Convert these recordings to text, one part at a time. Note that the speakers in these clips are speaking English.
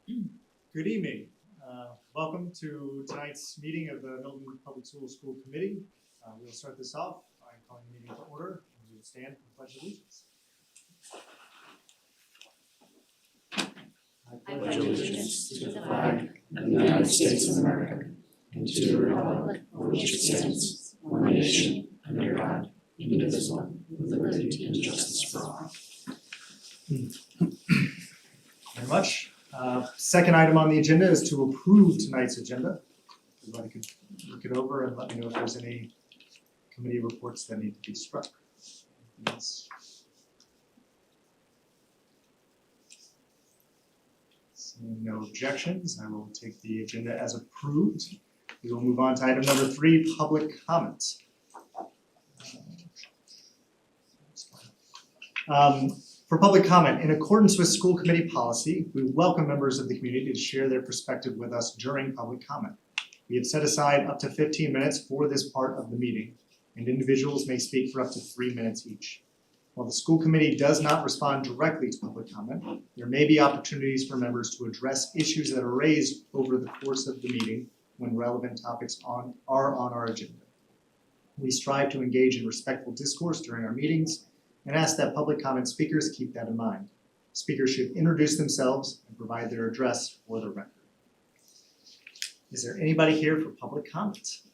Good evening. Welcome to tonight's meeting of the Milton Public School Committee. We'll start this off by calling the meeting to order. We will stand for the Pledge of Allegiance. I pledge allegiance to the flag of the United States of America and to the republic for which it stands, one nation, under God, indivisible, with liberty and justice for all. Very much. Second item on the agenda is to approve tonight's agenda. Everybody could look it over and let me know if there's any committee reports that need to be struck. Yes. Seeing no objections, I will take the agenda as approved. We will move on to item number 3, public comments. For public comment, in accordance with school committee policy, we welcome members of the community to share their perspective with us during public comment. We have set aside up to 15 minutes for this part of the meeting, and individuals may speak for up to 3 minutes each. While the school committee does not respond directly to public comment, there may be opportunities for members to address issues that are raised over the course of the meeting when relevant topics are on our agenda. We strive to engage in respectful discourse during our meetings and ask that public comment speakers keep that in mind. Speakers should introduce themselves and provide their address for the record. Is there anybody here for public comments?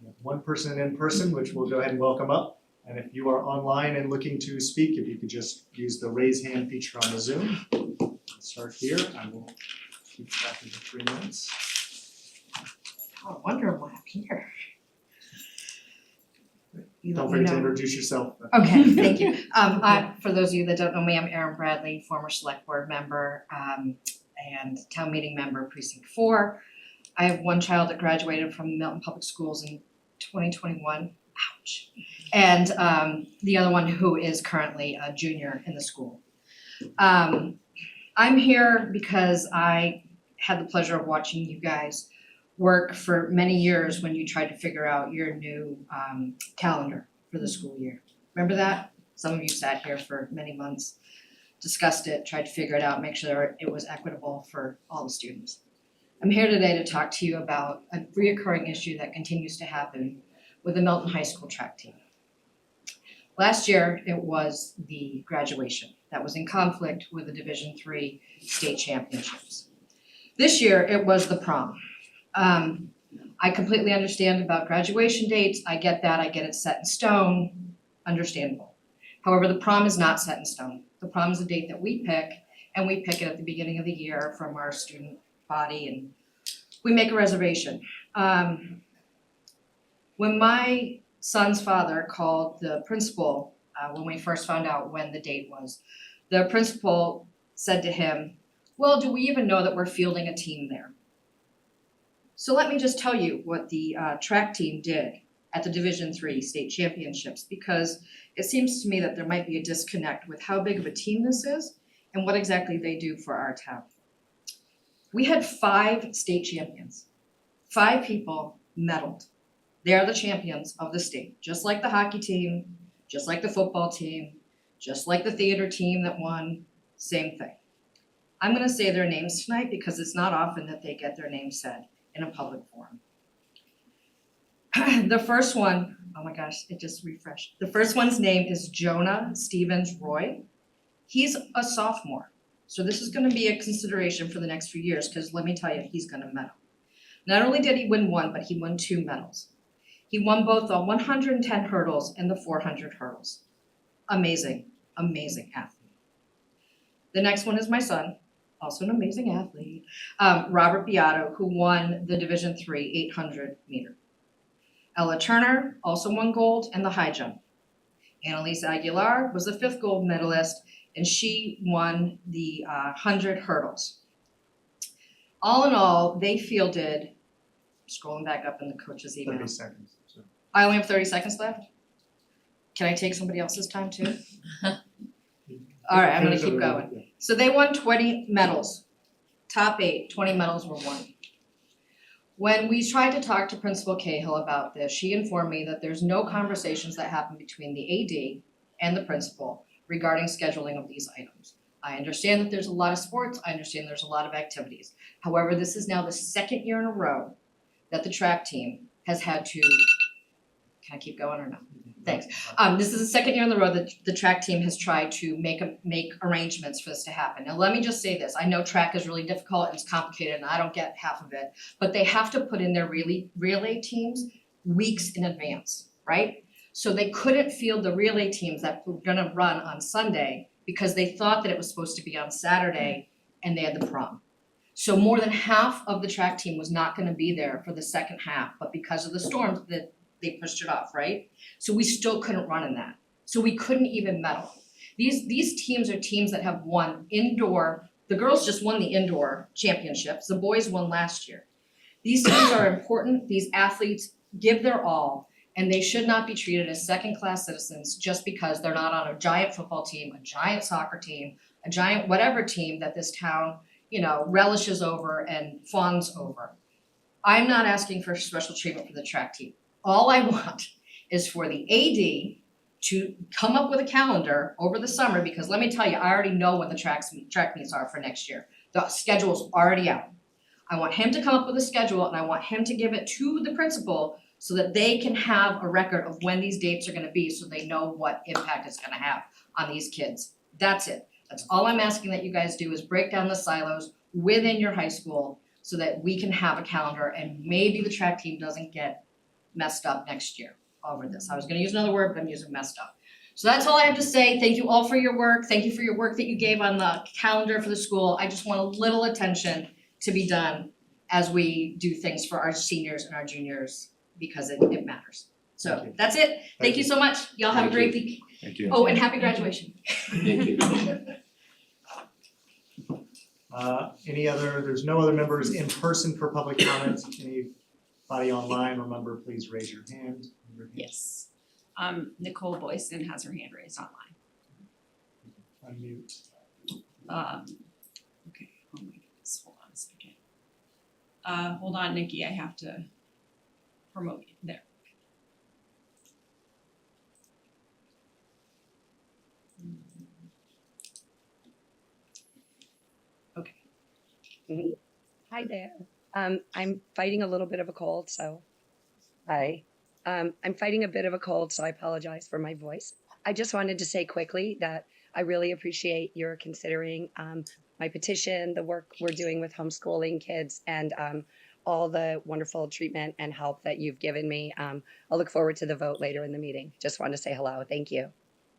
We have one person in person, which we'll go ahead and welcome up. And if you are online and looking to speak, if you could just use the raise hand feature on the Zoom. I'll start here. I will keep track of the 3 minutes. Oh, I wonder why I'm here. Don't forget to introduce yourself. Okay, thank you. For those of you that don't know me, I'm Erin Bradley, former select board member and town meeting member, precinct 4. I have one child that graduated from Milton Public Schools in 2021. Ouch. And the other one who is currently a junior in the school. I'm here because I had the pleasure of watching you guys work for many years when you tried to figure out your new calendar for the school year. Remember that? Some of you sat here for many months, discussed it, tried to figure it out, make sure it was equitable for all the students. I'm here today to talk to you about a reoccurring issue that continues to happen with the Milton High School track team. Last year, it was the graduation that was in conflict with the Division III state championships. This year, it was the prom. I completely understand about graduation dates. I get that. I get it set in stone. Understandable. However, the prom is not set in stone. The prom is a date that we pick, and we pick it at the beginning of the year from our student body, and we make a reservation. When my son's father called the principal, when we first found out when the date was, the principal said to him, "Well, do we even know that we're fielding a team there?" So let me just tell you what the track team did at the Division III state championships, because it seems to me that there might be a disconnect with how big of a team this is and what exactly they do for our town. We had 5 state champions. 5 people medaled. They are the champions of the state, just like the hockey team, just like the football team, just like the theater team that won, same thing. I'm gonna say their names tonight because it's not often that they get their names said in a public forum. The first one, oh my gosh, it just refreshed. The first one's name is Jonah Stevens Roy. He's a sophomore. So this is gonna be a consideration for the next few years, because let me tell you, he's gonna medal. Not only did he win 1, but he won 2 medals. He won both the 110 hurdles and the 400 hurdles. Amazing, amazing athlete. The next one is my son, also an amazing athlete, Robert Beato, who won the Division III 800 meter. Ella Turner also won gold in the high jump. Annalise Aguilar was the 5th gold medalist, and she won the 100 hurdles. All in all, they fielded, scrolling back up in the coach's email. 30 seconds. So. I only have 30 seconds left? Can I take somebody else's time too? All right, I'm gonna keep going. So they won 20 medals. Top 8, 20 medals were won. When we tried to talk to Principal Cahill about this, she informed me that there's no conversations that happen between the AD and the principal regarding scheduling of these items. I understand that there's a lot of sports, I understand there's a lot of activities. However, this is now the second year in a row that the track team has had to, can I keep going or no? Thanks. This is the second year in a row that the track team has tried to make arrangements for this to happen. Now, let me just say this, I know track is really difficult and it's complicated and I don't get half of it, but they have to put in their relay teams weeks in advance, right? So they couldn't field the relay teams that were gonna run on Sunday because they thought that it was supposed to be on Saturday and they had the prom. So more than half of the track team was not gonna be there for the second half, but because of the storms that they pushed it off, right? So we still couldn't run in that. So we couldn't even medal. These teams are teams that have won indoor, the girls just won the indoor championships, the boys won last year. These teams are important, these athletes give their all, and they should not be treated as second-class citizens just because they're not on a giant football team, a giant soccer team, a giant whatever team that this town, relishes over and fawns over. I'm not asking for special treatment for the track team. All I want is for the AD to come up with a calendar over the summer, because let me tell you, I already know what the track meets are for next year. The schedule's already out. I want him to come up with a schedule and I want him to give it to the principal so that they can have a record of when these dates are gonna be, so they know what impact it's gonna have on these kids. That's it. That's all I'm asking that you guys do, is break down the silos within your high school so that we can have a calendar and maybe the track team doesn't get messed up next year over this. I was gonna use another word, but I'm using messed up. So that's all I have to say. Thank you all for your work. Thank you for your work that you gave on the calendar for the school. I just want a little attention to be done as we do things for our seniors and our juniors, because it matters. So Thank you. that's it. Thank you so much. Y'all have a Thank great you. week. Thank you. Oh, and happy graduation. Thank you. There's no other members in person for public comments. Anybody online, remember, please raise your hand. Yes. Nicole Boyson has her hand raised online. Unmute. Okay, oh my goodness, hold on a second. Hold on, Nikki, I have to promote you, there. Okay. Hi there. I'm fighting a little bit of a cold, so hi. I'm fighting a bit of a cold, so I apologize for my voice. I just wanted to say quickly that I really appreciate your considering my petition, the work we're doing with homeschooling kids, and all the wonderful treatment and help that you've given me. I'll look forward to the vote later in the meeting. Just want to say hello. Thank you.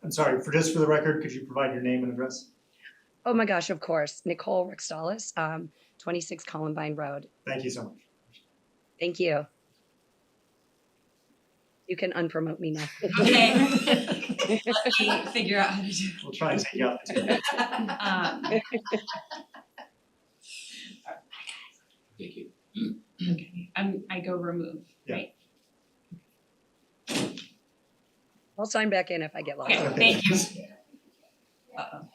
I'm sorry, for the record, could you provide your name and address? Oh my gosh, of course. Nicole Rixdalis, 26 Columbine Road. Thank you so much. Thank you. You can unpromote me now. Okay. Let me figure out how to do it. We'll try and take you out the table. Thank you. Okay, I go remove, Yeah. right? I'll sign back in if I get lost. Okay, thank you. Uh-oh,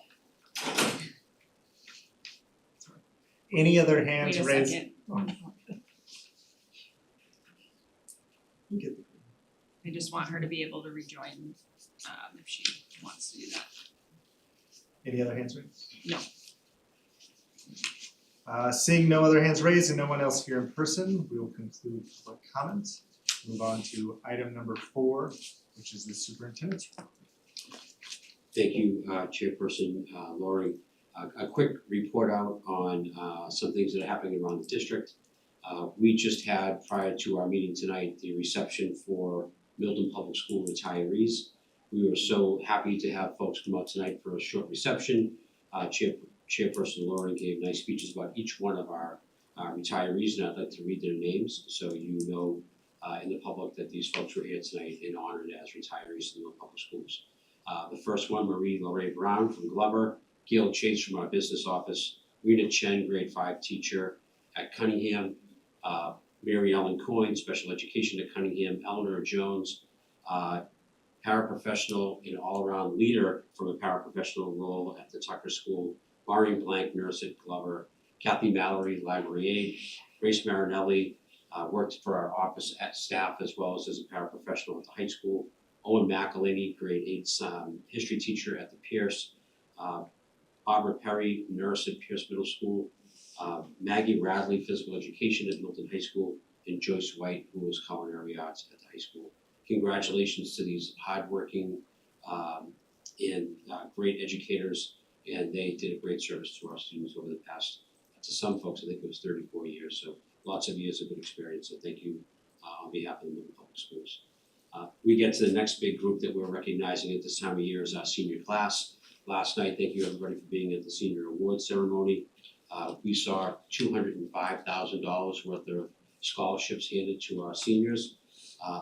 Any other hands wait a raised? second. You get the- I just want her to be able to rejoin, if she wants to do that. Any other hands raised? No. Seeing no other hands raised and no one else here in person, we will conclude public comments. Move on to item number 4, which is the superintendent's report. Thank you, Chairperson Loring. A quick report out on some things that are happening around the district. We just had, prior to our meeting tonight, the reception for Milton Public School retirees. We were so happy to have folks come out tonight for a short reception. Chairperson Loring gave nice speeches about each one of our retirees, and I'd like to read their names so you know in the public that these folks were here tonight and honored as retirees in the public schools. The first one, Marie Lorraine Brown from Glover, Gail Chase from our business office, Rena Chen, grade 5 teacher at Cunningham, Mary Ellen Coyne, special education at Cunningham, Eleanor Jones, paraprofessional and all-around leader from a paraprofessional role at the Tucker School, Maureen Blank, nurse at Glover, Kathy Mallory, library aide, Grace Marinelli, worked for our office staff as well as a paraprofessional at the high school, Owen McElhaney, grade 8 history teacher at the Pierce, Barbara Perry, nurse at Pierce Middle School, Maggie Radley, physical education at Milton High School, and Joyce White, who was culinary arts at the high school. Congratulations to these hardworking and great educators, and they did a great service to our students over the past, to some folks, I think it was 34 years, so lots of years of good experience, so thank you on behalf of the Milton Public Schools. We get to the next big group that we're recognizing at this time of year is our senior class. Last night, thank you everybody for being at the senior awards ceremony. We saw $205,000 worth of scholarships handed to our seniors,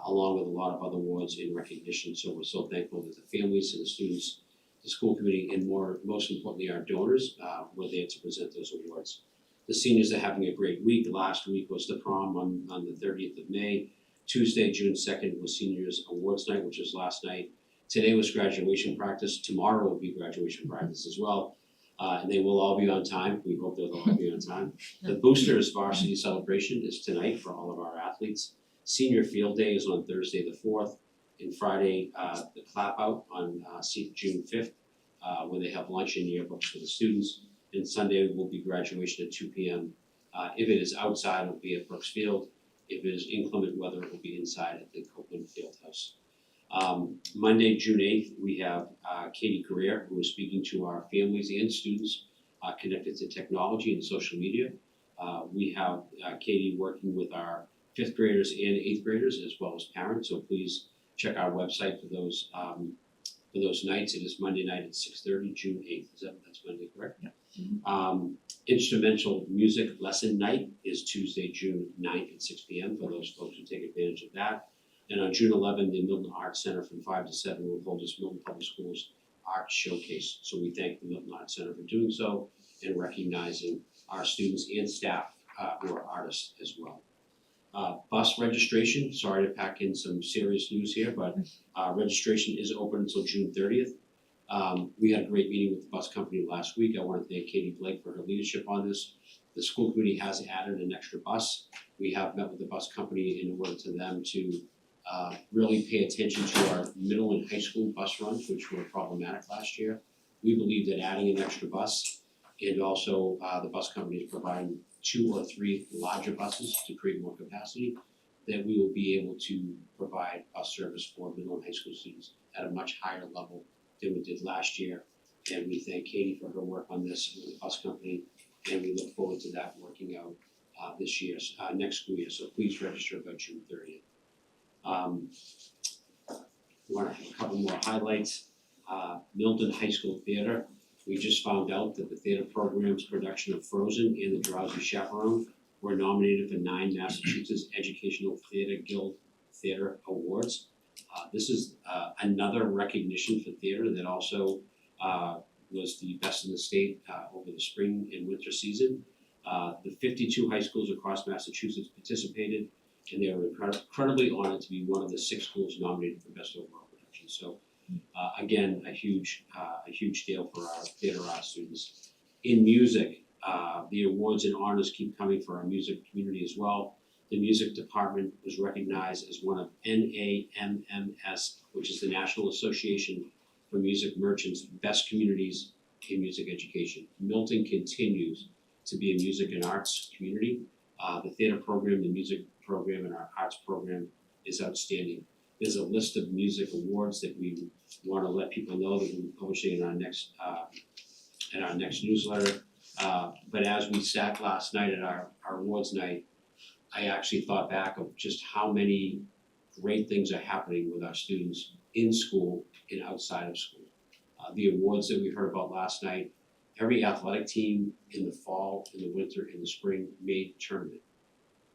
along with a lot of other awards in recognition. So we're so thankful that the families and the students, the school committee, and most importantly, our donors were there to present those awards. The seniors are having a great week. Last week was the prom on the 30th of May. Tuesday, June 2nd was seniors awards night, which was last night. Today was graduation practice. Tomorrow will be graduation practice as well. And they will all be on time. We hope they'll all be on time. The Boosters Varsity Celebration is tonight for all of our athletes. Senior Field Day is on Thursday the 4th, and Friday, the clap out on June 5th, where they have lunch and yearbooks for the students. And Sunday will be graduation at 2 p.m. If it is outside, it will be at Brooks Field. If it is inclement weather, it will be inside at the Copeland Fieldhouse. Monday, June 8th, we have Katie Greer, who is speaking to our families and students connected to technology and social media. We have Katie working with our 5th graders and 8th graders as well as parents, so please check our website for those nights. It is Monday night at 6:30, June 8th. That's Monday, correct? Yeah. Instrumental music lesson night is Tuesday, June 9th at 6 p.m. for those folks who take advantage of that. And on June 11th, the Milton Arts Center from 5 to 7 will hold its Milton Public Schools Art Showcase. So we thank the Milton Arts Center for doing so and recognizing our students and staff who are artists as well. Bus registration, sorry to pack in some serious news here, but registration is open until June 30th. We had a great meeting with the bus company last week. I want to thank Katie Blake for her leadership on this. The school committee has added an extra bus. We have met with the bus company in order to them to really pay attention to our middle and high school bus runs, which were problematic last year. We believe that adding an extra bus and also the bus company is providing 2 or 3 larger buses to create more capacity, that we will be able to provide bus service for middle and high school students at a much higher level than we did last year. And we thank Katie for her work on this with the bus company, and we look forward to that working out this year, next school year. So please register by June 30th. We want to have a couple more highlights. Milton High School Theater. We just found out that the theater program's production of Frozen and The Drowsy Chaperone were nominated for 9 Massachusetts Educational Theater Guild Theater Awards. This is another recognition for theater that also was the best in the state over the spring and winter season. The 52 high schools across Massachusetts participated, and they were incredibly honored to be one of the 6 schools nominated for Best Overall Production. So again, a huge deal for our theater arts students. In music, the awards and honors keep coming for our music community as well. The music department was recognized as one of NAMMS, which is the National Association for Music Merchants' best communities in music education. Milton continues to be a music and arts community. The theater program, the music program, and our arts program is outstanding. There's a list of music awards that we want to let people know that we'll be publishing in our next newsletter. But as we sat last night at our awards night, I actually thought back of just how many great things are happening with our students in school and outside of school. The awards that we heard about last night, every athletic team in the fall, in the winter, in the spring made tournament.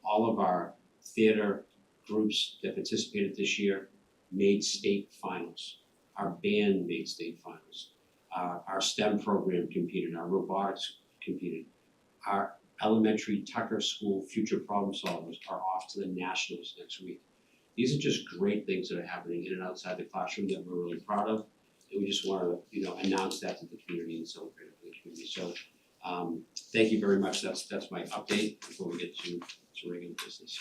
All of our theater groups that participated this year made state finals. Our band made state finals. Our STEM program competed. Our robotics competed. Our elementary Tucker School future problem solvers are off to the nationals next week. These are just great things that are happening in and outside the classroom that we're really proud of. And we just want to, announce that to the community and celebrate it for the community. So thank you very much. That's my update before we get to regular business.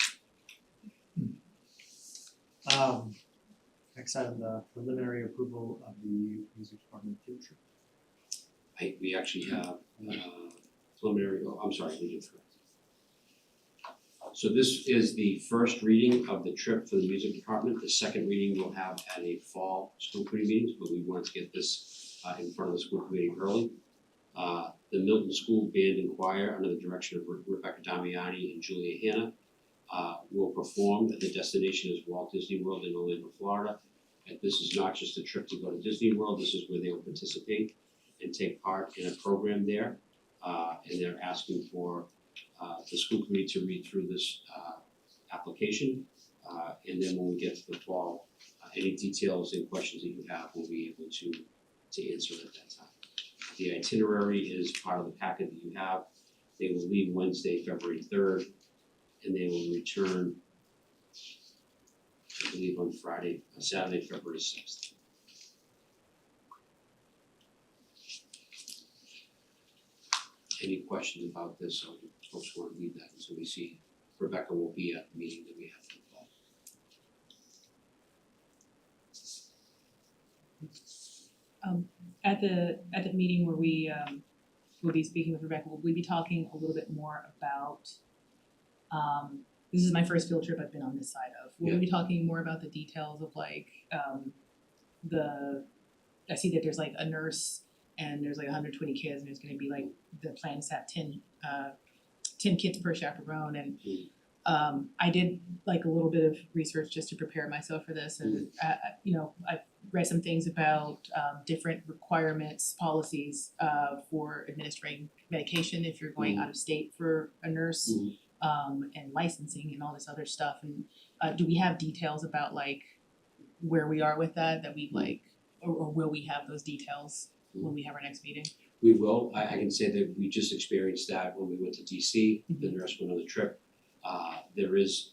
Next item, the preliminary approval of the music department field trip. We actually have preliminary, I'm sorry, we did correct. So this is the first reading of the trip for the music department. The second reading we'll have at a fall school committee meetings, but we wanted to get this in front of the school committee early. The Milton School Band and Choir, under the direction of Rebecca Damiani and Julia Hanna, will perform. The destination is Walt Disney World in Orlando, Florida. And this is not just a trip to go to Disney World, this is where they will participate and take part in a program there. And they're asking for the school committee to read through this application. And then when we get to the fall, any details and questions that you have, we'll be able to answer at that time. The itinerary is part of the packet that you have. They will leave Wednesday, February 3rd, and they will return, I believe, on Saturday, February 6th. Any questions about this? So folks want to read that until we see. Rebecca will be at the meeting that we have in the fall. At the meeting where we will be speaking with Rebecca, will we be talking a little bit more about this is my first field trip I've been on this side of. Will we be talking more about the details of like I see that there's like a nurse and there's like 120 kids and there's gonna be like the plan is to have 10 kids per chaperone and I did like a little bit of research just to prepare myself for this and I've read some things about different requirements, policies for administering medication if you're going out of state for a nurse and licensing and all this other stuff and do we have details about like where we are with that we like or will we have those details when we have our next meeting? We will. I can say that we just experienced that when we went to DC. The nurse went on the trip. There is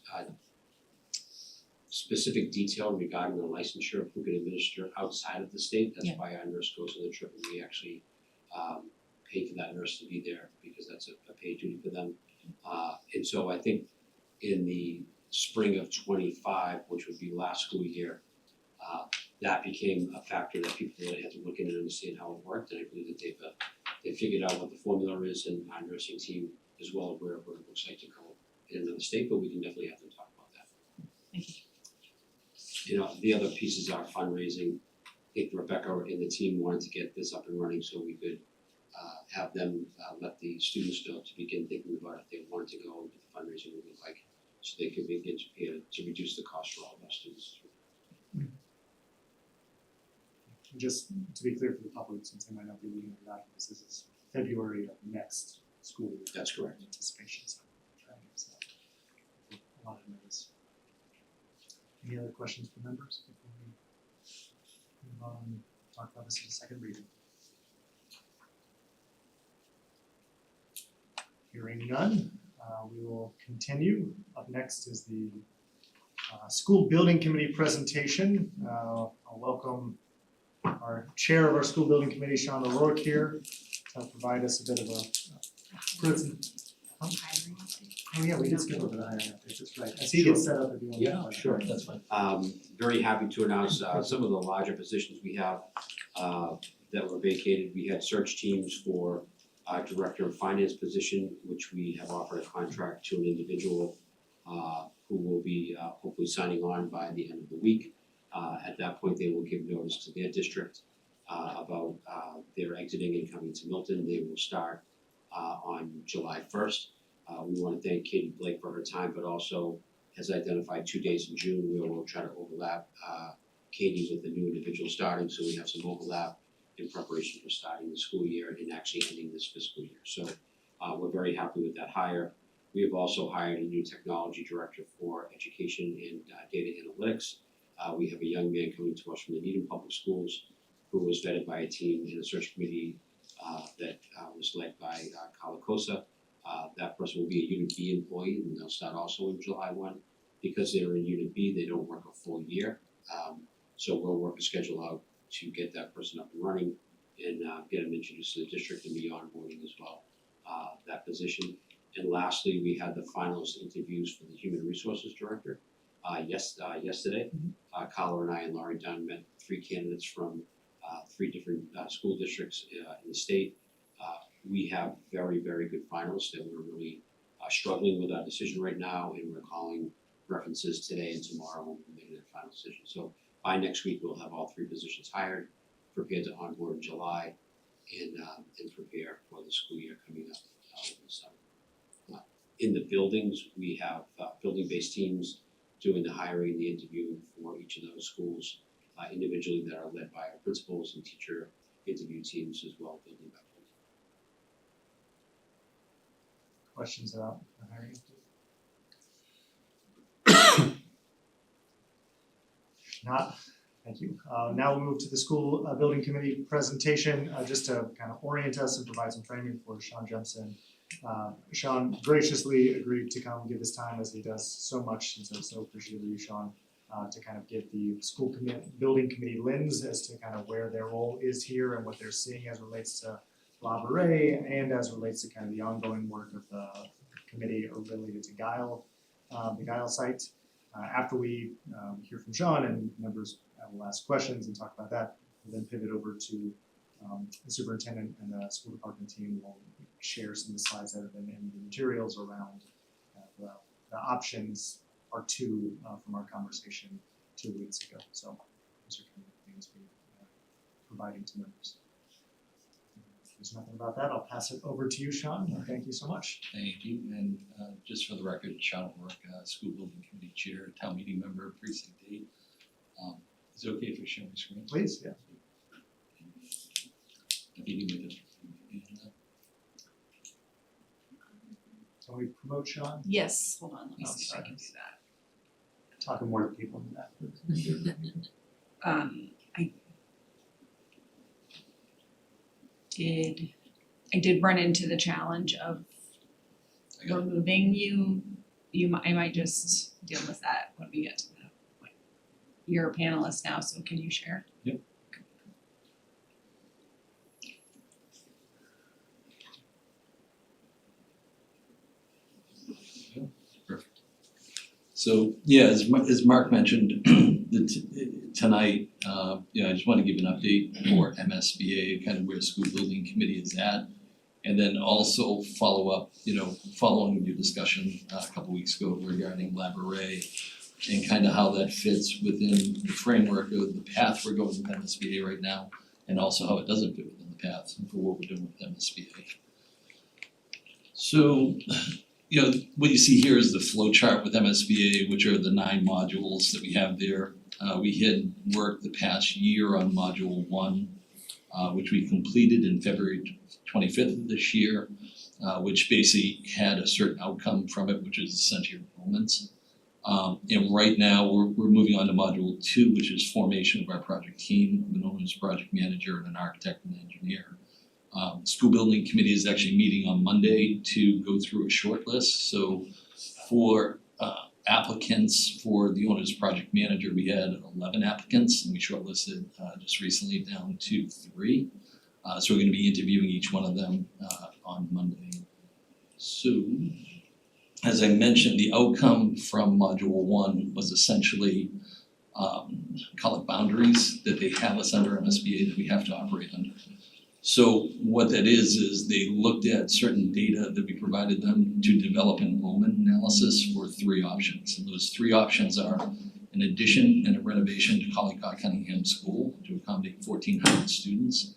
specific detail regarding the licensure of who can administer outside of the state. That's why our nurse goes on the trip and we actually pay for that nurse to be there because that's a paid duty for them. And so I think in the spring of 25, which would be last school year, that became a factor that people really had to look in and understand how it worked. And I believe that they've figured out what the formula is, and our nursing team is well aware of what it looks like to go in another state, but we can definitely have them talk about that. Thank you. You know, the other pieces are fundraising. I think Rebecca and the team wanted to get this up and running so we could have them let the students know to begin thinking about if they wanted to go and what the fundraising would look like, so they could begin to reduce the cost for all of our students. Just to be clear for the public, since they might not be reading the documents, this is February of next school year. That's correct. Anticipation, so a lot of notice. Any other questions from members before we move on and talk about this in a second reading? Hearing none, we will continue. Up next is the school building committee presentation. I'll welcome our chair of our school building committee, Sean O'Rourke, here to provide us a bit of a Oh yeah, we did skip over the hiring updates, that's right. I see you get set up if you want to. Yeah, sure, that's fine. Very happy to announce some of the larger positions we have that were vacated. We had search teams for director of finance position, which we have offered a contract to an individual who will be hopefully signing on by the end of the week. At that point, they will give notice to their district about their exiting and coming to Milton. They will start on July 1st. We want to thank Katie Blake for her time, but also has identified 2 days in June where we'll try to overlap Katie with the new individual starting, so we have some overlap in preparation for starting the school year and actually ending this fiscal year. So we're very happy with that hire. We have also hired a new technology director for education and data analytics. We have a young man coming to us from the Needham Public Schools who was vetted by a team in a search committee that was led by Calacosa. That person will be a Unit B employee and they'll start also in July 1. Because they're in Unit B, they don't work a full year. So we'll work a schedule out to get that person up and running and get them introduced to the district and be onboarding as well, that position. And lastly, we had the finalist interviews for the Human Resources Director yesterday. Carla and I and Laurie Dunn met 3 candidates from 3 different school districts in the state. We have very, very good finalists that we're really struggling with our decision right now, and we're calling references today and tomorrow when we're making that final decision. So by next week, we'll have all 3 positions hired, prepared to onboard in July, and prepare for the school year coming up over the summer. In the buildings, we have building-based teams doing the hiring, the interviewing for each of those schools individually that are led by our principals and teacher interview teams as well, building by building. Questions about the hiring? Not, thank you. Now we'll move to the school building committee presentation, just to kind of orient us and provide some framing for Sean Jemison. Sean graciously agreed to come give his time, as he does so much, and so appreciative of you, Sean, to kind of give the school building committee lens as to kind of where their role is here and what they're seeing as relates to La Brea and as relates to kind of the ongoing work of the committee related to Guile, the Guile site. After we hear from Sean and members will ask questions and talk about that, we'll then pivot over to the superintendent and the school department team will share some of the slides that have been in the materials around the options part 2 from our conversation 2 weeks ago. So those are kind of the things we're providing to members. If there's nothing about that, I'll pass it over to you, Sean. Thank you so much. Thank you, and just for the record, Sean Work, School Building Committee Chair, Town Meeting Member, Precinct 8. Is it okay if I share my screen? Please, yeah. The meeting with it. Can we promote Sean? Yes, hold on, let me Oh, see if I sorry. can do that. Talking more to people than that. I did run into the challenge of I got it. removing you. I might just deal with that when we get to the point. You're a panelist now, so can you share? Yep. Perfect. So, yeah, as Mark mentioned, tonight, I just want to give an update for MSBA, kind of where school building committee is at. And then also follow up, following your discussion a couple weeks ago regarding La Brea and kind of how that fits within the framework of the path we're going with MSBA right now, and also how it doesn't fit within the path for what we're doing with MSBA. So, what you see here is the flow chart with MSBA, which are the 9 modules that we have there. We had worked the past year on module 1, which we completed in February 25th of this year, which basically had a certain outcome from it, which is essentially enrollments. And right now, we're moving on to module 2, which is formation of our project team, known as project manager and an architect and engineer. School building committee is actually meeting on Monday to go through a short list. So for applicants for the owner's project manager, we had 11 applicants, and we shortlisted just recently down to 3. So we're going to be interviewing each one of them on Monday. So, as I mentioned, the outcome from module 1 was essentially, call it boundaries that they have us under MSBA that we have to operate under. So what that is they looked at certain data that we provided them to develop an enrollment analysis for 3 options. And those 3 options are an addition and a renovation to Collycott Cunningham School to accommodate 1,400 students.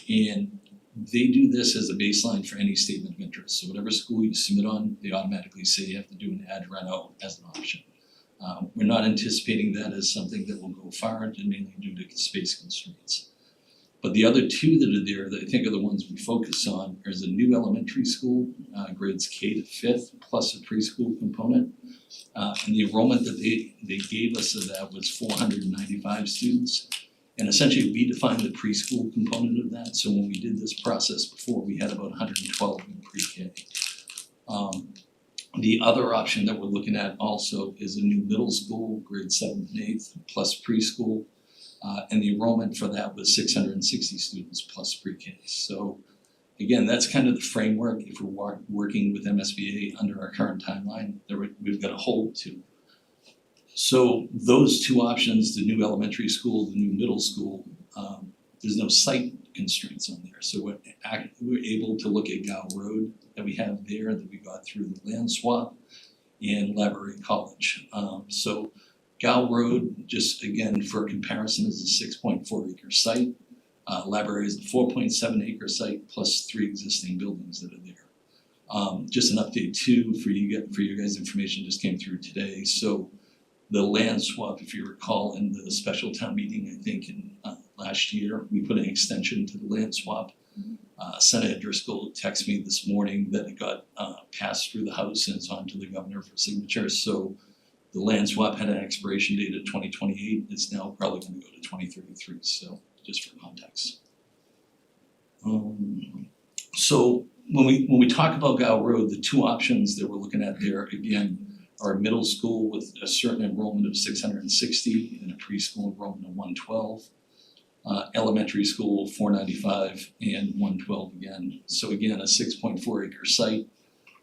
And they do this as a baseline for any statement of interest. So whatever school you submit on, they automatically say you have to do an ad reno as an option. We're not anticipating that as something that will go far, mainly due to space constraints. But the other 2 that are there that I think are the ones we focus on is a new elementary school, grades K to 5th, plus a preschool component. And the enrollment that they gave us of that was 495 students. And essentially, we defined the preschool component of that. So when we did this process before, we had about 112 in pre-K. The other option that we're looking at also is a new middle school, grades 7th and 8th, plus preschool. And the enrollment for that was 660 students plus pre-K. So again, that's kind of the framework if we're working with MSBA under our current timeline that we've got to hold to. So those 2 options, the new elementary school, the new middle school, there's no site constraints on there. So we're able to look at Gow Road that we have there that we got through the land swap and Laborie College. So Gow Road, just again for comparison, is a 6.4 acre site. Laborie is a 4.7 acre site plus 3 existing buildings that are there. Just an update too for your guys' information just came through today. So the land swap, if you recall, in the special town meeting, I think in last year, we put an extension to the land swap. Senator Driscoll texted me this morning that it got passed through the House and it's on to the governor for signature. So the land swap had an expiration date of 2028. It's now probably going to go to 2033. So just for context. So when we talk about Gow Road, the 2 options that we're looking at there again are a middle school with a certain enrollment of 660 and a preschool enrollment of 112. Elementary school 495 and 112 again. So again, a 6.4 acre site,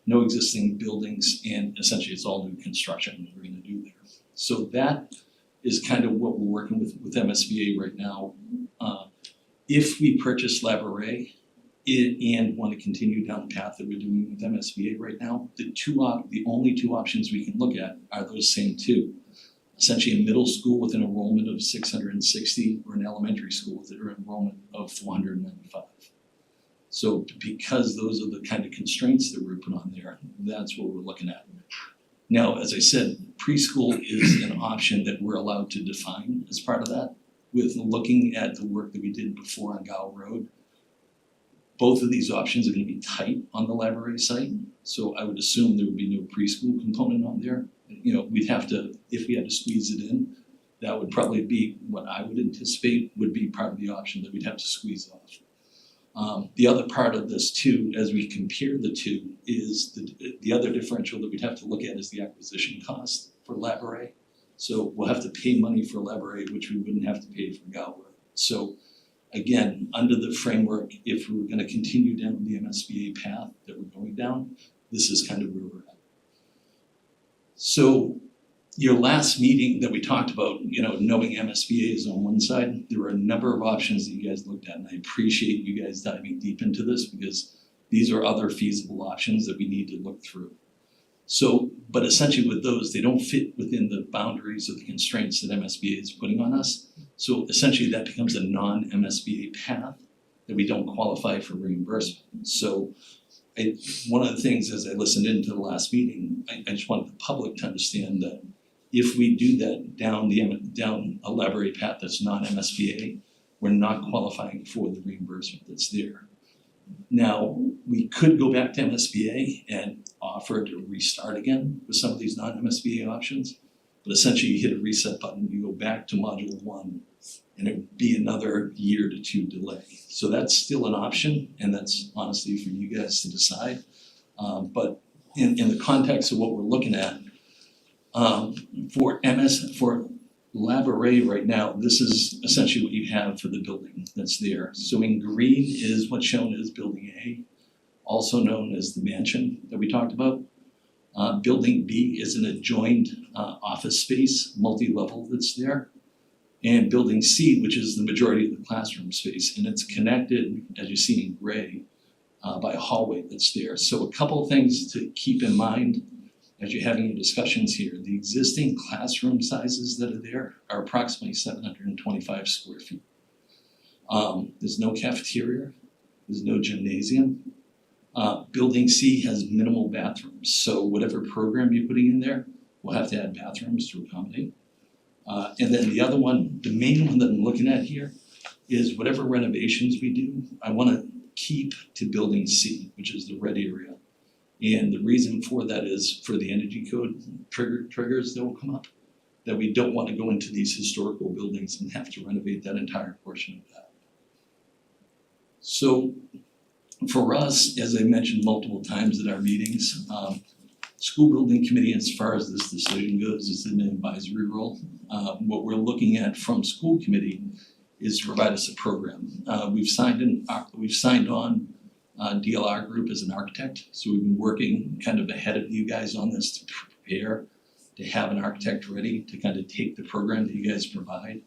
no existing buildings, and essentially it's all new construction we're gonna do there. So that is kind of what we're working with MSBA right now. If we purchase Laborie and want to continue down the path that we're doing with MSBA right now, the only 2 options we can look at are those same 2. Essentially a middle school with an enrollment of 660 or an elementary school with an enrollment of 495. So because those are the kind of constraints that we're put on there, that's what we're looking at. Now, as I said, preschool is an option that we're allowed to define as part of that. With looking at the work that we did before on Gow Road, both of these options are gonna be tight on the Laborie site. So I would assume there would be no preschool component on there. You know, we'd have to, if we had to squeeze it in, that would probably be what I would anticipate would be part of the option that we'd have to squeeze off. The other part of this too, as we compare the 2, is the other differential that we'd have to look at is the acquisition cost for Laborie. So we'll have to pay money for Laborie, which we wouldn't have to pay for Gow Road. So again, under the framework, if we were gonna continue down the MSBA path that we're going down, this is kind of where we're at. So your last meeting that we talked about, you know, knowing MSBA is on one side, there were a number of options that you guys looked at, and I appreciate you guys diving deep into this because these are other feasible options that we need to look through. So, but essentially with those, they don't fit within the boundaries of the constraints that MSBA is putting on us. So essentially that becomes a non-MSBA path that we don't qualify for reimbursement. So one of the things as I listened into the last meeting, I just wanted the public to understand that if we do that down a Laborie path that's non-MSBA, we're not qualifying for the reimbursement that's there. Now, we could go back to MSBA and offer to restart again with some of these non-MSBA options, but essentially you hit a reset button, you go back to module 1, and it would be another year to 2 delay. So that's still an option, and that's honestly for you guys to decide. But in the context of what we're looking at, for Laborie right now, this is essentially what you have for the building that's there. So in green is what's shown as building A, also known as the mansion that we talked about. Building B is an adjoined office space, multi-level that's there. And building C, which is the majority of the classroom space, and it's connected, as you see in gray, by a hallway that's there. So a couple of things to keep in mind as you're having your discussions here. The existing classroom sizes that are there are approximately 725 square feet. There's no cafeteria, there's no gymnasium. Building C has minimal bathrooms, so whatever program you're putting in there, we'll have to add bathrooms to accommodate. And then the other one, the main one that I'm looking at here, is whatever renovations we do, I wanna keep to building C, which is the red area. And the reason for that is for the energy code triggers that will come up, that we don't wanna go into these historical buildings and have to renovate that entire portion of that. So for us, as I mentioned multiple times at our meetings, school building committee, as far as this decision goes, is in an advisory role. What we're looking at from school committee is to provide us a program. We've signed on DLR Group as an architect, so we've been working kind of ahead of you guys on this to prepare to have an architect ready to kind of take the program that you guys provide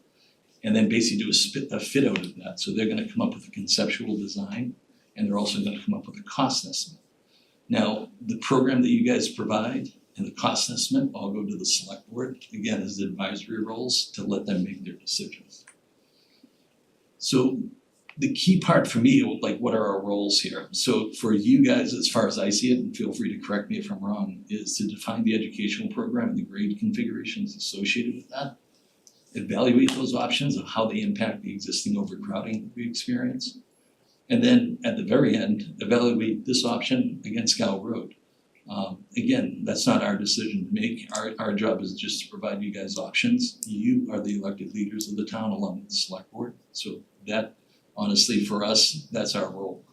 and then basically do a fit out of that. So they're gonna come up with a conceptual design, and they're also gonna come up with a cost estimate. Now, the program that you guys provide and the cost estimate all go to the select board, again, as advisory roles to let them make their decisions. So the key part for me, like, what are our roles here? So for you guys, as far as I see it, and feel free to correct me if I'm wrong, is to define the educational program and the grade configurations associated with that. Evaluate those options of how they impact the existing overcrowding we experience. And then at the very end, evaluate this option against Scout Road. Again, that's not our decision to make. Our job is just to provide you guys options. You are the elected leaders of the town along with the select board. So that, honestly, for us, that's our role.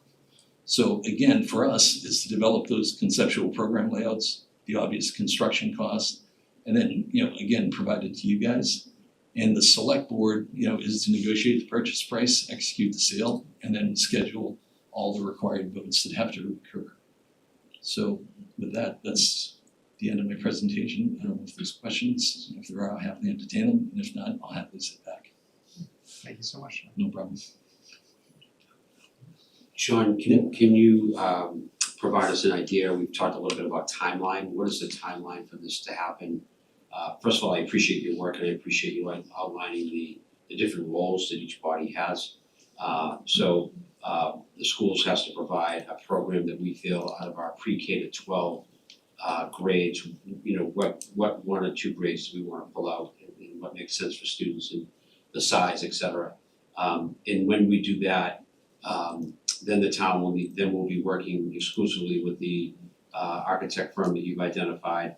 So again, for us, is to develop those conceptual program layouts, the obvious construction costs, and then, again, provide it to you guys. And the select board, is to negotiate the purchase price, execute the sale, and then schedule all the required votes that have to occur. So with that, that's the end of my presentation. I don't know if there's questions. If there are, I'll happily entertain them, and if not, I'll happily sit back. Thank you so much. No problem. Sean, can you provide us an idea? We've talked a little bit about timeline. What is the timeline for this to happen? First of all, I appreciate your work and I appreciate you outlining the different roles that each body has. So the schools has to provide a program that we feel out of our pre-K to 12 grades, what one or two grades we want to pull out and what makes sense for students and the size, et cetera. And when we do that, then the town will be working exclusively with the architect firm that you've identified.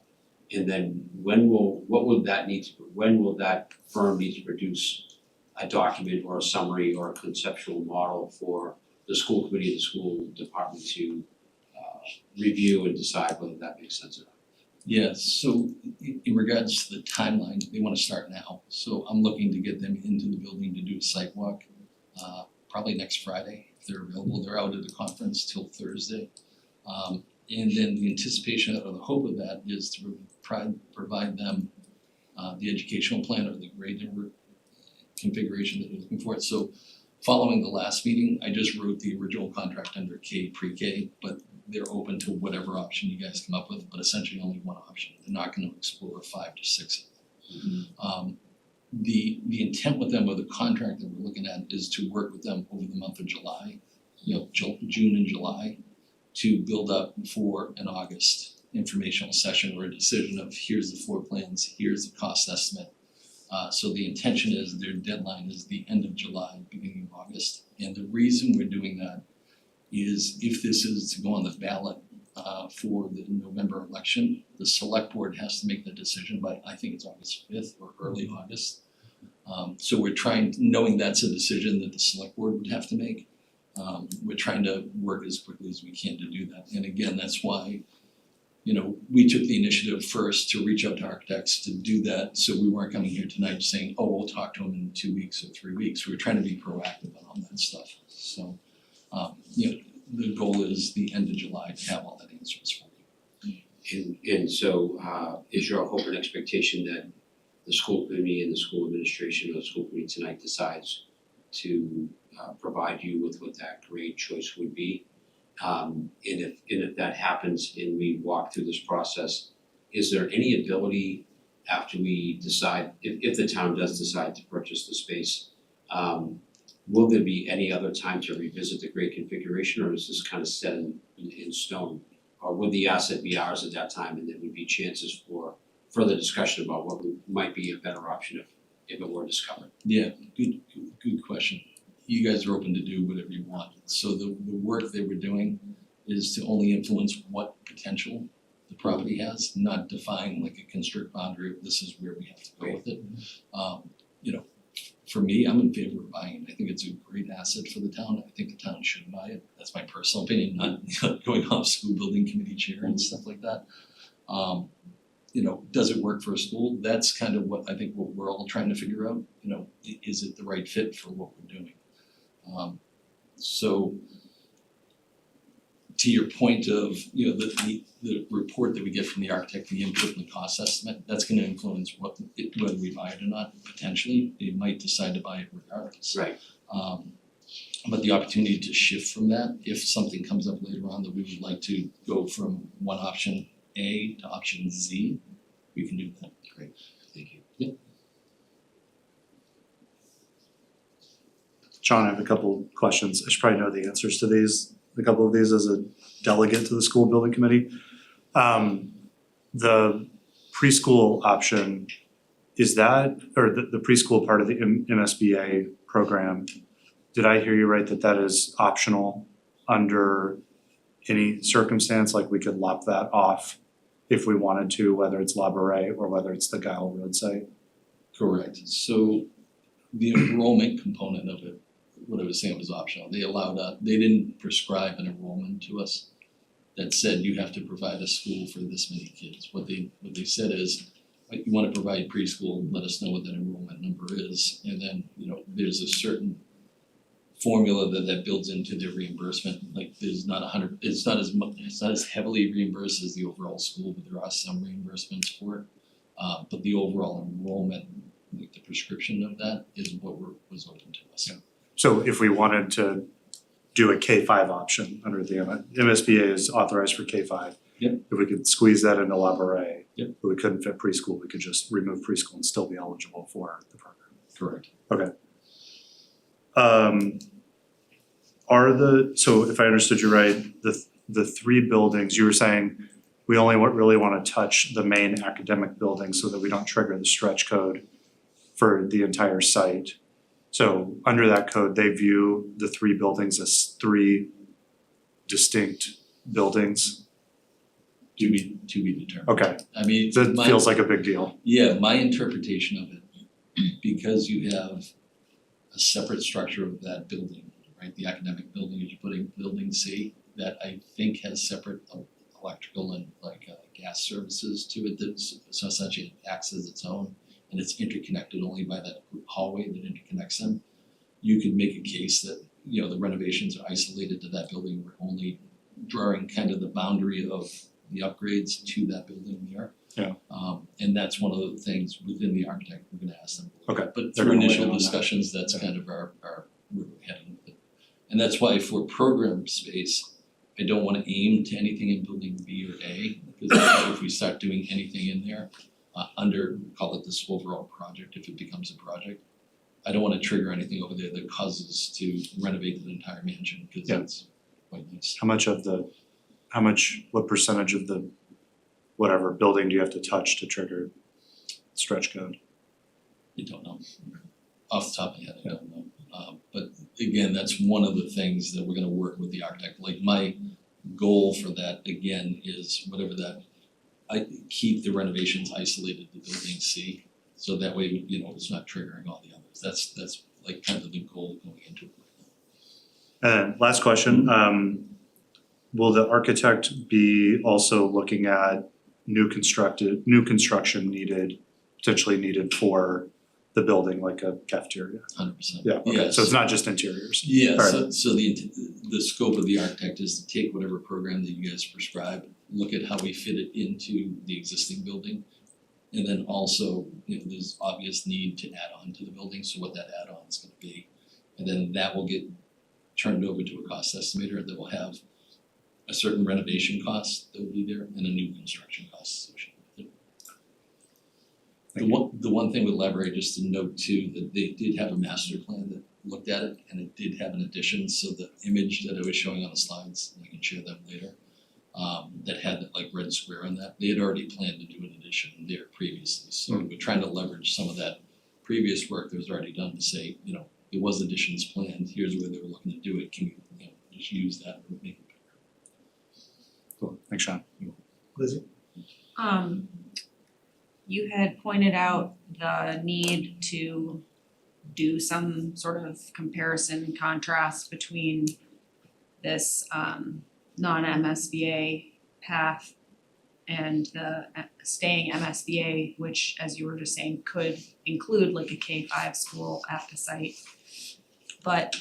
And then when will that firm need to produce a document or a summary or a conceptual model for the school committee and the school department to review and decide whether that makes sense or not? Yeah, so in regards to the timeline, they want to start now. So I'm looking to get them into the building to do a site walk, probably next Friday if they're available. They're out at a conference till Thursday. And then the anticipation or the hope of that is to provide them the educational plan or the grade configuration that they're looking for. So following the last meeting, I just wrote the original contract under K pre-K, but they're open to whatever option you guys come up with, but essentially only one option. They're not going to explore 5 to 6 of them. The intent with them, with the contract that we're looking at, is to work with them over the month of July, June and July, to build up for an August informational session or a decision of here's the floor plans, here's the cost estimate. So the intention is their deadline is the end of July, beginning of August. And the reason we're doing that is if this is to go on the ballot for the November election, the select board has to make the decision by, I think it's August 5th or early August. So we're trying, knowing that's a decision that the select board would have to make, we're trying to work as quickly as we can to do that. And again, that's why, we took the initiative first to reach out to architects to do that. So we weren't coming here tonight saying, oh, we'll talk to them in 2 weeks or 3 weeks. We were trying to be proactive on that stuff. So, the goal is the end of July to have all that answers for you. And so is your hope and expectation that the school committee and the school administration or the school committee tonight decides to provide you with what that grade choice would be? And if that happens and we walk through this process, is there any ability after we decide, if the town does decide to purchase the space, will there be any other time to revisit the grade configuration, or is this kind of set in stone? Or would the asset be ours at that time and there would be chances for further discussion about what might be a better option if it were discovered? Yeah, good question. You guys are open to do whatever you want. So the work they were doing is to only influence what potential the property has, not define like a constrict boundary of this is where we have to go with it. For me, I'm in favor of buying it. I think it's a great asset for the town. I think the town should buy it. That's my personal opinion, not going off school building committee chair and stuff like that. Does it work for a school? That's kind of what we're all trying to figure out. Is it the right fit for what we're doing? So to your point of, the report that we get from the architect, the input and the cost estimate, that's gonna influence whether we buy it or not, potentially. They might decide to buy it regardless. Right. But the opportunity to shift from that, if something comes up later on that we would like to go from one option A to option Z, we can do that. Great, thank you. Yep. Sean, I have a couple questions. I should probably know the answers to these, a couple of these as a delegate to the school building committee. The preschool option, is that, or the preschool part of the MSBA program, did I hear you right that is optional under any circumstance, like we could lop that off if we wanted to, whether it's La Brea or whether it's the Guile Road site? Correct. So the enrollment component of it, what I was saying was optional. They didn't prescribe an enrollment to us that said you have to provide a school for this many kids. What they said is, like, you wanna provide preschool, let us know what that enrollment number is, and then, there's a certain formula that builds into their reimbursement. Like, there's not it's not as heavily reimbursed as the overall school, but there are some reimbursements for it. But the overall enrollment, like the prescription of that is what was open to us. Yeah. So if we wanted to do a K-5 option under the MSBA is authorized for K-5. Yep. If we could squeeze that into La Brea. Yep. But we couldn't fit preschool, we could just remove preschool and still be eligible for the program. Correct. So if I understood you right, the three buildings, you were saying we only really wanna touch the main academic building so that we don't trigger the stretch code for the entire site. So under that code, they view the three buildings as three distinct buildings. To be determined. Okay, I mean, that my- feels like a big deal. Yeah, my interpretation of it, because you have a separate structure of that building, right? The academic building, as you're putting building C, that I think has separate electrical and gas services to it, so essentially it acts as its own, and it's interconnected only by that hallway that interconnects them. You could make a case that, the renovations are isolated to that building, we're only drawing kind of the boundary of the upgrades to that building there. Yeah. And that's one of the things within the architect, we're gonna ask them. Okay. But They're through gonna weigh in initial on that. discussions, that's Yeah. kind of our where we're heading with it. And that's why for program space, I don't wanna aim to anything in building B or A, because if we start doing anything in there, under, call it this overall project, if it becomes a project, I don't wanna trigger anything over there that causes to renovate the entire mansion, because Yeah. that's quite nice. What percentage of the whatever building do you have to touch to trigger stretch code? I don't know. Off the top of my head, I don't know. But again, that's one of the things that we're gonna work with the architect. Like, my goal for that, again, is whatever that, I keep the renovations isolated to building C, so that way, it's not triggering all the others. That's like kind of the goal going into it right now. And then last question, will the architect be also looking at new construction potentially needed for the building, like a cafeteria? 100%. Yeah, okay, so it's not just interiors. Yeah, Alright. so the scope of the architect is to take whatever program that you guys prescribe, look at how we fit it into the existing building. And then also, there's obvious need to add on to the building, so what that add-on is gonna be. And then that will get turned over to a cost estimator that will have a certain renovation cost that will be there and a new construction cost associated with it. The one thing with Library, just to note too, that they did have a master plan that looked at it, and it did have an addition, so the image that I was showing on the slides, and I can share them later, that had that like red square on that, they had already planned to do an addition there previously, so we're trying to leverage some of that previous work that was already done to say, there was additions planned, here's where they were looking to do it, can we, just use that and make it bigger. Cool, thanks, Sean. Lizzie? You had pointed out the need to do some sort of comparison and contrast between this non-MSBA path and the staying MSBA, which, as you were just saying, could include like a K-5 school at the site. But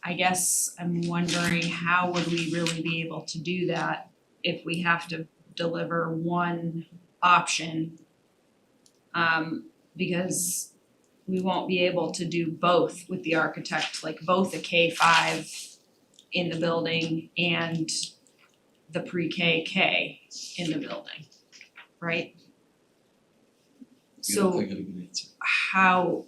I guess I'm wondering how would we really be able to do that if we have to deliver one option? Because we won't be able to do both with the architect, like both a K-5 in the building and the pre-K K in the building, right? I So got a good answer. how,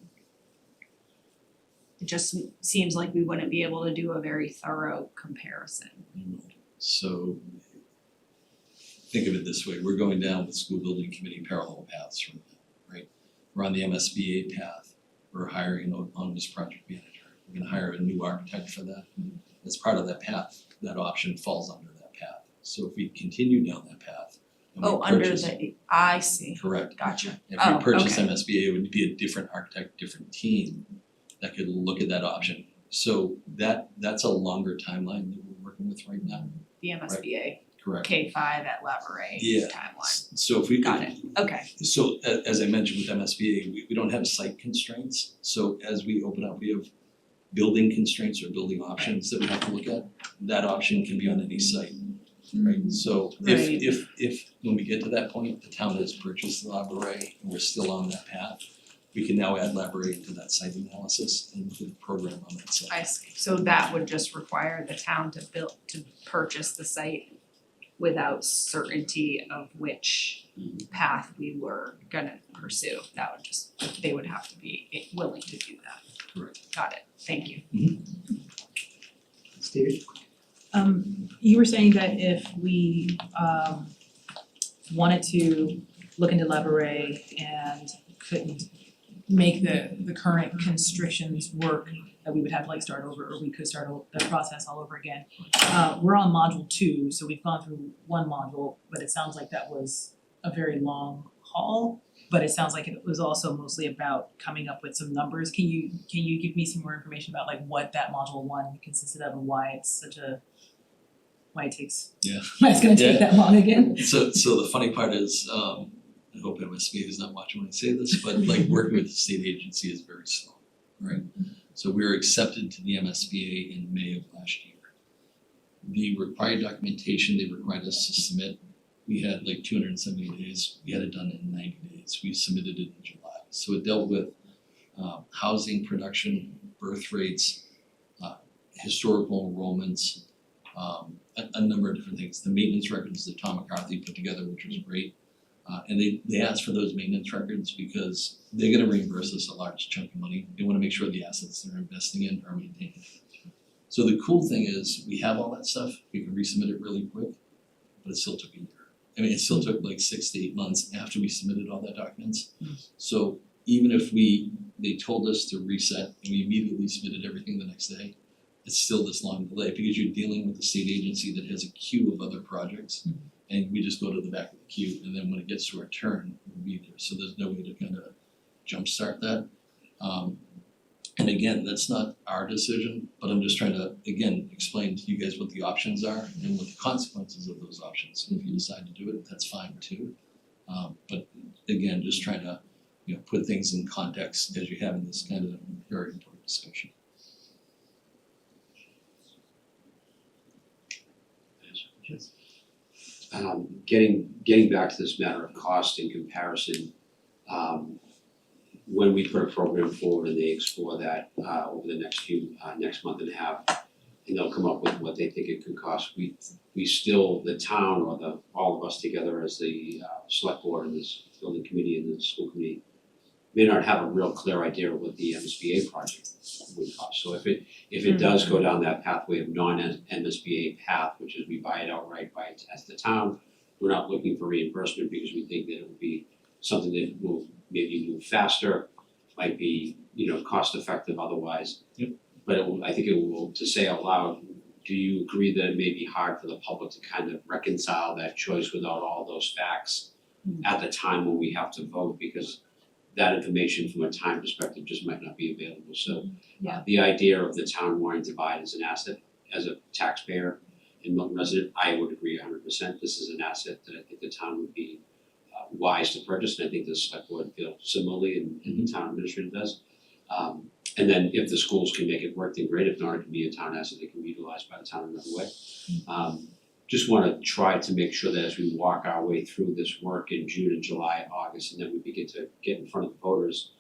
it just seems like we wouldn't be able to do a very thorough comparison. So think of it this way, we're going down with school building committee parallel paths from now, right? We're on the MSBA path, we're hiring an autonomous project manager, we're gonna hire a new architect for that. As part of that path, that option falls under that path. So if we continue down that path and we Oh, under purchase- the, I see, Correct. gotcha. If Oh, we purchase okay. MSBA, it would be a different architect, different team that could look at that option. So that's a longer timeline that we're working with right now, The MSBA correct? K-5 at Labouré Yeah. timeline. So if we. Got it, okay. So as I mentioned with MSBA, we don't have site constraints, so as we open up, we have building constraints or building options that we have to look at. That option can be on any site, right? So Right. if when we get to that point, the town has purchased Labouré and we're still on that path, we can now add Labouré to that site analysis and include a program on that site. I see, so that would just require the town to purchase the site without certainty of which path we were gonna pursue. That would just, they would have to be willing to do that. Correct. Got it, thank you. Stevie? You were saying that if we wanted to look into Labouré and couldn't make the current constrictions work, that we would have to like start over, or we could start the process all over again. We're on module 2, so we've gone through one module, but it sounds like that was a very long haul. But it sounds like it was also mostly about coming up with some numbers. Can you give me some more information about like what that module 1 consisted of and why it's such a, why it takes, Yeah. why it's gonna take that long again? So the funny part is, I hope MSBA is not watching when I say this, but like working with the state agency is very slow, right? So we were accepted to the MSBA in May of last year. The required documentation they required us to submit, we had like 270 days, we had it done in 90 days, we submitted it in July. So it dealt with housing production, birth rates, historical enrollments, a number of different things. The maintenance records that Tom McCarthy put together, which was great. And they asked for those maintenance records because they're gonna reimburse us a large chunk of money. They wanna make sure the assets they're investing in are maintained. So the cool thing is, we have all that stuff, we can resubmit it really quick, but it still took a year. I mean, it still took like 6 to 8 months after we submitted all that documents. So even if they told us to reset and we immediately submitted everything the next day, it's still this long delay because you're dealing with a state agency that has a queue of other projects. And we just go to the back of the queue, and then when it gets to our turn, we'll be there. So there's no way to kind of jumpstart that. And again, that's not our decision, but I'm just trying to, again, explain to you guys what the options are and what the consequences of those options. And if you decide to do it, that's fine too. But again, just trying to, put things in context as you're having this kind of very important discussion. Getting back to this matter of cost and comparison, when we put a program forward and they explore that over the next month and a half, and they'll come up with what they think it could cost, we still, the town or all of us together as the select board and this building committee and the school committee may not have a real clear idea of what the MSBA project would cost. So if it does go down that pathway of non-MSBA path, which is we buy it outright as the town, we're not looking for reimbursement because we think that it will be something that will maybe move faster, might be, cost effective otherwise. Yep. But I think it will, to say out loud, do you agree that it may be hard for the public to kind of reconcile that choice without all those facts at the time when we have to vote, because that information from a time perspective just might not be available. So the idea of the town wanting to buy it as an asset, as a taxpayer and Milton resident, I would agree 100%. This is an asset that I think the town would be wise to purchase, and I think the select board feels similarly and the town administrator does. And then if the schools can make it work, then great. If not, it can be a town asset that can be utilized by the town another way. Just wanna try to make sure that as we walk our way through this work in June and July, August, and then we begin to get in front of the voters,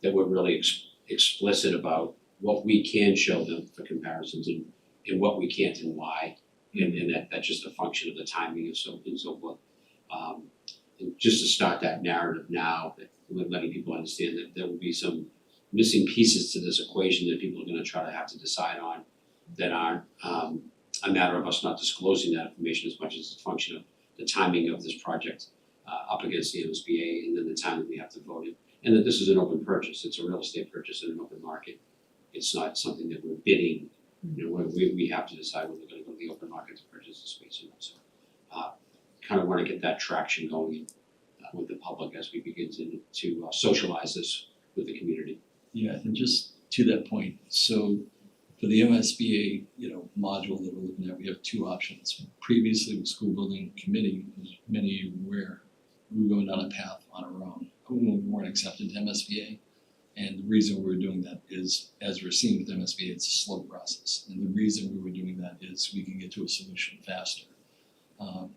that we're really explicit about what we can show them for comparisons and what we can't and why. And that's just a function of the timing and so forth. And just to start that narrative now, that we're letting people understand that there will be some missing pieces to this equation that people are gonna try to have to decide on that aren't a matter of us not disclosing that information as much as a function of the timing of this project up against the MSBA and then the time that we have to vote it. And that this is an open purchase, it's a real estate purchase in an open market. It's not something that we're bidding, you know, we have to decide whether we're gonna go to the open market to purchase the space or not. So kind of wanna get that traction going with the public as we begin to socialize this with the community. Yeah, and just to that point, so for the MSBA, module that we're looking at, we have two options. Previously with school building committee, as many of you were aware, we were going down a path on our own. We weren't accepted to MSBA. And the reason we were doing that is, as we're seeing with MSBA, it's a slow process. And the reason we were doing that is we can get to a solution faster.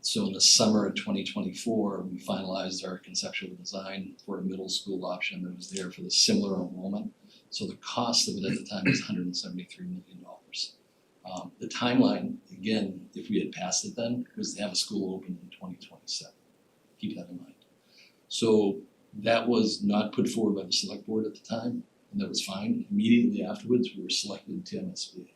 So in the summer of 2024, we finalized our conceptual design for a middle school option that was there for the similar enrollment. So the cost of it at the time was $173 million. The timeline, again, if we had passed it then, was to have a school open in 2027. Keep that in mind. So that was not put forward by the select board at the time, and that was fine. Immediately afterwards, we were selected to MSBA.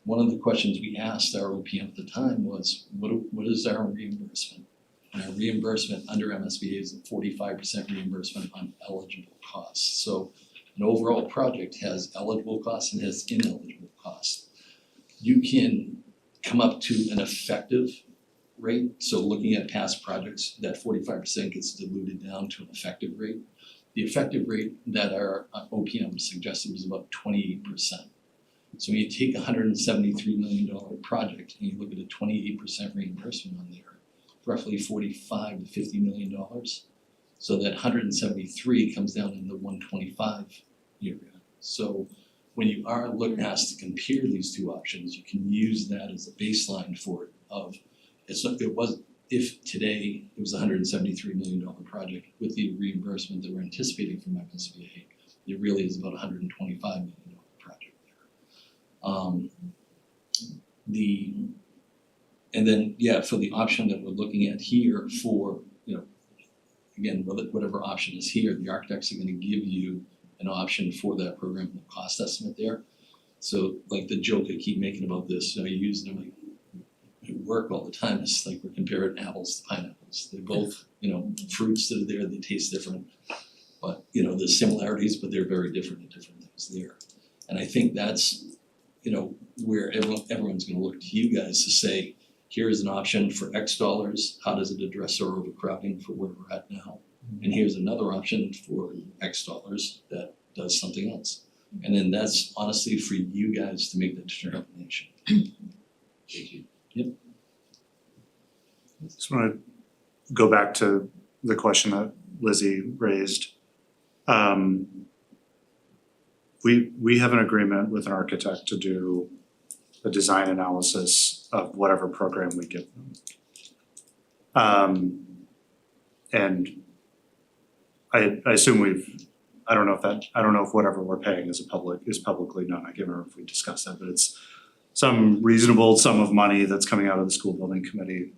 One of the questions we asked our OPM at the time was, what is our reimbursement? And our reimbursement under MSBA is a 45% reimbursement on eligible costs. So an overall project has eligible costs and has ineligible costs. You can come up to an effective rate. So looking at past projects, that 45% gets diluted down to an effective rate. The effective rate that our OPM suggested was about 28%. So when you take a $173 million project and you look at a 28% reimbursement on there, roughly $45 to $50 million. So that 173 comes down in the 125 area. So when you are asked to compare these two options, you can use that as a baseline for it if today it was a $173 million project with the reimbursement that we're anticipating from MSBA, it really is about a $125 million project there. For the option that we're looking at here for, again, whatever option is here, the architects are gonna give you an option for that program, the cost estimate there. So like the joke I keep making about this, I use them like at work all the time, it's like we're comparing apples to pineapples. They're both, fruits that are there, they taste different. But, there's similarities, but they're very different at different things there. And I think that's, where everyone's gonna look to you guys to say, here's an option for X dollars, how does it address our overcrowding for where we're at now? And here's another option for X dollars that does something else. And then that's honestly for you guys to make that determination. Thank you. Just wanna go back to the question that Lizzie raised. We have an agreement with an architect to do a design analysis of whatever program we give them. And I assume I don't know if whatever we're paying is publicly known. I can't remember if we discussed that, but it's some reasonable sum of money that's coming out of the school building committee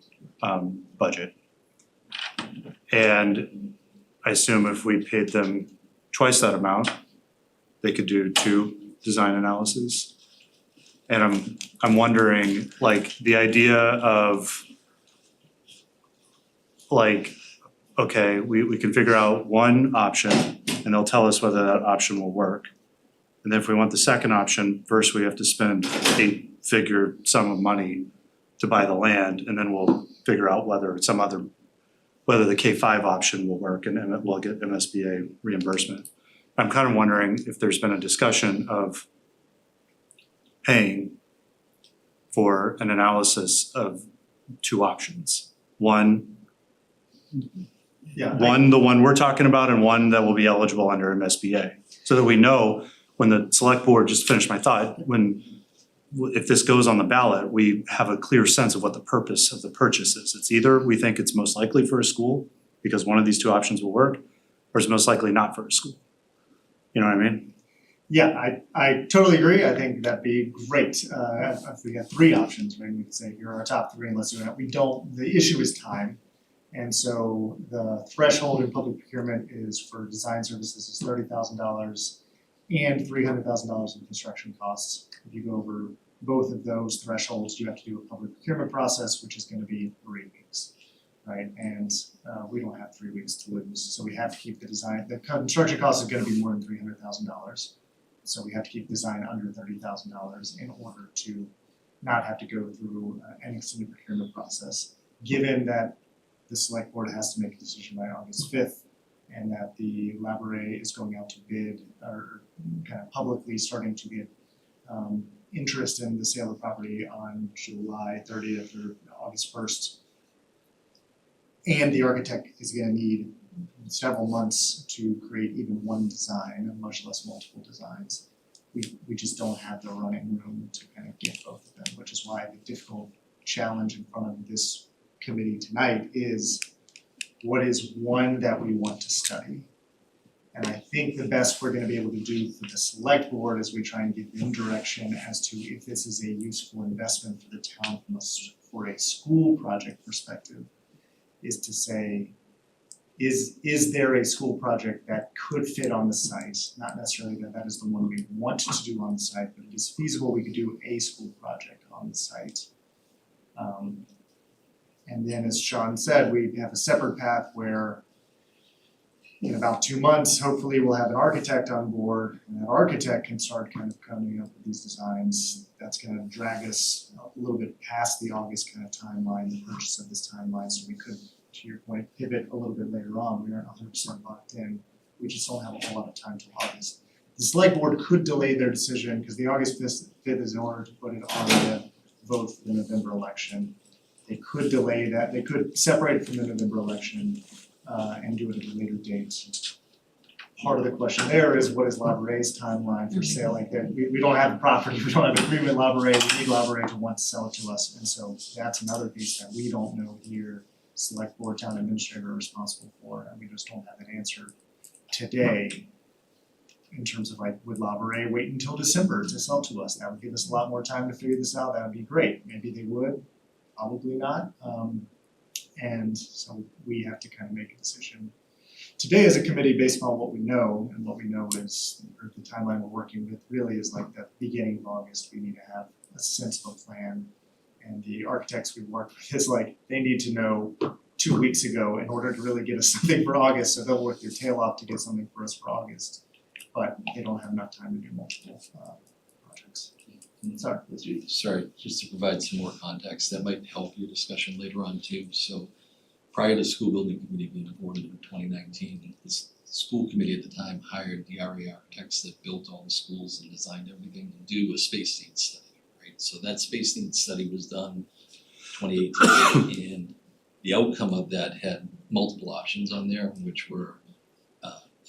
budget. And I assume if we paid them twice that amount, they could do 2 design analyses. And I'm wondering, like, the idea of like, okay, we can figure out one option and they'll tell us whether that option will work. And then if we want the second option, first we have to spend 8-figure sum of money to buy the land, and then we'll figure out whether the K-5 option will work and we'll get MSBA reimbursement. I'm kind of wondering if there's been a discussion of paying for an analysis of 2 options. One, the one we're talking about, and one that will be eligible under MSBA. So that we know when the select board, just to finish my thought, if this goes on the ballot, we have a clear sense of what the purpose of the purchase is. It's either we think it's most likely for a school, because one of these two options will work, or it's most likely not for a school. You know what I mean? Yeah, I totally agree. I think that'd be great. If we had three options, right, we could say, here are our top three and let's do that. We don't, the issue is time. And so the threshold in public procurement is for design services is $30,000 and $300,000 in construction costs. If you go over both of those thresholds, you have to do a public procurement process, which is gonna be 3 weeks, right? And we don't have 3 weeks to lose, so we have to keep the design, the construction cost is gonna be more than $300,000. So we have to keep design under $30,000 in order to not have to go through an extended procurement process. Given that the select board has to make a decision by August 5th and that the library is going out to bid or kind of publicly starting to get interest in the sale of property on July 30th or August 1st. And the architect is gonna need several months to create even one design, much less multiple designs. We just don't have the running room to kind of get both of them, which is why the difficult challenge in front of this committee tonight is what is one that we want to study? And I think the best we're gonna be able to do for the select board as we try and give them direction as to if this is a useful investment for the town for a school project perspective is to say, is there a school project that could fit on the site? Not necessarily that is the one we want to do on the site, but it is feasible we could do a school project on the site. And then as Sean said, we have a separate path where in about 2 months, hopefully we'll have an architect on board and that architect can start kind of coming up with these designs. That's gonna drag us a little bit past the August kind of timeline, the purchase of this timeline, so we could, to your point, pivot a little bit later on. We aren't 100% locked in. We just don't have a whole lot of time till August. The select board could delay their decision because the August 5th is in order to put it on the vote for the November election. They could delay that, they could separate it from the November election and do it at a later date. Part of the question there is what is La Bore's timeline for sale? Like that, we don't have the property, we don't have agreement with La Bore, we need La Bore to want to sell it to us. And so that's another piece that we don't know here, select board, town administrator are responsible for, and we just don't have an answer today. In terms of like, would La Bore wait until December to sell to us? That would give us a lot more time to figure this out, that would be great, maybe they would. Probably not, and so we have to kind of make a decision today as a committee based on what we know, and what we know is, or the timeline we're working with really is like the beginning of August, we need to have a sense of a plan. And the architects we work with is like, they need to know 2 weeks ago in order to really get us something for August, so they'll work their tail off to get something for us for August. But they don't have enough time to do multiple projects. Sorry. Just to provide some more context, that might help your discussion later on too. So prior to school building committee being appointed in 2019, the school committee at the time hired the RA architects that built all the schools and designed everything to do a space needs study, right? So that space needs study was done 2018 and the outcome of that had multiple options on there, which were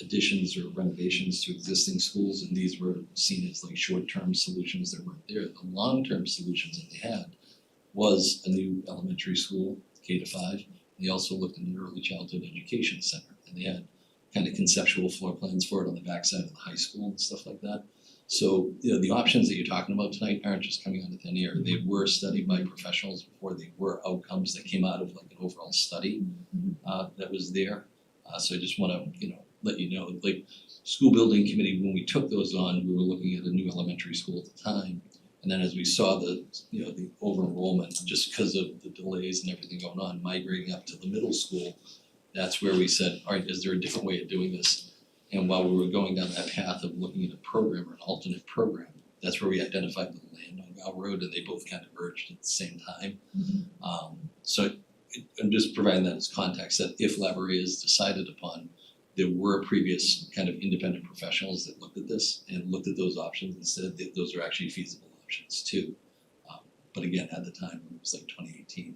additions or renovations to existing schools, and these were seen as like short-term solutions that weren't there. The long-term solutions that they had was a new elementary school, K-5. They also looked at an early childhood education center, and they had kind of conceptual floor plans for it on the backside of the high school and stuff like that. So, you know, the options that you're talking about tonight aren't just coming out of thin air. They were studied by professionals before. They were outcomes that came out of like an overall study that was there. So I just wanna, let you know, like school building committee, when we took those on, we were looking at a new elementary school at the time. And then as we saw the over enrollment, just because of the delays and everything going on, migrating up to the middle school, that's where we said, all right, is there a different way of doing this? And while we were going down that path of looking at a program or an alternate program, that's where we identified the land on Gow Road, and they both kind of merged at the same time. So I'm just providing that as context that if La Bore is decided upon, there were previous kind of independent professionals that looked at this and looked at those options and said that those are actually feasible options too. But again, at the time, it was like 2018.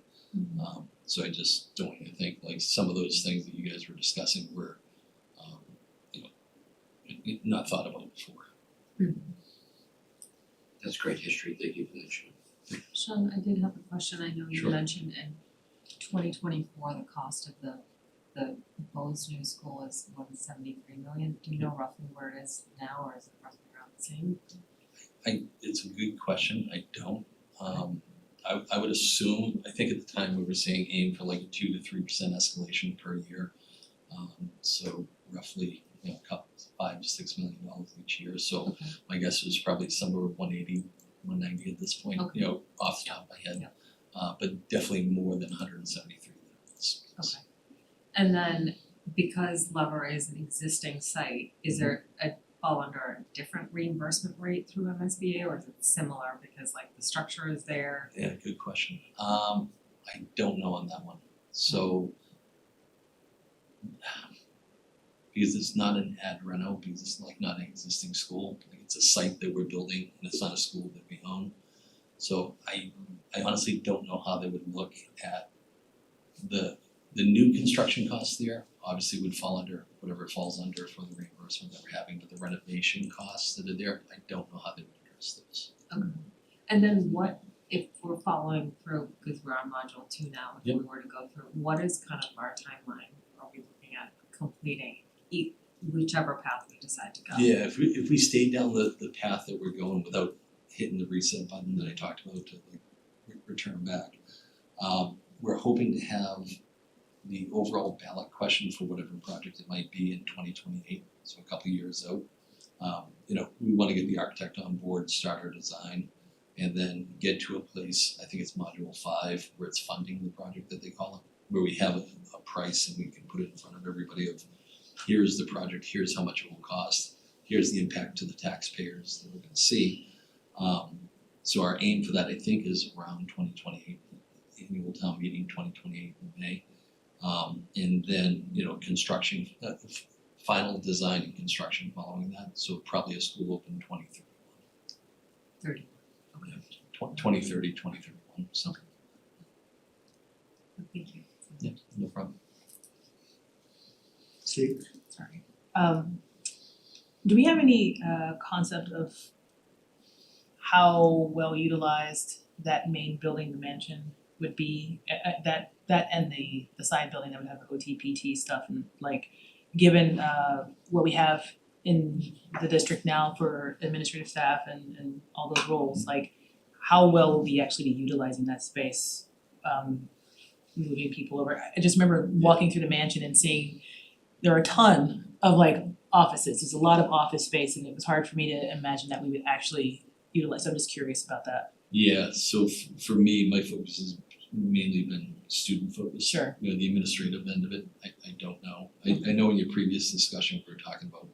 So I just don't want you to think like some of those things that you guys were discussing were not thought about before. That's great history, thank you for that, Sean. Sean, I did have a question, I know you Sure. mentioned in 2024, the cost of the proposed new school is 173 million, do you know roughly where it is now, or is it roughly around the same? It's a good question, I don't. I would assume, I think at the time we were saying aim for like a 2 to 3% escalation per year. So roughly, a couple, $5 to $6 million each year, so Okay. my guess is probably somewhere 180, 190 at this point, Okay. off the top of my head. Yeah. But definitely more than 173 there. Okay. And then because Lever is an existing site, is there a fall under a different reimbursement rate through MSBA, or is it similar because like the structure is there? Yeah, good question. I don't know on that one. So because it's not an ad reno, because it's like not an existing school, like it's a site that we're building and it's not a school that we own. So I honestly don't know how they would look at the new construction costs there. Obviously would fall under whatever it falls under for the reimbursement that we're having, but the renovation costs that are there, I don't know how they would address those. And then what, if we're following through, because we're on module 2 now, if we were to go through, what is kind of our timeline? Are we looking at completing whichever path we decide to go? Yeah, if we stay down the path that we're going without hitting the reset button that I talked about to like return back, we're hoping to have the overall ballot question for whatever project it might be in 2028, so a couple years out. We want to get the architect on board, start our design, and then get to a place, I think it's module 5, where it's funding the project that they call it, where we have a price and we can put it in front of everybody of here's the project, here's how much it will cost, here's the impact to the taxpayers that we're gonna see. So our aim for that, I think, is around 2028, annual town meeting, 2028 in May. And then, construction, final design and construction following that, so probably a school open 2031. 30. Okay. 2030, 2031, something. Thank you. Yeah, no problem. Steve? Sorry. Do we have any concept of how well utilized that main building, the mansion, would be? That and the side building that would have the OT, PT stuff, and like given what we have in the district now for administrative staff and all those roles, like how well will we actually be utilizing that space? Moving people over. I just remember walking through the mansion and seeing there are a ton of like offices. There's a lot of office space, and it was hard for me to imagine that we would actually utilize. So I'm just curious about that. Yeah, so for me, my focus has mainly been student focused. Sure. The administrative end of it, I don't know. I know in your previous discussion, we were talking about,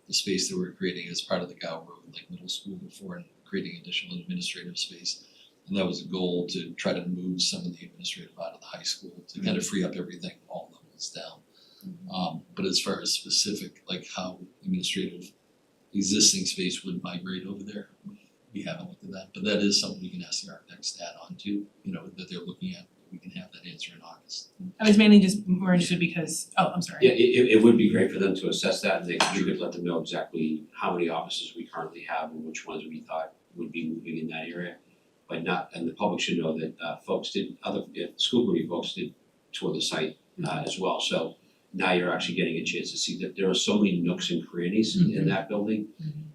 the space that we're creating as part of the Gow Road, like middle school before, and creating additional administrative space. And that was a goal to try to move some of the administrative out of the high school to kind of free up everything all levels down. But as far as specific, like how administrative existing space would migrate over there, we haven't looked at that, but that is something we can ask the architects to add on to, that they're looking at. We can have that answer in August. I was mainly just more interested because, I'm sorry. Yeah, it would be great for them to assess that, and we could let them know exactly how many offices we currently have and which ones we thought would be moving in that area. But and the public should know that school committee folks did tour the site as well, so now you're actually getting a chance to see that there are so many nooks and crannies in that building.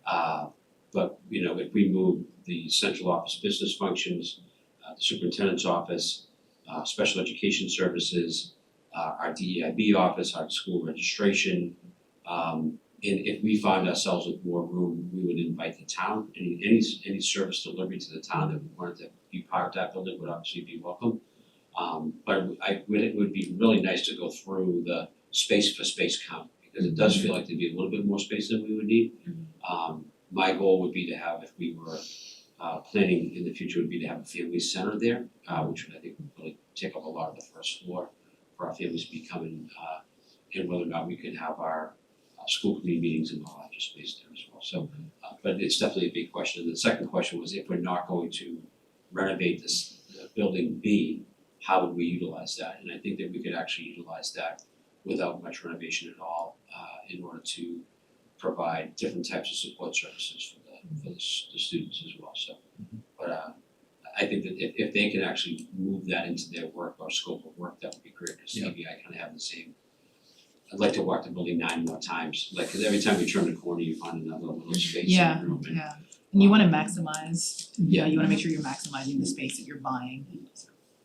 But if we move the central office business functions, the superintendent's office, special education services, our DEIB office, our school registration, and if we find ourselves with more room, we would invite the town, any service delivery to the town that wanted to be part of that building would obviously be welcome. But it would be really nice to go through the space for space count, because it does feel like there'd be a little bit more space than we would need. My goal would be to have, if we were planning in the future, would be to have a family center there, which would, I think, really take up a lot of the first floor for our families to be coming, and whether or not we could have our school committee meetings and all that just space there as well. So, but it's definitely a big question. And the second question was, if we're not going to renovate this building B, how would we utilize that? And I think that we could actually utilize that without much renovation at all, in order to provide different types of support services for the students as well, so. But I think that if they can actually move that into their work or scope of work, that would be great, because Yeah. maybe I kind of have the same. I'd like to walk the building 9 more times, like, 'cause every time you turn the corner, you find another little space in the room, and Yeah, and you wanna maximize, Yeah. you wanna make sure you're maximizing the space that you're buying.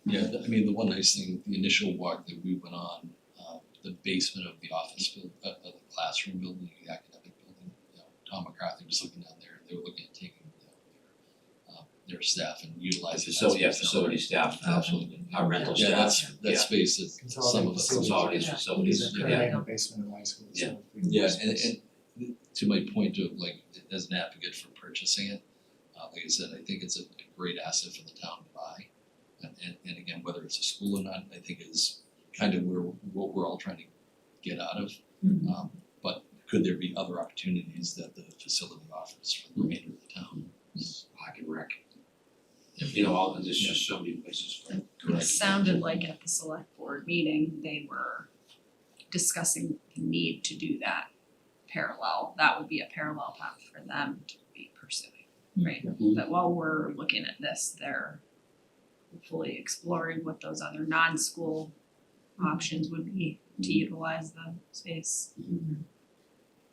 Yeah, I mean, the one nice thing, the initial walk that we went on, the basement of the of the classroom building, the academic building, Tom McCarthy was looking down there, they were looking at taking, their staff and utilizing that space. facility staff, absolutely, our rental staff. Yeah, that space that some of us. Consolidated These facilities, are currently in the basement of high school, so. Yeah. we need Yeah, more space. and to my point of like, as an advocate for purchasing it, like I said, I think it's a great asset for the town to buy. And again, whether it's a school or not, I think is kind of what we're all trying to get out of. But could there be other opportunities that the facility offers for the remainder of the town? Park and rec. You know, there's just so many places for. It sounded like at the select board meeting, they were discussing the need to do that parallel. That would be a parallel path for them to be pursuing, right? But while we're looking at this, they're hopefully exploring what those other non-school options would be to utilize the space.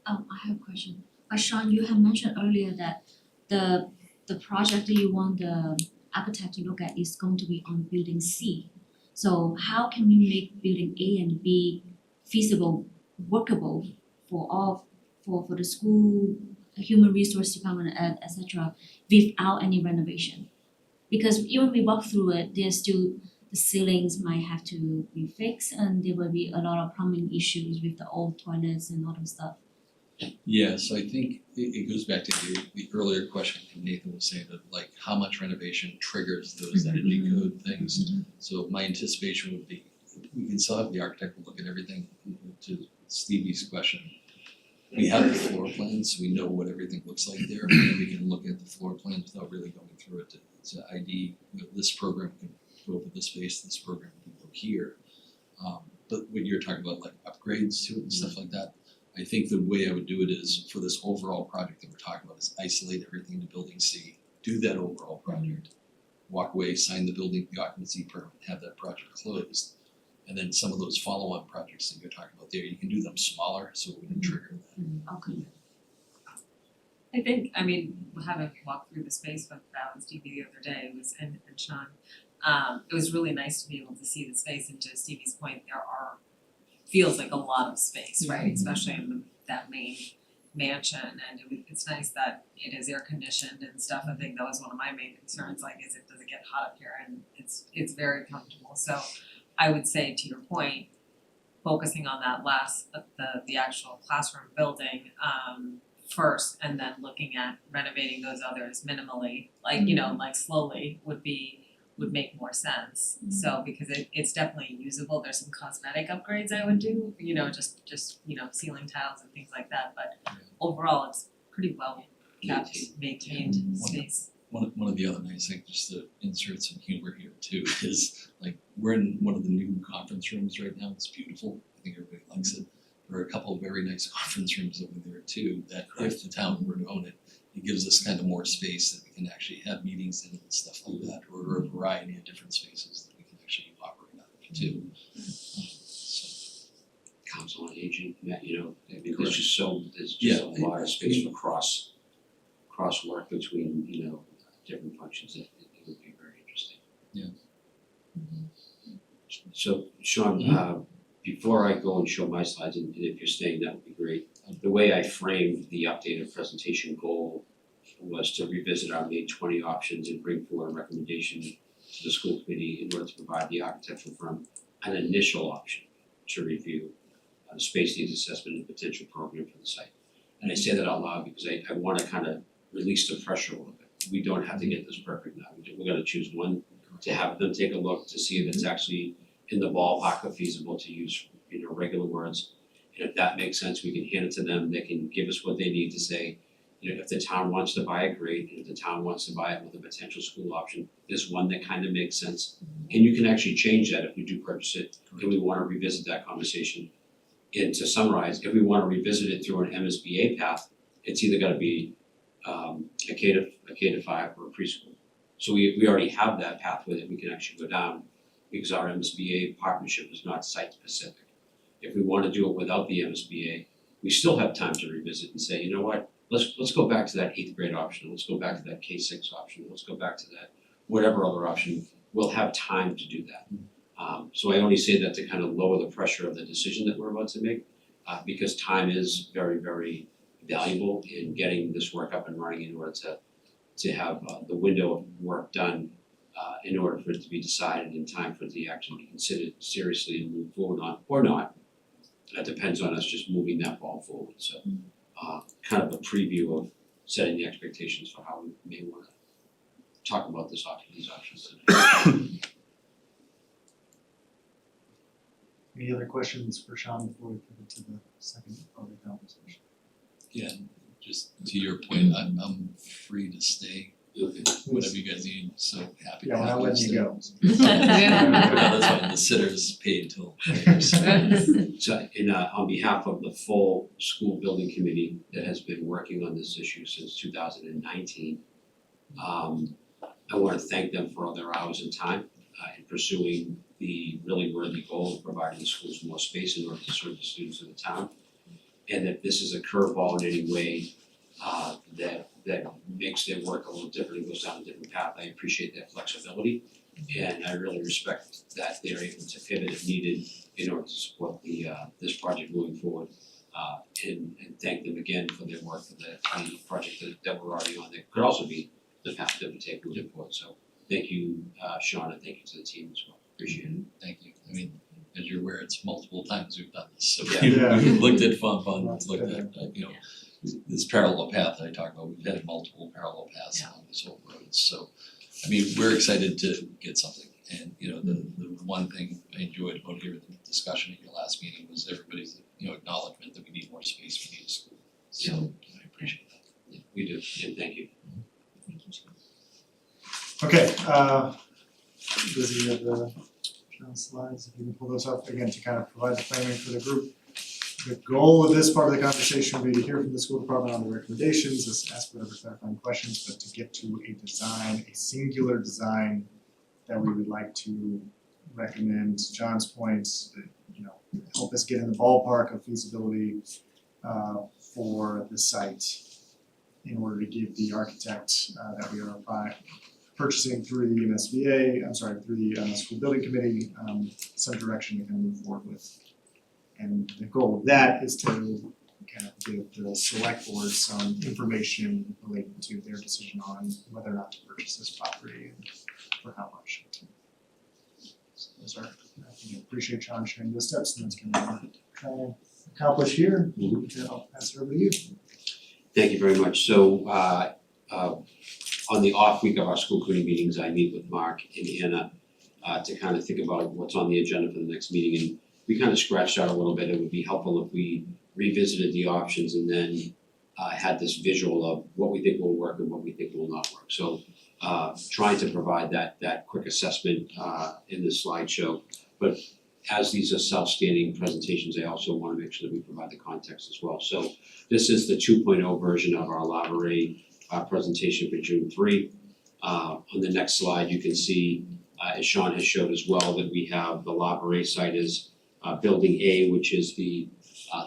I have a question. Sean, you have mentioned earlier that the project that you want the architect to look at is going to be on building C. So how can we make building A and B feasible, workable for the school, human resource department, et cetera, without any renovation? Because even we walk through it, there's still the ceilings might have to be fixed, and there will be a lot of plumbing issues with the old toilets and all that stuff. Yeah, so I think it goes back to the earlier question Nathan was saying of like how much renovation triggers those energy code things. So my anticipation would be, we can still have the architect look at everything. To Stevie's question, we have the floor plans, so we know what everything looks like there, and we can look at the floor plans without really going through it to ID, this program can go over this space, this program can go here. But when you're talking about like upgrades to it and stuff like that, I think the way I would do it is for this overall project that we're talking about is isolate everything to building C, do that overall project. Walk away, sign the occupancy permit, have that project closed. And then some of those follow-on projects that you're talking about there, you can do them smaller, so it wouldn't trigger that. Okay. I think, I mean, having walked through the space with Val and Stevie the other day was, and Sean, it was really nice to be able to see the space, and to Stevie's point, feels like a lot of space, right? Especially in that main mansion, and it's nice that it is air conditioned and stuff. I think that was one of my main concerns, like, does it get hot up here? And it's very comfortable. So I would say, to your point, focusing on that last, the actual classroom building first, and then looking at renovating those others minimally, like, you know, like slowly would make more sense. So because it's definitely usable, there's some cosmetic upgrades I would do, you know, just you know, ceiling tiles and things like that, but overall it's pretty well kept, maintained space. One of the other nice things, just to insert some humor here too, is like we're in one of the new conference rooms right now. It's beautiful. I think everybody likes it. There are a couple of very nice conference rooms over there too, that if the town were to own it, it gives us kind of more space that we can actually have meetings in and stuff like that, or a variety of different spaces that we can actually operate out of too. So, Council on Aging, you know, I mean, there's just a lot of space for cross work between, you know, different functions that it would be very interesting. Yeah. So Sean, before I go and show my slides, and if you're staying, that would be great. The way I framed the updated presentation goal was to revisit our main 20 options and bring forward a recommendation to the school committee in order to provide the architectural firm an initial option to review the space needs assessment and potential program for the site. And I say that out loud because I wanna kind of release the pressure a little bit. We don't have to get this perfect now. We're gonna choose one to have them take a look to see if it's actually in the ballpark of feasible, to use, you know, regular words. And if that makes sense, we can hand it to them. They can give us what they need to say, you know, if the town wants to buy it, great. And if the town wants to buy it with a potential school option, there's one that kind of makes sense. And you can actually change that if we do purchase it, and we want to revisit that conversation And to summarize, if we wanna revisit it through an MSBA path, it's either gotta be a K to 5 or a preschool. So we already have that pathway that we can actually go down because our MSBA partnership is not site specific. If we wanna do it without the MSBA, we still have time to revisit and say, you know what, let's go back to that 8th grade option, let's go back to that K-6 option, let's go back to that whatever other option, we'll have time to do that. So I only say that to kind of lower the pressure of the decision that we're about to make, because time is very, very valuable in getting this work up and running in order to have the window of work done in order for it to be decided in time for it to actually be considered seriously and move forward on, or not. That depends on us just moving that ball forward, so kind of a preview of setting the expectations for how we may wanna talk about these options today. Any other questions for Sean before we pivot to the second public conversation? Yeah, just to your point, I'm free to stay, Okay. whatever you guys need, so happy to Yeah, we're not have letting you go. No, that's fine, the sitter's paid till later, so. So on behalf of the full school building committee that has been working on this issue since 2019, I wanna thank them for all their hours and time in pursuing the really worthy goal of providing the schools more space in order to serve the students of the town. And if this is a curveball in any way that makes their work a little different and goes down a different path, I appreciate that flexibility. And I really respect that they're able to pivot if needed in order to support this project moving forward. And thank them again for their work for the project that we're already on, that could also be the path that we take moving forward. So thank you, Sean, and thank you to the team as well, appreciate it. Thank you, I mean, as you're aware, it's multiple times we've done this, so Yeah. we've looked at funds, That's looked good. at, this parallel path I talked about, we've had multiple parallel paths along this whole road, so. I mean, we're excited to get something, and the one thing I enjoyed about hearing the discussion at your last meeting was everybody's, acknowledgement that we need more space, we need a school, so I appreciate that. Yeah, we do, and thank you. Okay, Lizzie, you have the slides, if you can pull those up again to kind of provide the framing for the group. The goal of this part of the conversation will be to hear from the school department on the recommendations, ask whatever clarifying questions, but to get to a design, a singular design that we would like to recommend. To John's points, help us get in the ballpark of feasibility for the site in order to give the architect that we are purchasing through the through the school building committee, some direction to kind of move forward with. And the goal of that is to kind of give the select board some information relating to their decision on whether or not to purchase this property and for how much. So those are, I appreciate John sharing those steps, and that's kind of what we're trying to accomplish here. I'll pass it over to you. Thank you very much. So on the off week of our school committee meetings, I meet with Mark and Anna to kind of think about what's on the agenda for the next meeting, and we kind of scratched out a little bit. It would be helpful if we revisited the options and then had this visual of what we think will work and what we think will not work. So trying to provide that quick assessment in this slideshow. But as these are self-standing presentations, I also want to make sure that we provide the context as well. So this is the 2.0 version of our library presentation for June 3. On the next slide, you can see, as Sean has showed as well, that we have the library site is building A, which is the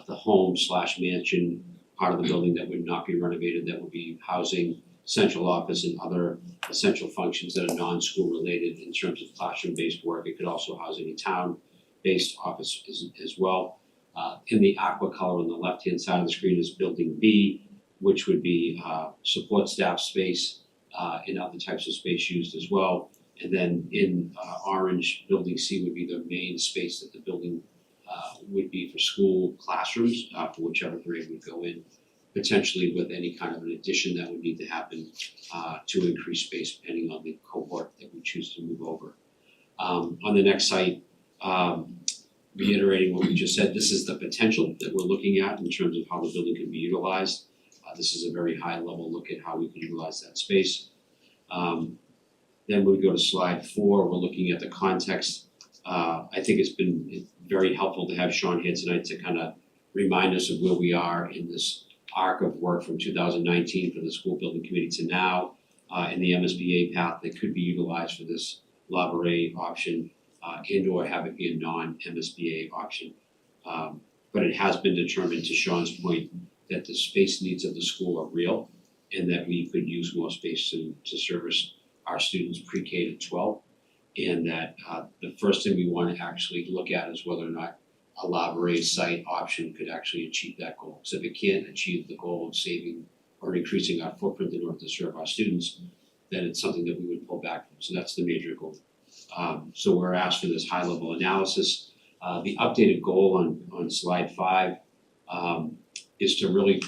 home / mansion part of the building that would not be renovated, that would be housing central office and other essential functions that are non-school related in terms of classroom-based work. It could also house any town-based office as well. In the aqua color on the left-hand side of the screen is building B, which would be support staff space and other types of space used as well. And then in orange, building C would be the main space that the building would be for school classrooms, for whichever grade would go in, potentially with any kind of an addition that would need to happen to increase space depending on the cohort that we choose to move over. On the next site, reiterating what we just said, this is the potential that we're looking at in terms of how the building can be utilized. This is a very high level look at how we can utilize that space. Then we go to slide 4, we're looking at the context. I think it's been very helpful to have Sean here tonight to kind of remind us of where we are in this arc of work from 2019 for the school building committee to now, in the MSBA path that could be utilized for this Labouré option, and or have it be a non-MSBA option. But it has been determined, to Sean's point, that the space needs of the school are real and that we could use more space to service our students pre-K to 12. And that the first thing we want to actually look at is whether or not a Labouré site option could actually achieve that goal. So if it can't achieve the goal of saving or increasing our footprint in order to serve our students, then it's something that we would pull back from. So that's the major goal. So we're asked for this high-level analysis. The updated goal on slide 5 is to really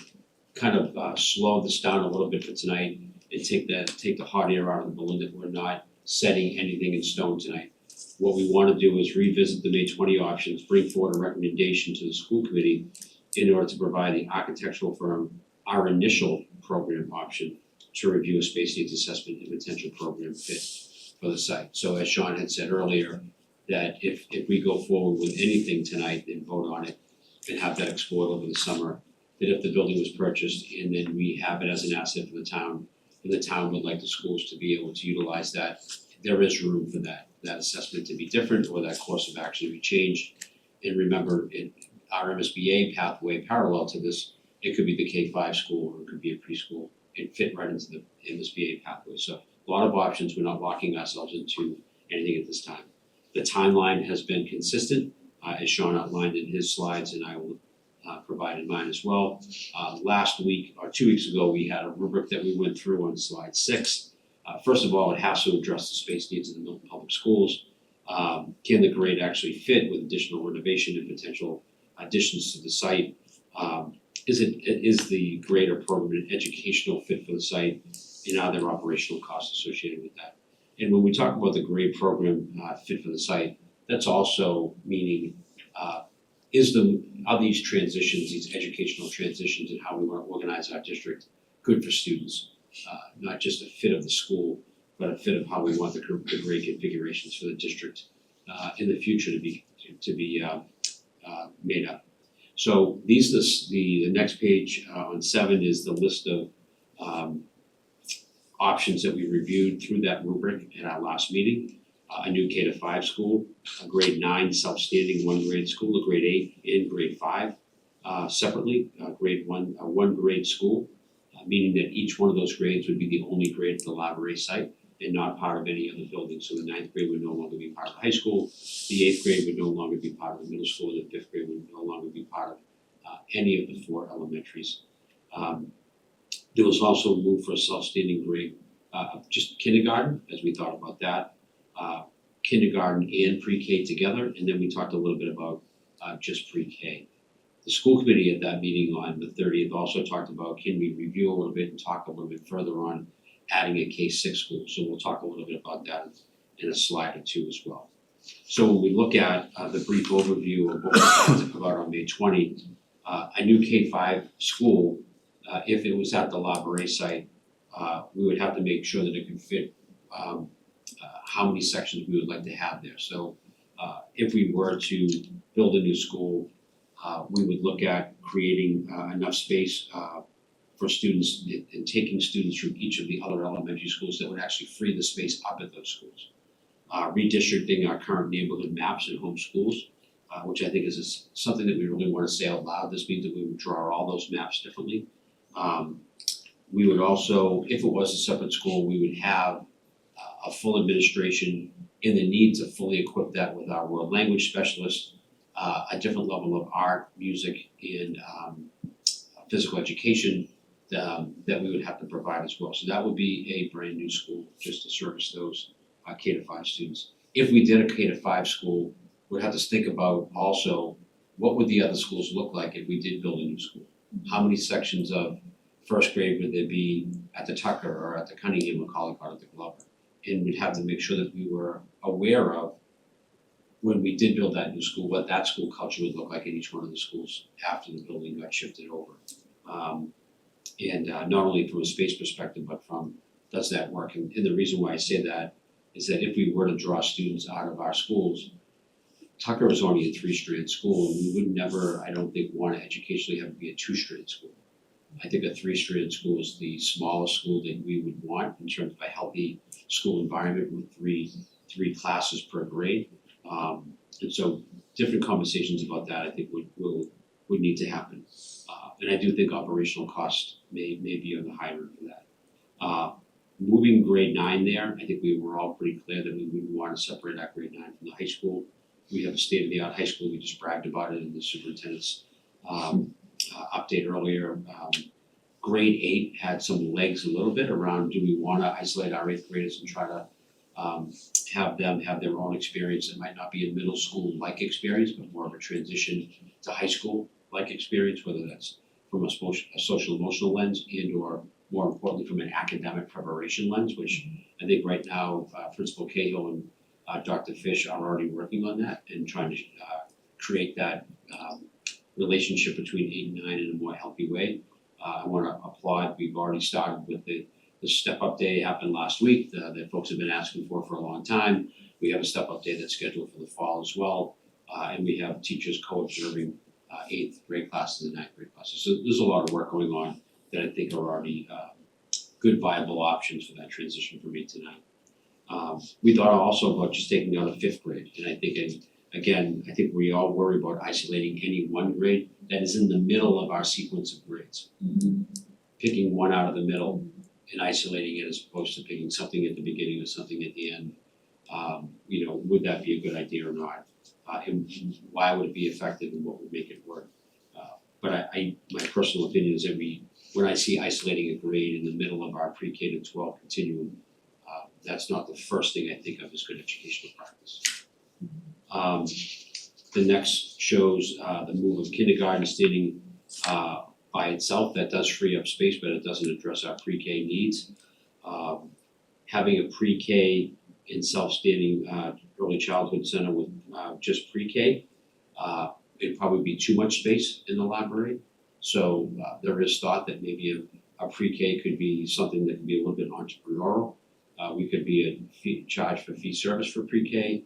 kind of slow this down a little bit for tonight and take the hot air out of the balloon, that we're not setting anything in stone tonight. What we want to do is revisit the May 20 options, bring forward a recommendation to the school committee in order to provide the architectural firm our initial program option to review a space needs assessment and potential program fit for the site. So as Sean had said earlier, that if we go forward with anything tonight and vote on it and have that explored over the summer, that if the building was purchased and then we have it as an asset for the town, and the town would like the schools to be able to utilize that, there is room for that assessment to be different or that course of action to be changed. And remember, our MSBA pathway parallel to this, it could be the K-5 school or it could be a preschool and fit right into the MSBA pathway. So a lot of options, we're not locking ourselves into anything at this time. The timeline has been consistent, as Sean outlined in his slides, and I will provide in mine as well. Last week, or 2 weeks ago, we had a rubric that we went through on slide 6. First of all, it has to address the space needs of the Milton Public Schools. Can the grade actually fit with additional renovation and potential additions to the site? Is the grade or program an educational fit for the site, and are there operational costs associated with that? And when we talk about the grade program fit for the site, that's also meaning are these transitions, these educational transitions, and how we want to organize our district good for students? Not just a fit of the school, but a fit of how we want the grade configurations for the district in the future to be made up. So the next page on 7 is the list of options that we reviewed through that rubric at our last meeting. A new K-5 school, a grade 9 self-standing 1-grade school, a grade 8 and grade 5 separately, grade 1, a 1-grade school, meaning that each one of those grades would be the only grade at the Labouré site and not part of any other building. So the 9th grade would no longer be part of high school, the 8th grade would no longer be part of the middle school, and the 5th grade would no longer be part of any of the 4 elementaries. There was also a move for a self-standing grade of just kindergarten, as we thought about that. Kindergarten and pre-K together, and then we talked a little bit about just pre-K. The school committee at that meeting on the 30th also talked about, can we review a little bit and talk a little bit further on adding a K-6 school? So we'll talk a little bit about that in a slide or 2 as well. So when we look at the brief overview of what we talked about on May 20, a new K-5 school, if it was at the Labouré site, we would have to make sure that it could fit how many sections we would like to have there. So if we were to build a new school, we would look at creating enough space for students and taking students from each of the other elementary schools that would actually free the space up at those schools. Redistricting our current neighborhood maps and home schools, which I think is something that we really want to say out loud. This means that we would draw all those maps differently. We would also, if it was a separate school, we would have a full administration and the need to fully equip that with our world language specialists, a different level of art, music, and physical education that we would have to provide as well. So that would be a brand new school just to service those K-5 students. If we did a K-5 school, we'd have to think about also what would the other schools look like if we did build a new school? How many sections of first grade would there be at the Tucker or at the Cunningham or Collicott or the Glover? And we'd have to make sure that we were aware of, when we did build that new school, what that school culture would look like in each one of the schools after the building got shifted over. And not only from a space perspective, but from does that work? And the reason why I say that is that if we were to draw students out of our schools Tucker is only a 3-strand school, and we would never, I don't think, want to educationally have it be a 2-strand school. I think a 3-strand school is the smallest school that we would want in terms of a healthy school environment with three classes per grade. And so different conversations about that I think would need to happen. And I do think operational costs may be on the higher end for that. Moving grade 9 there, I think we were all pretty clear that we wouldn't want to separate our grade 9 from the high school. We have a state-of-the-art high school, we just bragged about it in the superintendent's update earlier. Grade 8 had some legs a little bit around, do we wanna isolate our 8th graders and try to have them have their own experience that might not be a middle school-like experience, but more of a transition to high school-like experience, whether that's from a social emotional lens and or more importantly from an academic preparation lens, which I think right now Principal Cahill and Dr. Fish are already working on that and trying to create that relationship between 8 and 9 in a more healthy way. I wanna applaud, we've already started with the step-up day happened last week that folks have been asking for a long time. We have a step-up day that's scheduled for the fall as well. And we have teachers co-observing 8th grade classes and 9th grade classes. So there's a lot of work going on that I think are already good viable options for that transition from 8 to 9. We thought also about just taking out a 5th grade, and I think I think we all worry about isolating any one grade that is in the middle of our sequence of grades. Picking one out of the middle and isolating it as opposed to picking something at the beginning or something at the end. Would that be a good idea or not? And why would it be effective and what would make it work? But my personal opinion is that when I see isolating a grade in the middle of our pre-K to 12 continuum, that's not the first thing I think of as good educational practice. The next shows the move of kindergarten standing by itself. That does free up space, but it doesn't address our pre-K needs. Having a pre-K in self-standing early childhood center with just pre-K, it'd probably be too much space in the library. So there is thought that maybe a pre-K could be something that could be a little bit entrepreneurial. We could be charge for fee service for pre-K.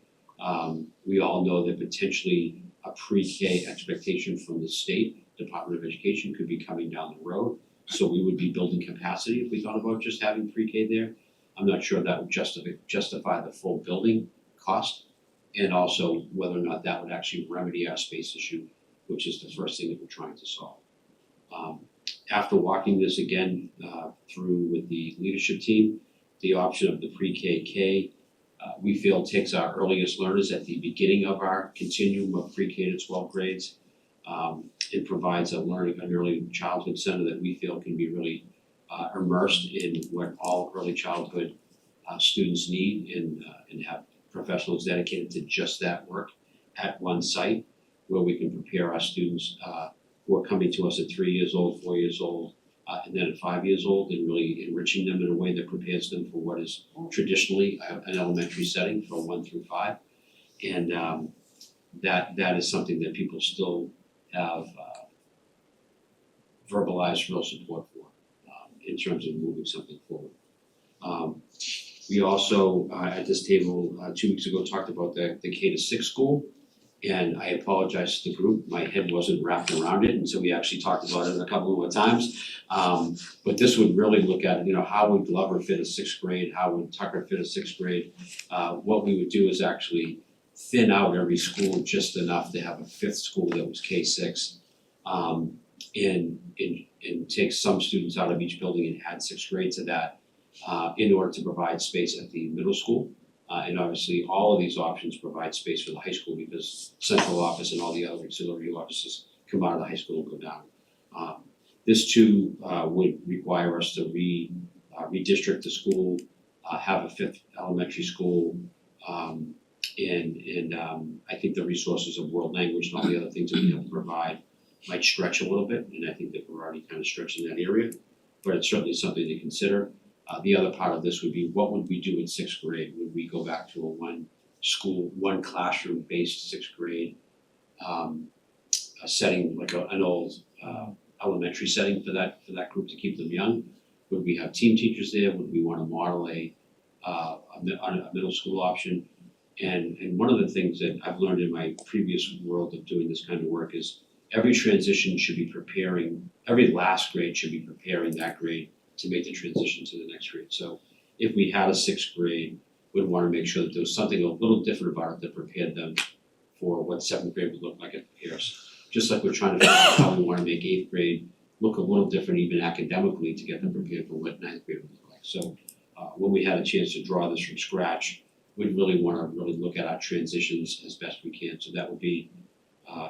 We all know that potentially a pre-K expectation from the state Department of Education could be coming down the road. So we would be building capacity if we thought about just having pre-K there. I'm not sure that would justify the full building cost, and also whether or not that would actually remedy our space issue, which is the first thing that we're trying to solve. After walking this again through with the leadership team, the option of the pre-KK we feel takes our earliest learners at the beginning of our continuum of pre-K to 12 grades. It provides an early childhood center that we feel can be really immersed in what all early childhood students need and have professionals dedicated to just that work at one site where we can prepare our students who are coming to us at 3 years old, 4 years old, and then at 5 years old, and really enriching them in a way that prepares them for what is traditionally an elementary setting from 1 through 5. And that is something that people still have verbalized real support for in terms of moving something forward. We also at this table 2 weeks ago talked about the K to 6 school, and I apologize to the group, my head wasn't wrapped around it, and so we actually talked about it a couple of times. But this would really look at, how would Glover fit a 6th grade, how would Tucker fit a 6th grade? What we would do is actually thin out every school just enough to have a 5th school that was K6. And take some students out of each building and add 6th grade to that in order to provide space at the middle school. And obviously, all of these options provide space for the high school because central office and all the other auxiliary offices come out of the high school and go down. This too would require us to redistrict the school, have a 5th elementary school, and I think the resources of world language and all the other things that we have to provide might stretch a little bit, and I think that we're already kind of stretching that area, but it's certainly something to consider. The other part of this would be, what would we do in 6th grade? Would we go back to a one classroom based 6th grade a setting like an old elementary setting for that group to keep them young? Would we have team teachers there? Would we want to model a middle school option? And one of the things that I've learned in my previous world of doing this kind of work is every transition should be preparing, every last grade should be preparing that grade to make the transition to the next grade. So if we had a sixth grade, we'd wanna make sure that there was something a little different about it that prepared them for what seventh grade would look like at Pierce. Just like we're trying to figure out how we wanna make eighth grade look a little different even academically to get them prepared for what ninth grade would look like. So when we had a chance to draw this from scratch, we'd really wanna look at our transitions as best we can. So that would be,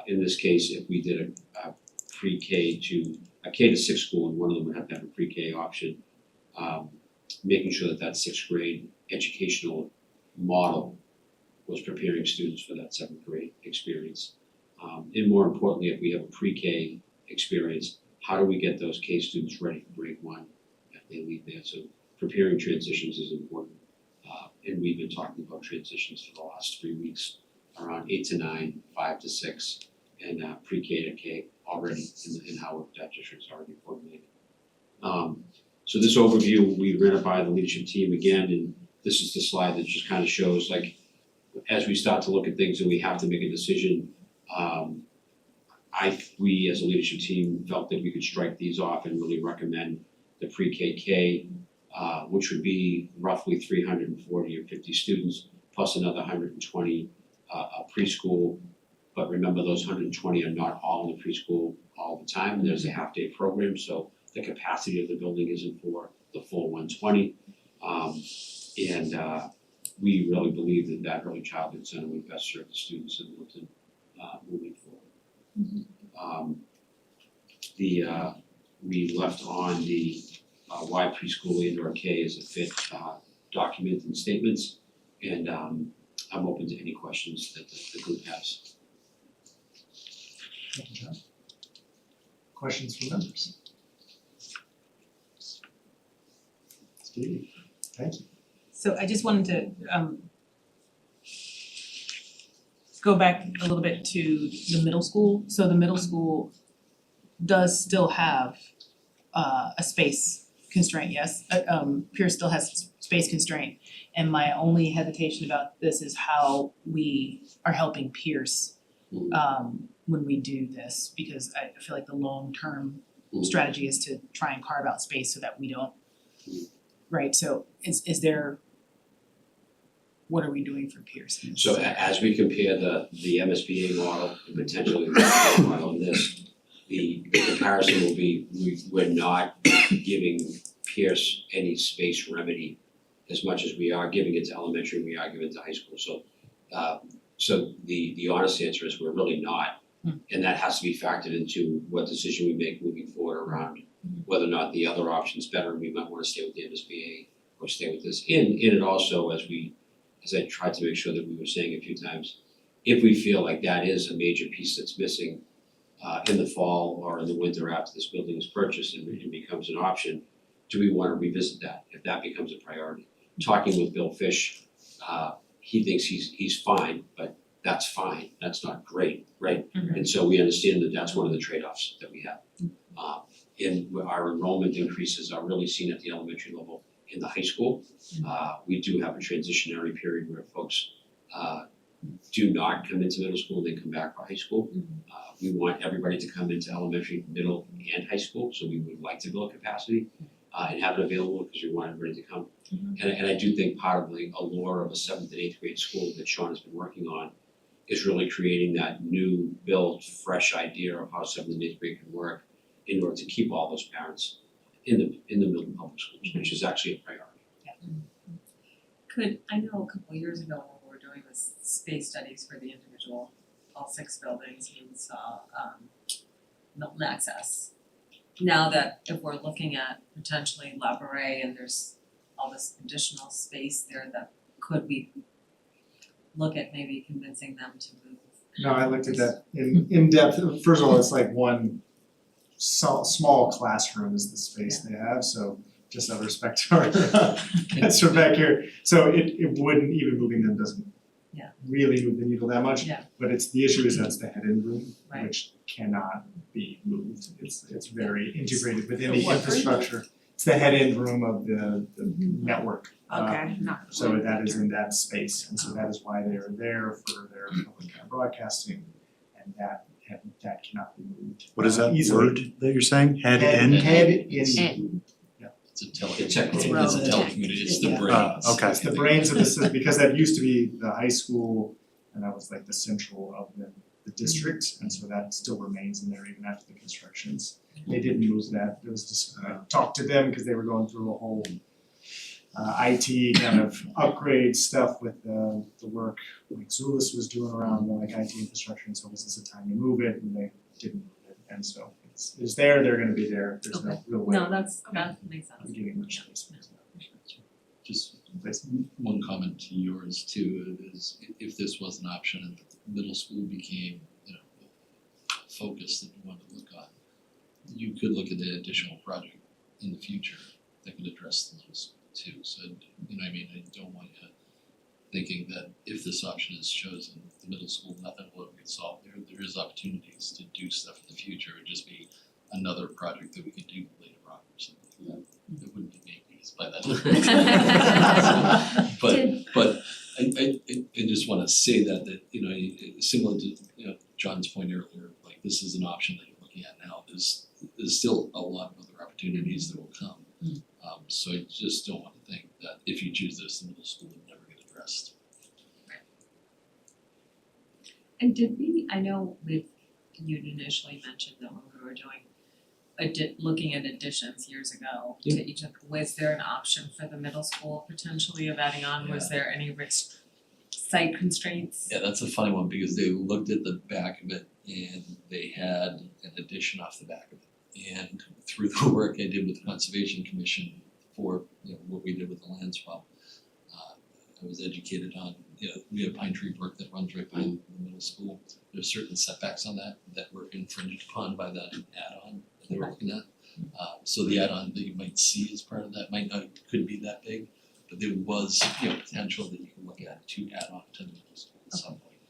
in this case, if we did a pre-K to, a K to sixth school, and one of them would have to have a pre-K option, making sure that that sixth grade educational model was preparing students for that seventh grade experience. And more importantly, if we have a pre-K experience, how do we get those K students ready for grade one if they leave there? So preparing transitions is important. And we've been talking about transitions for the last 3 weeks around 8 to 9, 5 to 6, and pre-K to K already in how that district's already formulated. So this overview, we ran it by the leadership team again, and this is the slide that just kind of shows like as we start to look at things and we have to make a decision, we as a leadership team felt that we could strike these off and really recommend the pre-KK, which would be roughly 340 or 50 students plus another 120 preschool. But remember, those 120 are not all in the preschool all the time. There's a half-day program, so the capacity of the building isn't for the full 120. We really believe that that early childhood center would best serve the students in Milton moving forward. We left on the why preschool and or K is a fit document and statements, and I'm open to any questions that the group has. Thank you, John. Questions from members? Steve, thank you. So I just wanted to go back a little bit to the middle school. So the middle school does still have a space constraint, yes. Pierce still has space constraint. And my only hesitation about this is how we are helping Pierce when we do this, because I feel like the long-term strategy is to try and carve out space so that we don't, right? So is there, what are we doing for Pierce? So as we compare the MSBA model and potentially the MSBA model in this, the comparison will be we're not giving Pierce any space remedy as much as we are giving it to elementary and we are giving it to high school. So the honest answer is we're really not. And that has to be factored into what decision we make moving forward around whether or not the other option's better and we might wanna stay with the MSBA or stay with this. And it also, as I tried to make sure that we were saying a few times, if we feel like that is a major piece that's missing in the fall or in the winter after this building is purchased and it becomes an option, do we wanna revisit that if that becomes a priority? Talking with Bill Fish, he thinks he's fine, but that's fine, that's not great, right? And so we understand that that's one of the trade-offs that we have. And our enrollment increases are really seen at the elementary level. In the high school, we do have a transitionary period where folks do not come into middle school, they come back for high school. We want everybody to come into elementary, middle, and high school, so we would like to build capacity and have it available because we want everybody to come. And I do think part of the allure of a 7th and 8th grade school that Sean has been working on is really creating that new build, fresh idea of how 7th and 8th grade can work in order to keep all those parents in the Milton Public Schools, which is actually a priority. I know a couple of years ago when we were doing the space studies for the individual, all 6 buildings, we saw Milton Access. Now that if we're looking at potentially La Brea and there's all this additional space there, that could we look at maybe convincing them to move? No, I looked at that in depth. First of all, it's like one small classroom is the space they have, so just out of respect to our that's from back here. So it wouldn't, even moving them doesn't really move the needle that much. But the issue is that's the head-in room, which cannot be moved. It's very integrated within the infrastructure. it's the head-end room of the network. Okay, not So that is in that space, and so that is why they are there for their public broadcasting, and that cannot be moved. What is that easily. word that you're saying? Head in? Head in. It's It's a- it's a telecommunication, it's the Yeah. brains. Okay. It's the brains of the system, because that used to be the high school, and that was like the central of the district, and so that still remains in there even after the constructions. They didn't move that, it was just, I talked to them because they were going through a whole IT kind of upgrade stuff with the work like Zulus was doing around the like IT infrastructure, and so was this a time to move it, and they didn't move it, and so it's there, they're gonna be there, there's no real way No, that makes sense. of getting much space. Just Please. one comment to yours too, is if this was an option and the middle school became, you know, a focus that you wanted to look on, you could look at the additional project in the future that could address the middle school too, so, you know, I mean, I don't want you thinking that if this option is chosen, the middle school, nothing will ever get solved there. There is opportunities to do stuff in the future, it'd just be another project that we could do later on or something like that. It wouldn't be babies by that time. But I just wanna say that, you know, similar to, you know, John's point earlier, like this is an option that you're looking at now, there's still a lot of other opportunities that will come. So I just don't wanna think that if you choose this, the middle school would never get addressed. And did we, I know you'd initially mentioned that when we were doing looking at additions years ago to each of, was there an option for the middle school potentially of adding on? Was there any site constraints? Yeah, that's a funny one because they looked at the back of it and they had an addition off the back of it. And through the work I did with the Conservation Commission for, you know, what we did with the land swap, I was educated on, you know, we have pine tree brook that runs right behind the middle school. There's certain setbacks on that were infringed upon by that add-on that they were looking at. So the add-on that you might see as part of that couldn't be that big, but there was, you know, potential that you could look at to add on to the middle school at some point.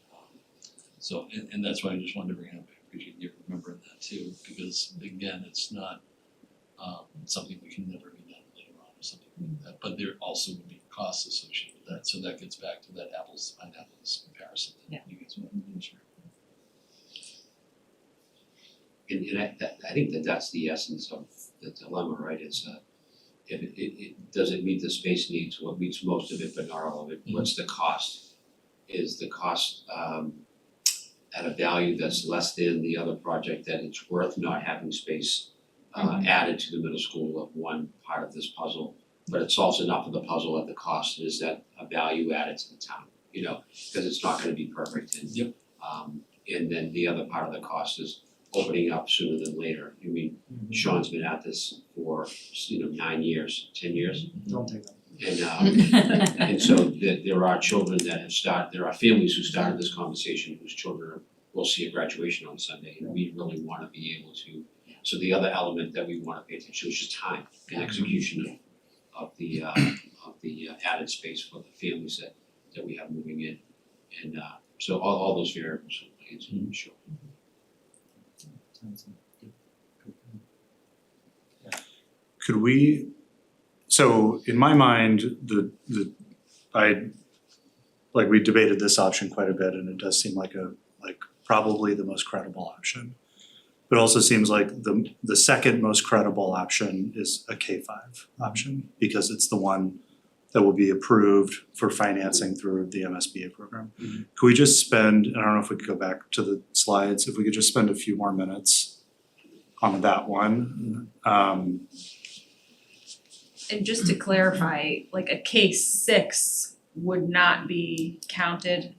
So, and that's why I just wanted to bring it up, I appreciate you remembering that too, because again, it's not something we can never be done later on or something like that, but there also would be costs associated with that, so that gets back to that apples to pineapples comparison that you guys want to mention. And I think that's the essence of the dilemma, right? It's if it does it meet the space needs, what meets most of it but not all of it, what's the cost? Is the cost at a value that's less than the other project that it's worth not having space added to the middle school of one part of this puzzle, but it solves enough of the puzzle at the cost, is that a value added to the town, you know, because it's not gonna be perfect and and then the other part of the cost is opening up sooner than later. I mean, Sean's been at this for, 9 years, 10 years. Don't take that. And so there are children that have there are families who started this conversation whose children will see a graduation on Sunday, and we really wanna be able to. So the other element that we wanna pay attention to is just time and execution of the added space for the families that we have moving in. And so all those variables will play into it, sure. Could we, so in my mind, we debated this option quite a bit and it does seem like probably the most credible option. It also seems like the second most credible option is a K-5 option because it's the one that will be approved for financing through the MSBA program. Could we just spend, I don't know if we could go back to the slides, if we could just spend a few more minutes on that one. And just to clarify, like a K6 would not be counted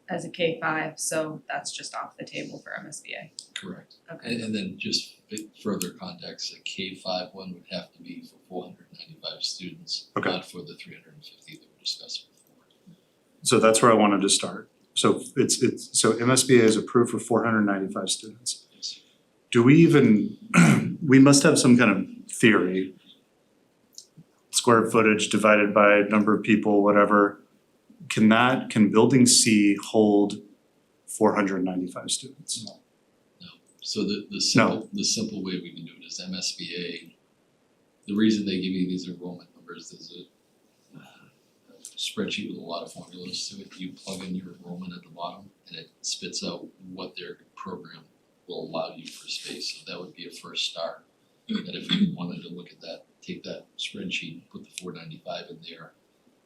as a K5, so that's just off the table for MSBA. Correct. Okay. And then just further context, a K5 one would have to be for 495 students, Okay. not for the 350 that were discussed before. So that's where I wanted to start. So so MSBA is approved for 495 students. Yes. Do we even, we must have some kind of theory, square footage divided by number of people, whatever. Can building C hold 495 students? So the simple way we can do it is MSBA the reason they give you these enrollment numbers is a spreadsheet with a lot of formulas to it. You plug in your enrollment at the bottom and it spits out what their program will allow you for space. So that would be a first start. That if you wanted to look at that, take that spreadsheet, put the 495 in there,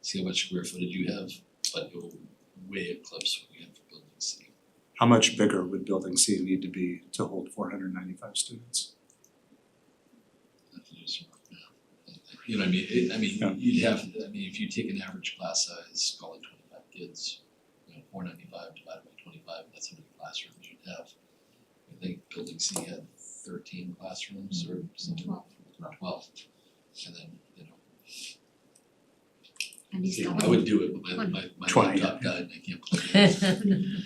see how much square footage you have, but it will way eclipse what you have for building C. How much bigger would building C need to be to hold 495 students? Have to do some rough math. You know what I mean? Yeah. You'd have, if you take an average class size, call it 25 kids, 495 divided by 25, that's how many classrooms you'd have. I think building C had 13 classrooms or something. 12. And then, And it's I would do it, but my 20. laptop died and I can't plug it in.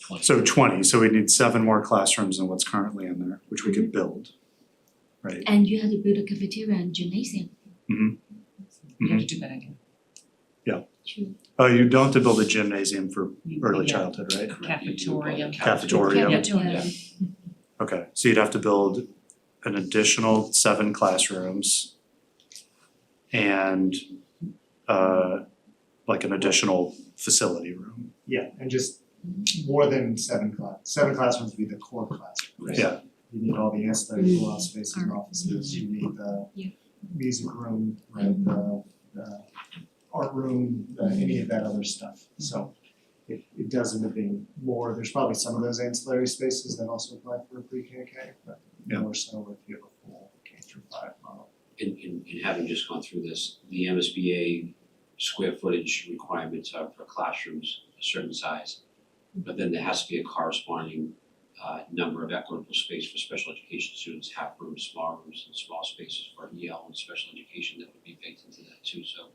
20. So 20, so we need 7 more classrooms than what's currently in there, which we could build, right? And you have to build a cafeteria and gymnasium. You have to do that again. True. Oh, you don't have to build a gymnasium for early Yeah. childhood, right? Cafeteria. Cafeteria. Cafeteria. Okay, so you'd have to build an additional 7 classrooms and like an additional facility room. Yeah, and just more than 7 classrooms would be the core classrooms. Yeah. You need all the ancillary co-op spaces and offices, you need the Yeah. music room, right, the art room, any of that other stuff. So it does end up being more, there's probably some of those ancillary spaces that also apply for a pre-K, but Yeah. more so if you have a full K-5 model. In having just gone through this, the MSBA square footage requirements are for classrooms a certain size. But then there has to be a corresponding number of equitable space for special education students, half rooms, small rooms, and small spaces for EL and special education that would be baked into that too, so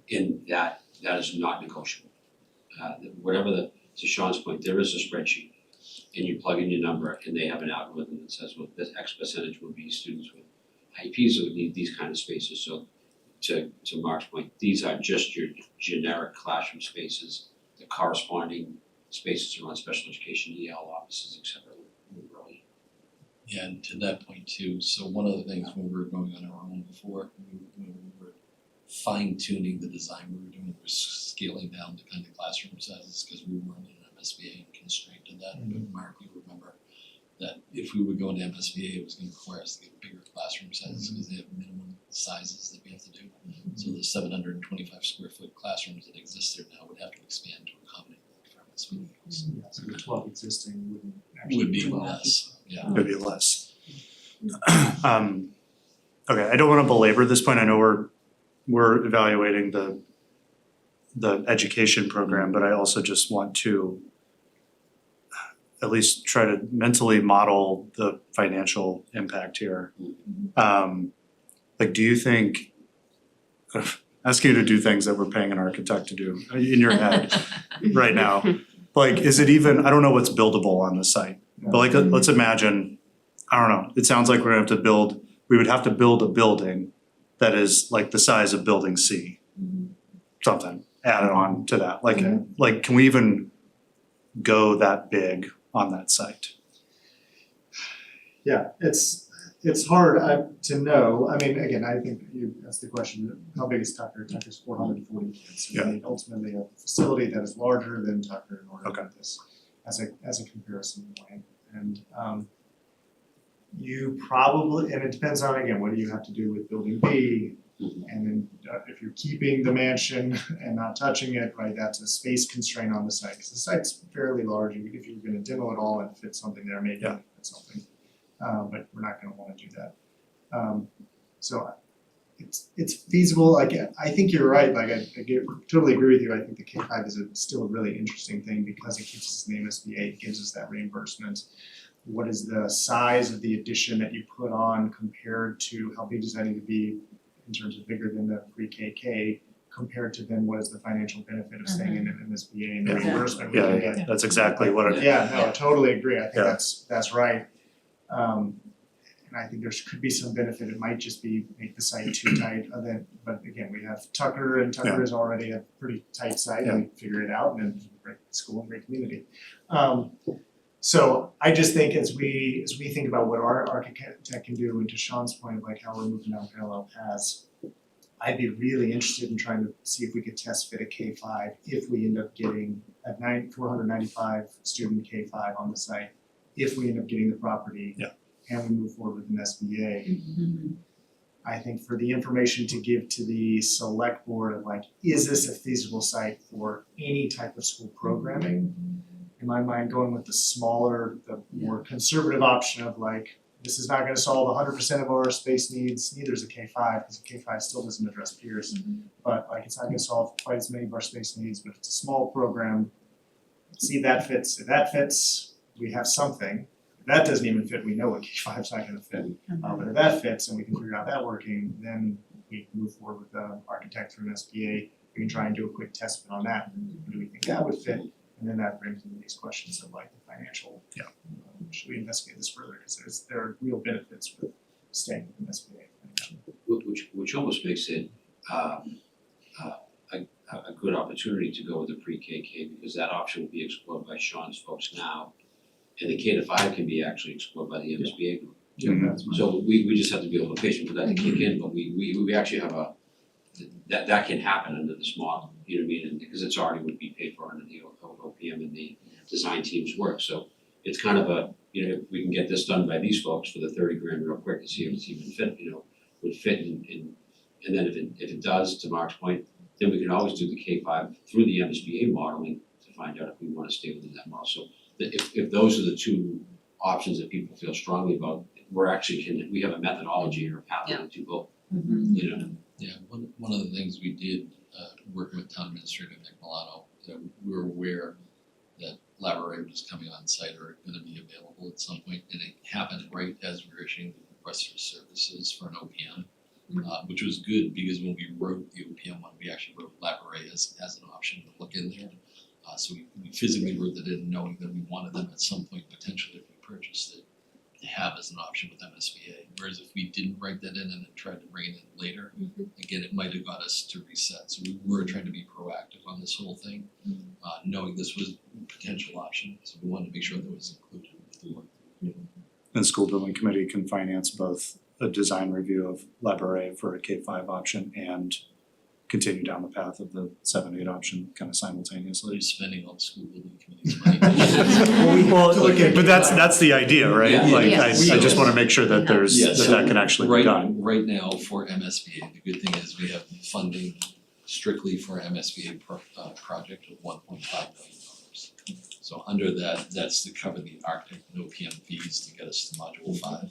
in that is not negotiable. To Sean's point, there is a spreadsheet and you plug in your number and they have an algorithm that says, well, this X percentage would be students with IEPs who would need these kind of spaces, so to Mark's point, these are just your generic classroom spaces, the corresponding spaces around special education, EL offices, et cetera, would really. Yeah, and to that point too, so one of the things when we were going on our own before, when we were fine tuning the design we were doing, was scaling down the kind of classroom sizes, because we weren't in MSBA and constrained to that. But Mark, you remember that if we would go into MSBA, it was gonna require us to get bigger classroom sizes, because they have minimum sizes that we have to do. So the 725 square foot classrooms that exist there now would have to expand to accommodate that for MSBA. Yeah, so the 12 existing wouldn't actually. Would be 12. less, yeah. Maybe less. Okay, I don't wanna belabor this point, I know we're evaluating the education program, but I also just want to at least try to mentally model the financial impact here. Like, do you think, ask you to do things that we're paying an architect to do in your head right now, like, is it even, I don't know what's buildable on the site, but like, let's imagine, I don't know, it sounds like we're gonna have to build, we would have to build a building that is like the size of building C. Something added on to that, like can we even go that big on that site? Yeah, it's hard to know. I mean, again, I think you asked the question, how big is Tucker? Tucker's 440 kids. Yeah. We need ultimately a facility that is larger than Tucker in order to Okay. do this as a comparison point. And you probably, and it depends on, again, what do you have to do with building B? And then if you're keeping the mansion and not touching it, right, that's a space constraint on the site. Because the site's fairly large, if you're gonna demo it all and fit something there, maybe Yeah. fit something. But we're not gonna wanna do that. So it's feasible, I think you're right, like I totally agree with you, I think the K-5 is still a really interesting thing because it keeps us in the MSBA, it gives us that reimbursement. What is the size of the addition that you put on compared to how big does that need to be in terms of bigger than the pre-KK compared to then what is the financial benefit of staying in an MSBA and the Yeah. reimbursement we can get. That's exactly what it, Yeah, no, I totally agree, I think Yeah. that's right. And I think there could be some benefit, it might just be make the site too tight, but again, we have Tucker and Tucker is already a pretty tight site, we figure it out and then great school and great community. So I just think as we think about what our architect can do, and to Sean's point of like how we're moving down parallel paths, I'd be really interested in trying to see if we could test fit a K-5 if we end up getting a 495 student K-5 on the site, if we end up getting the property. Yeah. And we move forward with an SBA. I think for the information to give to the select board of like, is this a feasible site for any type of school programming? In my mind, going with the smaller, the more conservative option of like, this is not gonna solve 100% of our space needs, neither is a K-5, because a K-5 still doesn't address peers. But like, it's not gonna solve quite as many of our space needs, but if it's a small program, see if that fits. If that fits, we have something. If that doesn't even fit, we know a K-5 is not gonna fit. But if that fits and we can figure out that working, then we can move forward with the architect through an SBA. We can try and do a quick test fit on that. Do we think that would fit? And then that brings into these questions of like the financial. Yeah. Should we investigate this further? Because there are real benefits with staying with an SBA financially. Which almost makes it a good opportunity to go with the pre-KK, because that option will be explored by Sean's folks now. And the K to 5 can be actually explored by the MSBA group. That's my- So we just have to be a little patient for that to kick in, but we actually have that can happen under this model, you know what I mean? And because it's already would be paid for under the OPM and the design team's work, so it's kind of a, you know, if we can get this done by these folks for the 30 grand real quick to see if it's even fit, you know, would fit in, and then if it does, to Mark's point, then we can always do the K-5 through the MSBA modeling to find out if we wanna stay within that model. So if those are the two options that people feel strongly about, we have a methodology or a pathway to do both, you know? Yeah, one of the things we did, working with Town Administrator Nick Milano, we were aware that Laborate was coming on site or gonna be available at some point, and it happened right as we were issuing the request for services for an OPM. Which was good because when we wrote the OPM one, we actually wrote Laborate as an option to look in there. So we physically wrote that in knowing that we wanted them at some point potentially if we purchased it to have as an option with MSBA. Whereas if we didn't write that in and then tried to bring it in later, again, it might have got us to reset. So we were trying to be proactive on this whole thing, knowing this was a potential option. So we wanted to make sure that was included with the work. And school building committee can finance both a design review of Laboret for a K-5 option and continue down the path of the 7-8 option kind of simultaneously. We're spending all the school building committee's money. Well, okay, but that's the idea, right? Yeah. Like Yes. I just wanna make sure that there's, Yeah, so that can actually be done. Right now for MSBA, the good thing is we have funding strictly for MSBA project of $1.5 million. So under that's to cover the architect and OPM fees to get us to module 5.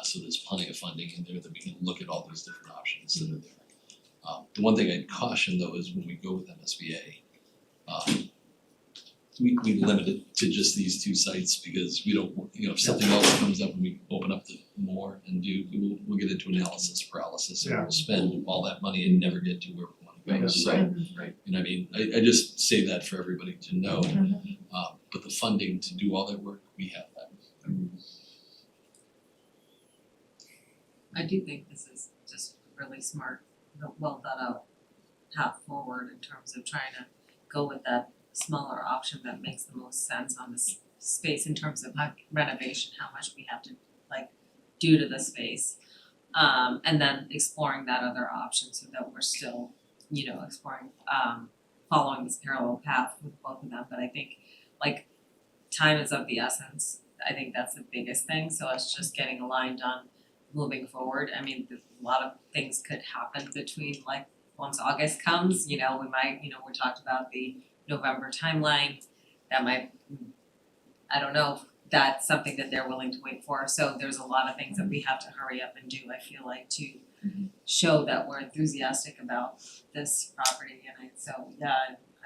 So there's plenty of funding in there that we can look at all these different options that are there. The one thing I'd caution though is when we go with MSBA, we limit it to just these 2 sites because we don't, you know, if something else comes up and we open up the more and we'll get into analysis paralysis and we'll spend all that money and never get to where we wanna go. So, Right. you know what I mean, I just say that for everybody to know, but the funding to do all that work, we have that. I do think this is just really smart, well thought out path forward in terms of trying to go with that smaller option that makes the most sense on this space in terms of renovation, how much we have to like do to the space. And then exploring that other option so that we're still, you know, exploring, following this parallel path with both of them. But I think like time is of the essence. I think that's the biggest thing. So it's just getting aligned on moving forward. I mean, a lot of things could happen between like once August comes, you know, we might, you know, we talked about the November timeline. That might, I don't know if that's something that they're willing to wait for. So there's a lot of things that we have to hurry up and do, I feel like, to show that we're enthusiastic about this property. And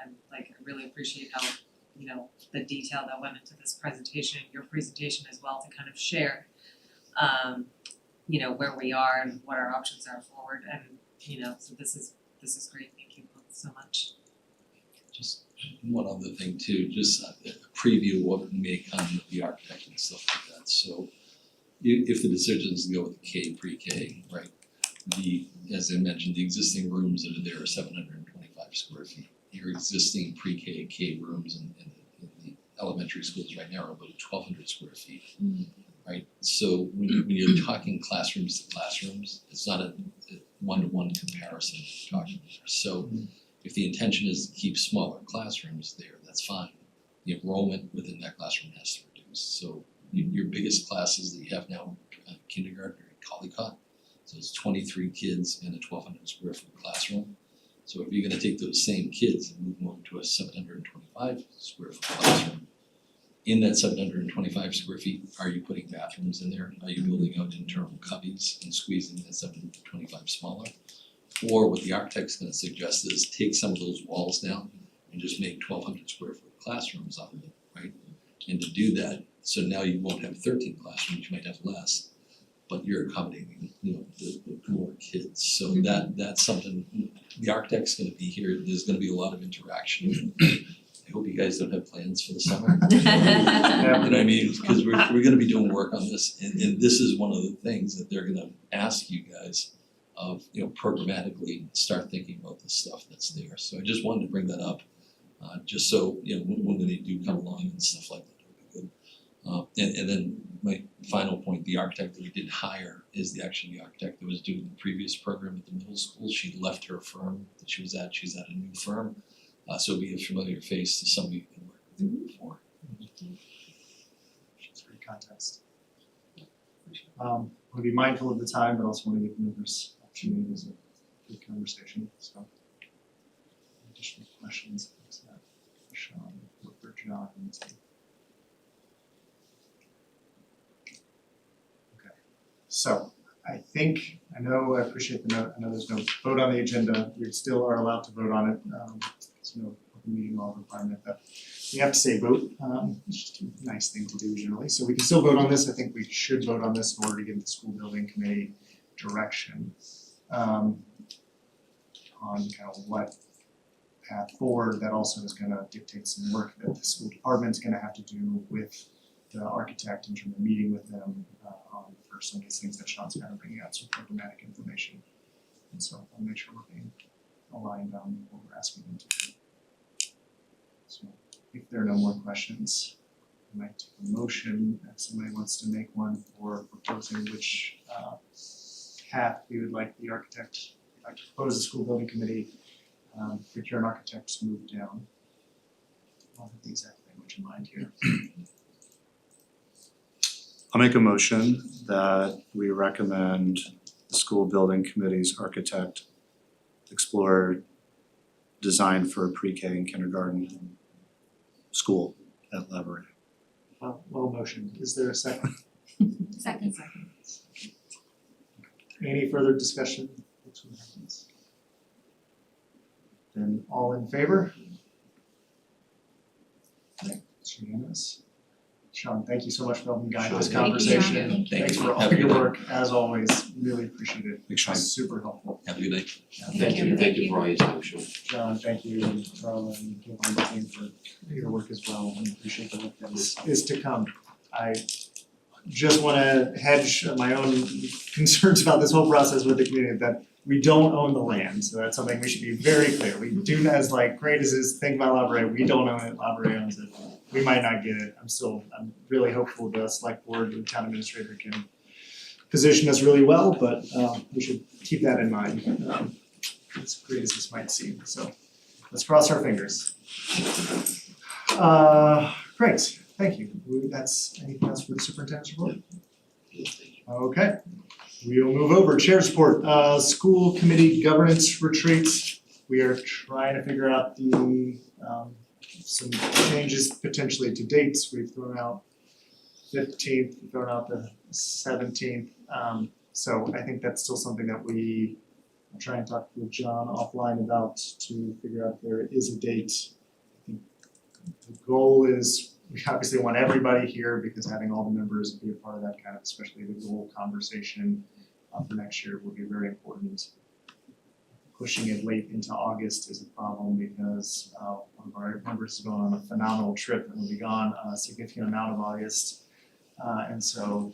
I'm like, I really appreciate how, you know, the detail that went into this presentation, your presentation as well, to kind of share you know, where we are and what our options are forward, and you know, so this is great, thank you both so much. Just one other thing too, just a preview of what may come with the architect and stuff like that. So if the decision is to go with the K pre-K, right, as I mentioned, the existing rooms that are there are 725 square feet. Your existing pre-K, K rooms in the elementary schools right now are about 1,200 square feet. Right, so when you're talking classrooms to classrooms, it's not a one-to-one comparison we're talking there. So if the intention is to keep smaller classrooms there, that's fine. The enrollment within that classroom has to reduce. So your biggest classes that you have now, kindergarten are in Collycott. So it's 23 kids in a 1,200 square foot classroom. So if you're gonna take those same kids and move them over to a 725 square foot classroom, in that 725 square feet, are you putting bathrooms in there? Are you building out internal cubbies and squeezing that 725 smaller? Or what the architect's gonna suggest is take some of those walls down and just make 1,200 square foot classrooms out of it, right? And to do that, so now you won't have 13 classrooms, you might have less, but you're accommodating, the more kids. So that's something, the architect's gonna be here, there's gonna be a lot of interaction. I hope you guys don't have plans for the summer. You know what I mean? Because we're gonna be doing work on this, and this is one of the things that they're gonna ask you guys of, programmatically start thinking about the stuff that's there. So I just wanted to bring that up, just so, when they do come along and stuff like that, it'll be good. And then my final point, the architect that we did hire is actually the architect that was doing the previous program at the middle school. She left her firm that she was at, she's at a new firm. So it'll be a familiar face to somebody who can work with you before. It's great context. Want to be mindful of the time, but also want to give members opportunity. It was a good conversation, so. Additional questions, Sean, or John. Okay, so I appreciate the note, I know there's no vote on the agenda, we still are allowed to vote on it, there's no open meeting law requirement that we have to say vote, it's just a nice thing to do generally, so we can still vote on this, I think we should vote on this in order to give the school building committee direction on kind of what path forward. That also is gonna dictate some work that the school department's gonna have to do with the architect in terms of meeting with them for some of these things that Sean's kind of bringing out, some programmatic information. And so I'll make sure we're being aligned on what we're asking them to do. So if there are no more questions, I might take a motion if somebody wants to make one for proposing which path we would like the architect, like to propose the school building committee, procure an architect to move down. I'll have the exact language in mind here. I'll make a motion that we recommend the school building committee's architect explore design for a pre-K and kindergarten school at Lavery. Well motioned. Is there a second? Second. Any further discussion? Then all in favor? Okay, it's unanimous. Sean, thank you so much for helping guide this Sure. Thank you, Sean. conversation. Thank Thanks you. for all Have a your good day. work, as always, really appreciate it. Thanks, Sean. Super helpful. Have a good day. Thank you for all your time, Sean. John, thank you, and Charla and Kim on the team for your work as well, and appreciate the work that is to come. I just wanna hedge my own concerns about this whole process with the community, that we don't own the land, so that's something we should be very clear. We do, as great as this thing about Lavery, we don't own it, Lavery owns it. We might not get it, I'm really hopeful the select board and town administrator can position us really well, but we should keep that in mind, as great as this might seem, so let's cross our fingers. Great, thank you. That's anything else for the superintendent's report? Okay, we'll move over, chair's report, school committee governance retreats. We are trying to figure out some changes potentially to dates. We've thrown out 15th, we've thrown out the 17th. So I think that's still something that I'll try and talk with John offline about to figure out if there is a date. I think the goal is, we obviously want everybody here because having all the members be a part of that kind of, especially the goal conversation for next year will be very important. Pushing it late into August is a problem because one of our members is going on a phenomenal trip and will be gone a significant amount of August. And so,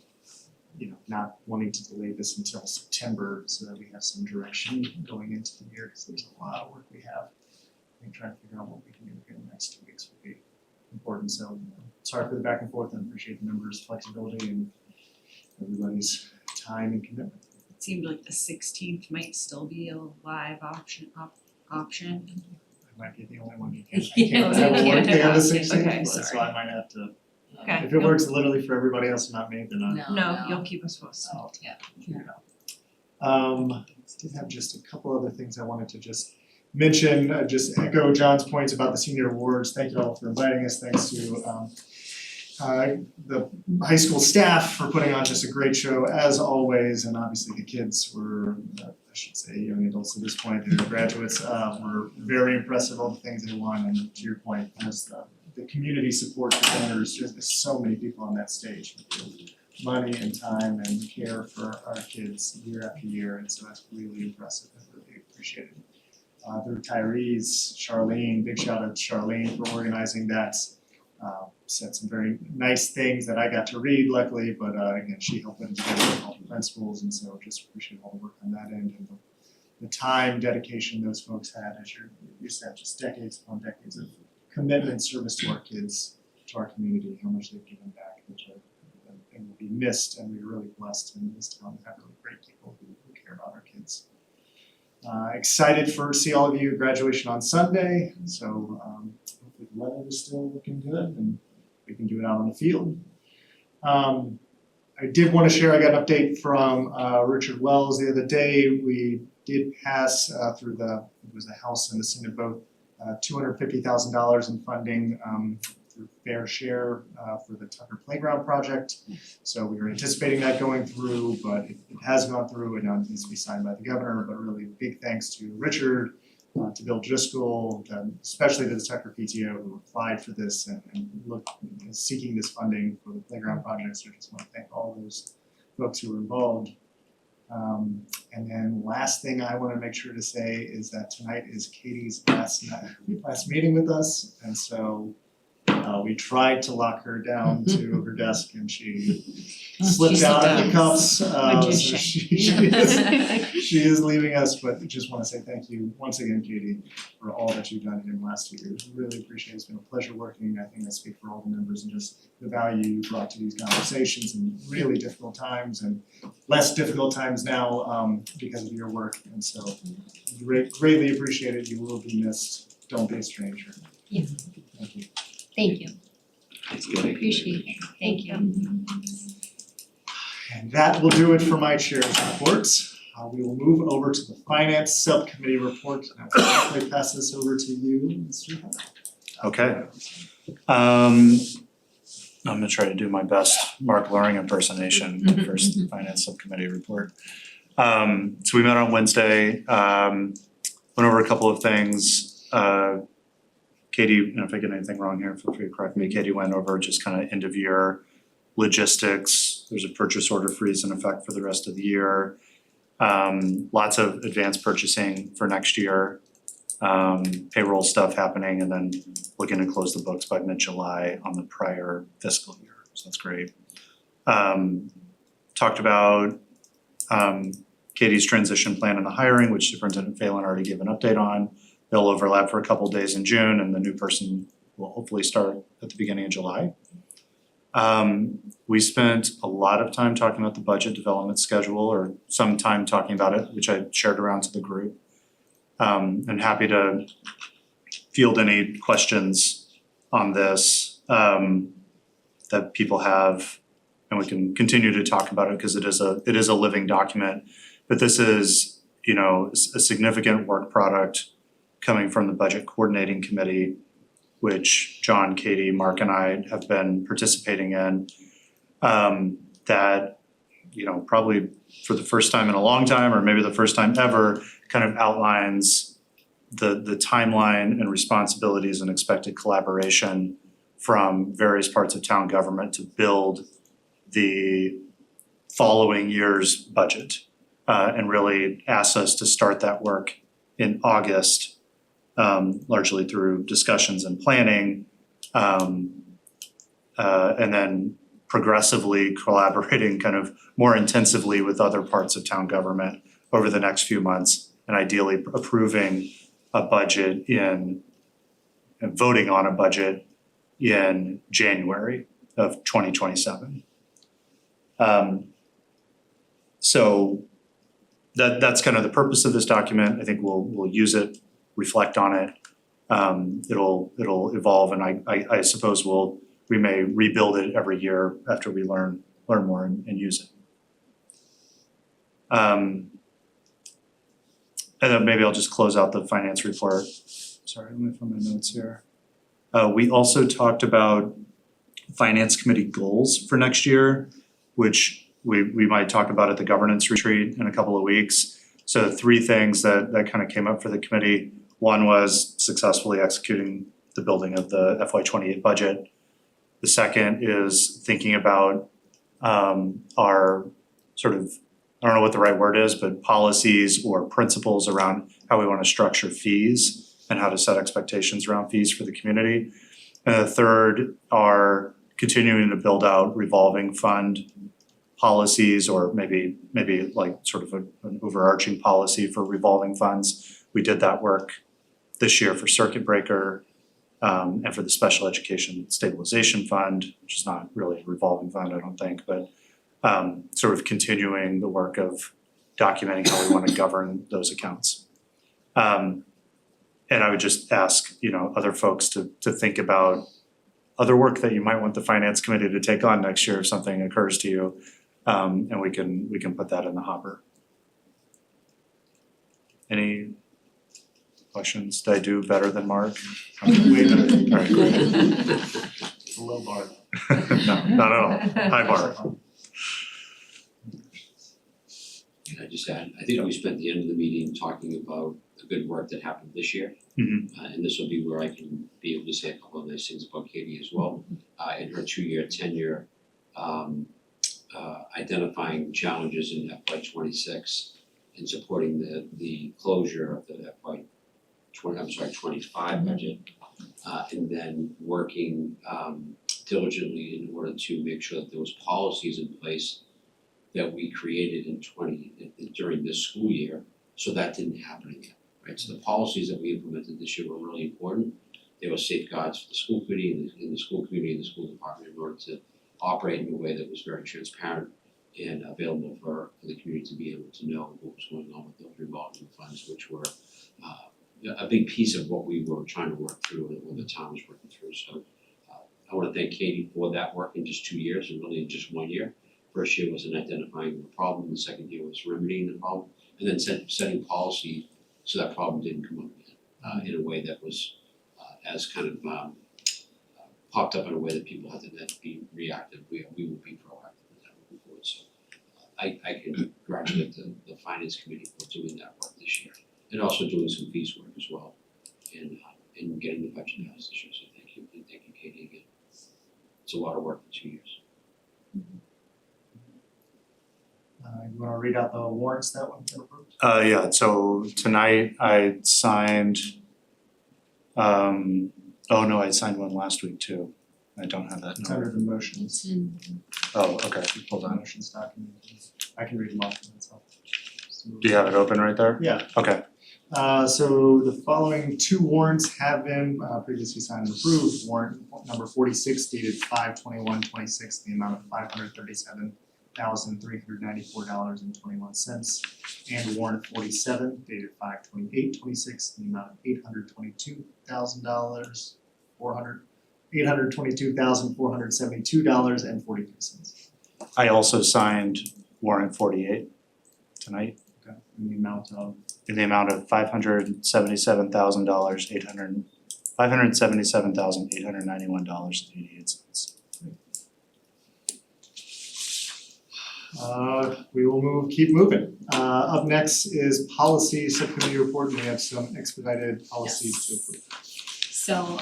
not wanting to delay this until September so that we have some direction going into the year, because there's a lot of work we have. I think trying to figure out what we can do in the next 2 weeks would be important. important, so sorry for the back and forth and appreciate the members' flexibility and everybody's time and commitment. It seemed like the 16th might still be a live option. I might be the only one who can't, I Yeah, can't have a you work can't day on the have- 16th, okay, so sorry. I might have to. Okay. If it works literally for everybody else, not me, then No, you'll keep us posted. I'll Yeah. figure it out. Did have just a couple other things I wanted to just mention, just echo John's points about the senior awards. Thank you all for inviting us. Thanks to the high school staff for putting on just a great show as always, and obviously the kids were, I should say, young adults at this point, they're graduates, were very impressive, all the things they won, and to your point, there's the community support for donors, there's so many people on that stage with money and time and care for our kids year after year, and so that's really impressive, I really appreciate it. The retirees, Charlene, big shout out to Charlene for organizing that. Said some very nice things that I got to read luckily, but again, she helped put it together with all the principals, and so just appreciate all the work on that end and the time, dedication those folks had as you're used to have just decades upon decades of commitment, service to our kids, to our community, how much they've given back, which and will be missed, and we're really blessed in this town to have really great people who care about our kids. Excited for see all of you at graduation on Sunday, so hopefully the weather is still looking good and we can do it out on the field. I did want to share, I got an update from Richard Wells the other day. We did pass through it was the House and the Senate vote, $250,000 in funding through fair share for the Tucker Playground project. So we were anticipating that going through, but it has gone through and now it needs to be signed by the governor. But really big thanks to Richard, to Bill Driscoll, especially to the Tucker PTO who applied for this and seeking this funding for the playground project. So I just want to thank all those folks who were involved. And then last thing I want to make sure to say is that tonight is Katie's last meeting with us, and so we tried to lock her down to her desk and she slipped out of the cuffs. So she is leaving us, but just want to say thank you once again, Katie, for all that you've done in the last 2 years. Really appreciate it. It's been a pleasure working. I think I speak for all the members and just the value you brought to these conversations in really difficult times and less difficult times now because of your work. And so greatly appreciate it. You will be missed. Don't be a stranger. Yes. Thank you. Thank you. Appreciate it. Thank you. And that will do it for my chair's reports. We will move over to the finance subcommittee report. And I'll quickly pass this over to you, Mr. Hunt. Okay. I'm gonna try to do my best Mark Loring impersonation for the first finance subcommittee report. So we met on Wednesday, went over a couple of things. Katie, and if I get anything wrong here, feel free to correct me. Katie went over just kind of end of year logistics. There's a purchase order freeze in effect for the rest of the year. Lots of advanced purchasing for next year. Payroll stuff happening and then looking to close the books by mid-July on the prior fiscal year. So that's great. Talked about Katie's transition plan and the hiring, which Superintendent Phelan already gave an update on. They'll overlap for a couple days in June and the new person will hopefully start at the beginning of July. We spent a lot of time talking about the budget development schedule or some time talking about it, which I shared around to the group. And happy to field any questions on this that people have, and we can continue to talk about it because it is a living document. But this is, you know, a significant work product coming from the Budget Coordinating Committee, which John, Katie, Mark, and I have been participating in. That, you know, probably for the first time in a long time, or maybe the first time ever, kind of outlines the timeline and responsibilities and expected collaboration from various parts of town government to build the following year's budget. And really asks us to start that work in August, largely through discussions and planning, and then progressively collaborating kind of more intensively with other parts of town government over the next few months, and ideally approving a budget and voting on a budget in January of 2027. So that's kind of the purpose of this document. I think we'll use it, reflect on it. It'll evolve, and I suppose we may rebuild it every year after we learn more and use it. And then maybe I'll just close out the finance report. Sorry, let me find my notes here. We also talked about finance committee goals for next year, which we might talk about at the governance retreat in a couple of weeks. So 3 things that kind of came up for the committee. One was successfully executing the building of the FY28 budget. The second is thinking about our sort of, I don't know what the right word is, but policies or principles around how we want to structure fees and how to set expectations around fees for the community. And the third are continuing to build out revolving fund policies, or maybe like sort of an overarching policy for revolving funds. We did that work this year for Circuit Breaker and for the Special Education Stabilization Fund, which is not really a revolving fund, I don't think, but sort of continuing the work of documenting how we want to govern those accounts. And I would just ask, other folks to think about other work that you might want the finance committee to take on next year if something occurs to you. And we can put that in the hopper. Any questions? Did I do better than Mark? Way better. Alright, good. It's a low bar. No, not at all. High bar. Can I just add, I think we spent the end of the meeting talking about the good work that happened this year. Mhm. And this will be where I can be able to say a couple of nice things about Katie as well. In her 2-year tenure, identifying challenges in FY26 and supporting the closure of the FY25 budget. And then working diligently in order to make sure that there was policies in place that we created during this school year, so that didn't happen again, right? So the policies that we implemented this year were really important. They were safeguards for the school committee and the school community and the school department in order to operate in a way that was very transparent and available for the community to be able to know what was going on with those revolving funds, which were a big piece of what we were trying to work through and what the town was working through. So I want to thank Katie for that work in just 2 years and really in just 1 year. First year was in identifying the problem, the second year was remedying the problem, and then setting policy so that problem didn't come up again in a way that was as kind of popped up in a way that people had to then be reactive. We will be proactive in that moving forward. So I can congratulate the finance committee for doing that work this year and also doing some fees work as well and getting the budget passed this year. So thank you, and thank you, Katie, again. It's a lot of work for 2 years. You wanna read out the warrants that went approved? Yeah, so tonight I signed, I signed one last week too. I don't have that It's number. under the motions. It's in, Oh, okay, hold on. Motions document. I can read them off for myself. Do you have it open right there? Yeah. Okay, So the following 2 warrants have been previously signed and approved. Warrant number 46 dated 5/21/26, the amount of $537,394.21. And warrant 47 dated 5/28/26, the amount of $822,472.43. I also signed warrant 48 tonight Okay, in the amount of in the amount of $577,891.88. We will keep moving. Up next is policy subcommittee report, and we have some expedited policies to approve. So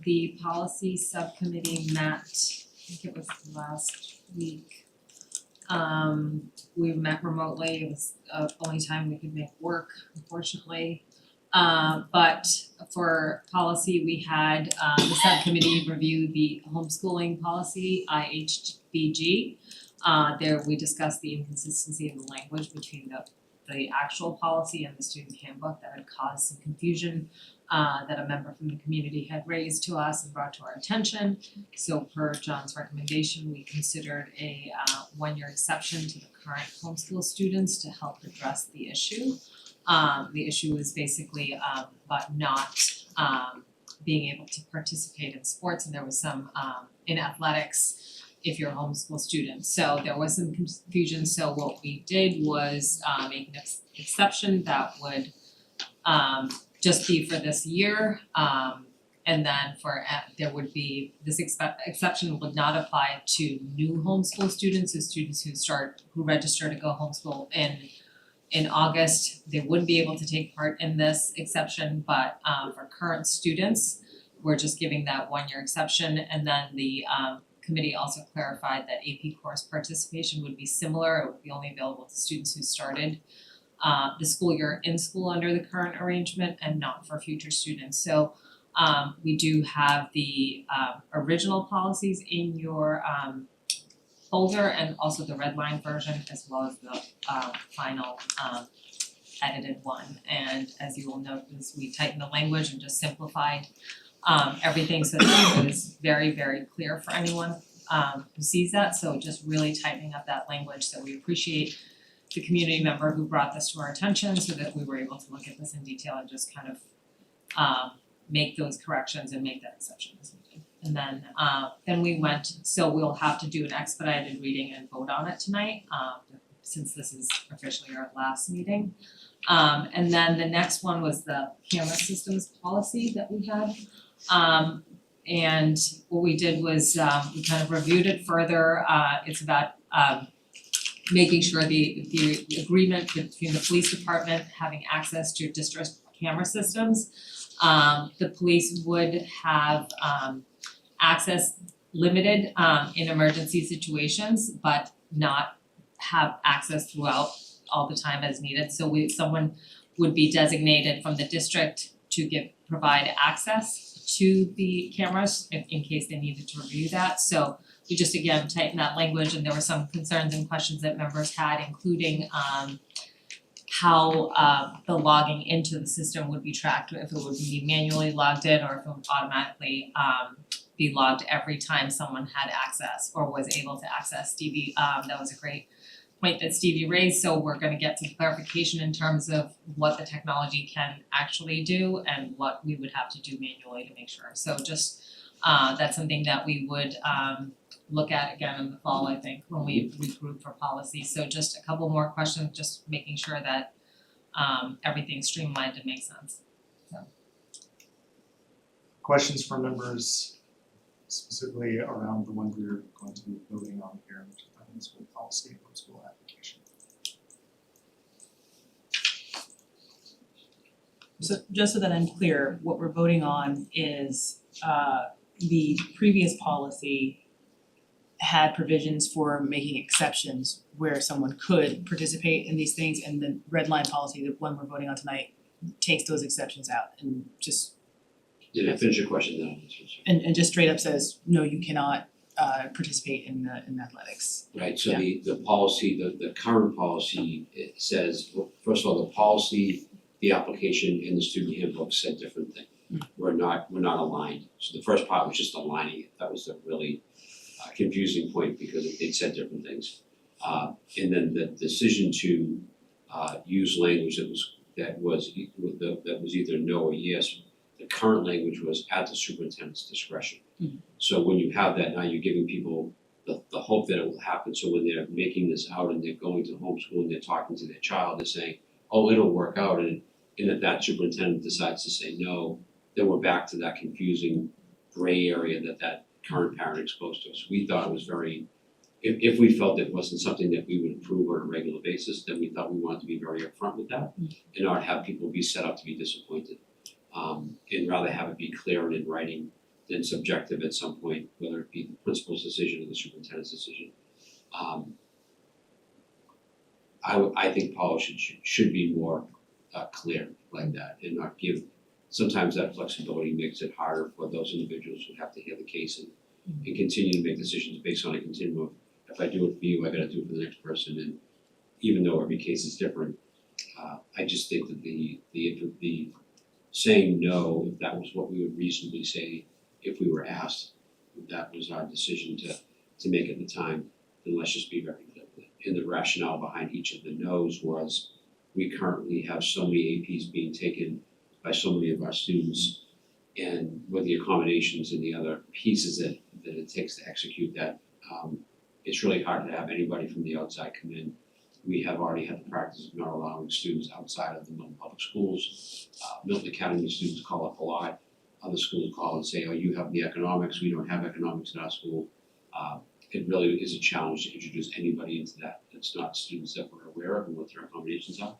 the policy subcommittee met, I think it was last week. We met remotely, it was the only time we could make work, unfortunately. But for policy, we had the subcommittee review the homeschooling policy, IHBG. There we discussed the inconsistency of the language between the actual policy and the student handbook that had caused some confusion that a member from the community had raised to us and brought to our attention. So per John's recommendation, we considered a one-year exception to the current homeschool students to help address the issue. The issue is basically about not being able to participate in sports, and there was some in athletics if you're a homeschool student. So there was some confusion, so what we did was make an exception that would just be for this year. And then there would be, this exception would not apply to new homeschool students, so students who register to go homeschool in August. They would be able to take part in this exception, but for current students, we're just giving that 1-year exception. And then the committee also clarified that AP course participation would be similar. It would be only available to students who started the school year in school under the current arrangement and not for future students. So we do have the original policies in your folder, and also the red line version, as well as the final edited one. And as you will notice, we tightened the language and just simplified everything so that it is very, very clear for anyone who sees that. So just really tightening up that language. So we appreciate the community member who brought this to our attention so that we were able to look at this in detail and just kind of make those corrections and make that exception as needed. And then we went, so we'll have to do an expedited reading and vote on it tonight, since this is officially our last meeting. And then the next one was the camera systems policy that we had. And what we did was we kind of reviewed it further. It's about making sure the agreement between the police department having access to district camera systems. The police would have access limited in emergency situations, but not have access throughout all the time as needed. So someone would be designated from the district to provide access to the cameras in case they needed to review that. So we just again tightened that language, and there were some concerns and questions that members had, including how the logging into the system would be tracked, if it would be manually logged in or if it would automatically be logged every time someone had access or was able to access. Stevie, that was a great point that Stevie raised, so we're gonna get some clarification in terms of what the technology can actually do and what we would have to do manually to make sure. So just that's something that we would look at again in the fall, I think, when we regroup for policy. So just a couple more questions, just making sure that everything's streamlined and makes sense. Questions from members specifically around the one we're going to be voting on here, which is the school policy and homeschool application. So just so that I'm clear, what we're voting on is the previous policy had provisions for making exceptions where someone could participate in these things, and the red line policy, the one we're voting on tonight, takes those exceptions out and just Did I finish your question now? and just straight up says, no, you cannot participate in athletics. Right, so Yeah. the policy, the current policy, it says, well, first of all, the policy, the application and the student handbook said different things. We're not aligned. So the first part was just aligning it. That was the really confusing point because it said different things. And then the decision to use language that was either no or yes. The current language was at the superintendent's discretion. So when you have that, now you're giving people the hope that it will happen. So when they're making this out and they're going to homeschool and they're talking to their child, they're saying, oh, it'll work out. And if that superintendent decides to say no, then we're back to that confusing gray area that current parent exposed to us. We thought it was very, if we felt it wasn't something that we would approve on a regular basis, then we thought we wanted to be very upfront with that and not have people be set up to be disappointed. And rather have it be clear and in writing than subjective at some point, whether it be the principal's decision or the superintendent's decision. I think policy should be more clear like that and not give, sometimes that flexibility makes it harder for those individuals who have to hear the case and continue to make decisions based on a continuum of, if I do it for you, I gotta do it for the next person, and even though every case is different, I just think that the saying no, if that was what we would reasonably say if we were asked, if that was our decision to make at the time, then let's just be very clear with it. And the rationale behind each of the no's was we currently have so many APs being taken by so many of our students, and with the accommodations and the other pieces that it takes to execute that, it's really hard to have anybody from the outside come in. We have already had the practice of not allowing students outside of the Milton Public Schools. Milton Academy students call up a lot. Other schools call and say, oh, you have the economics, we don't have economics in our school. It really is a challenge to introduce anybody into that. It's not students that we're aware of and what their accommodations are.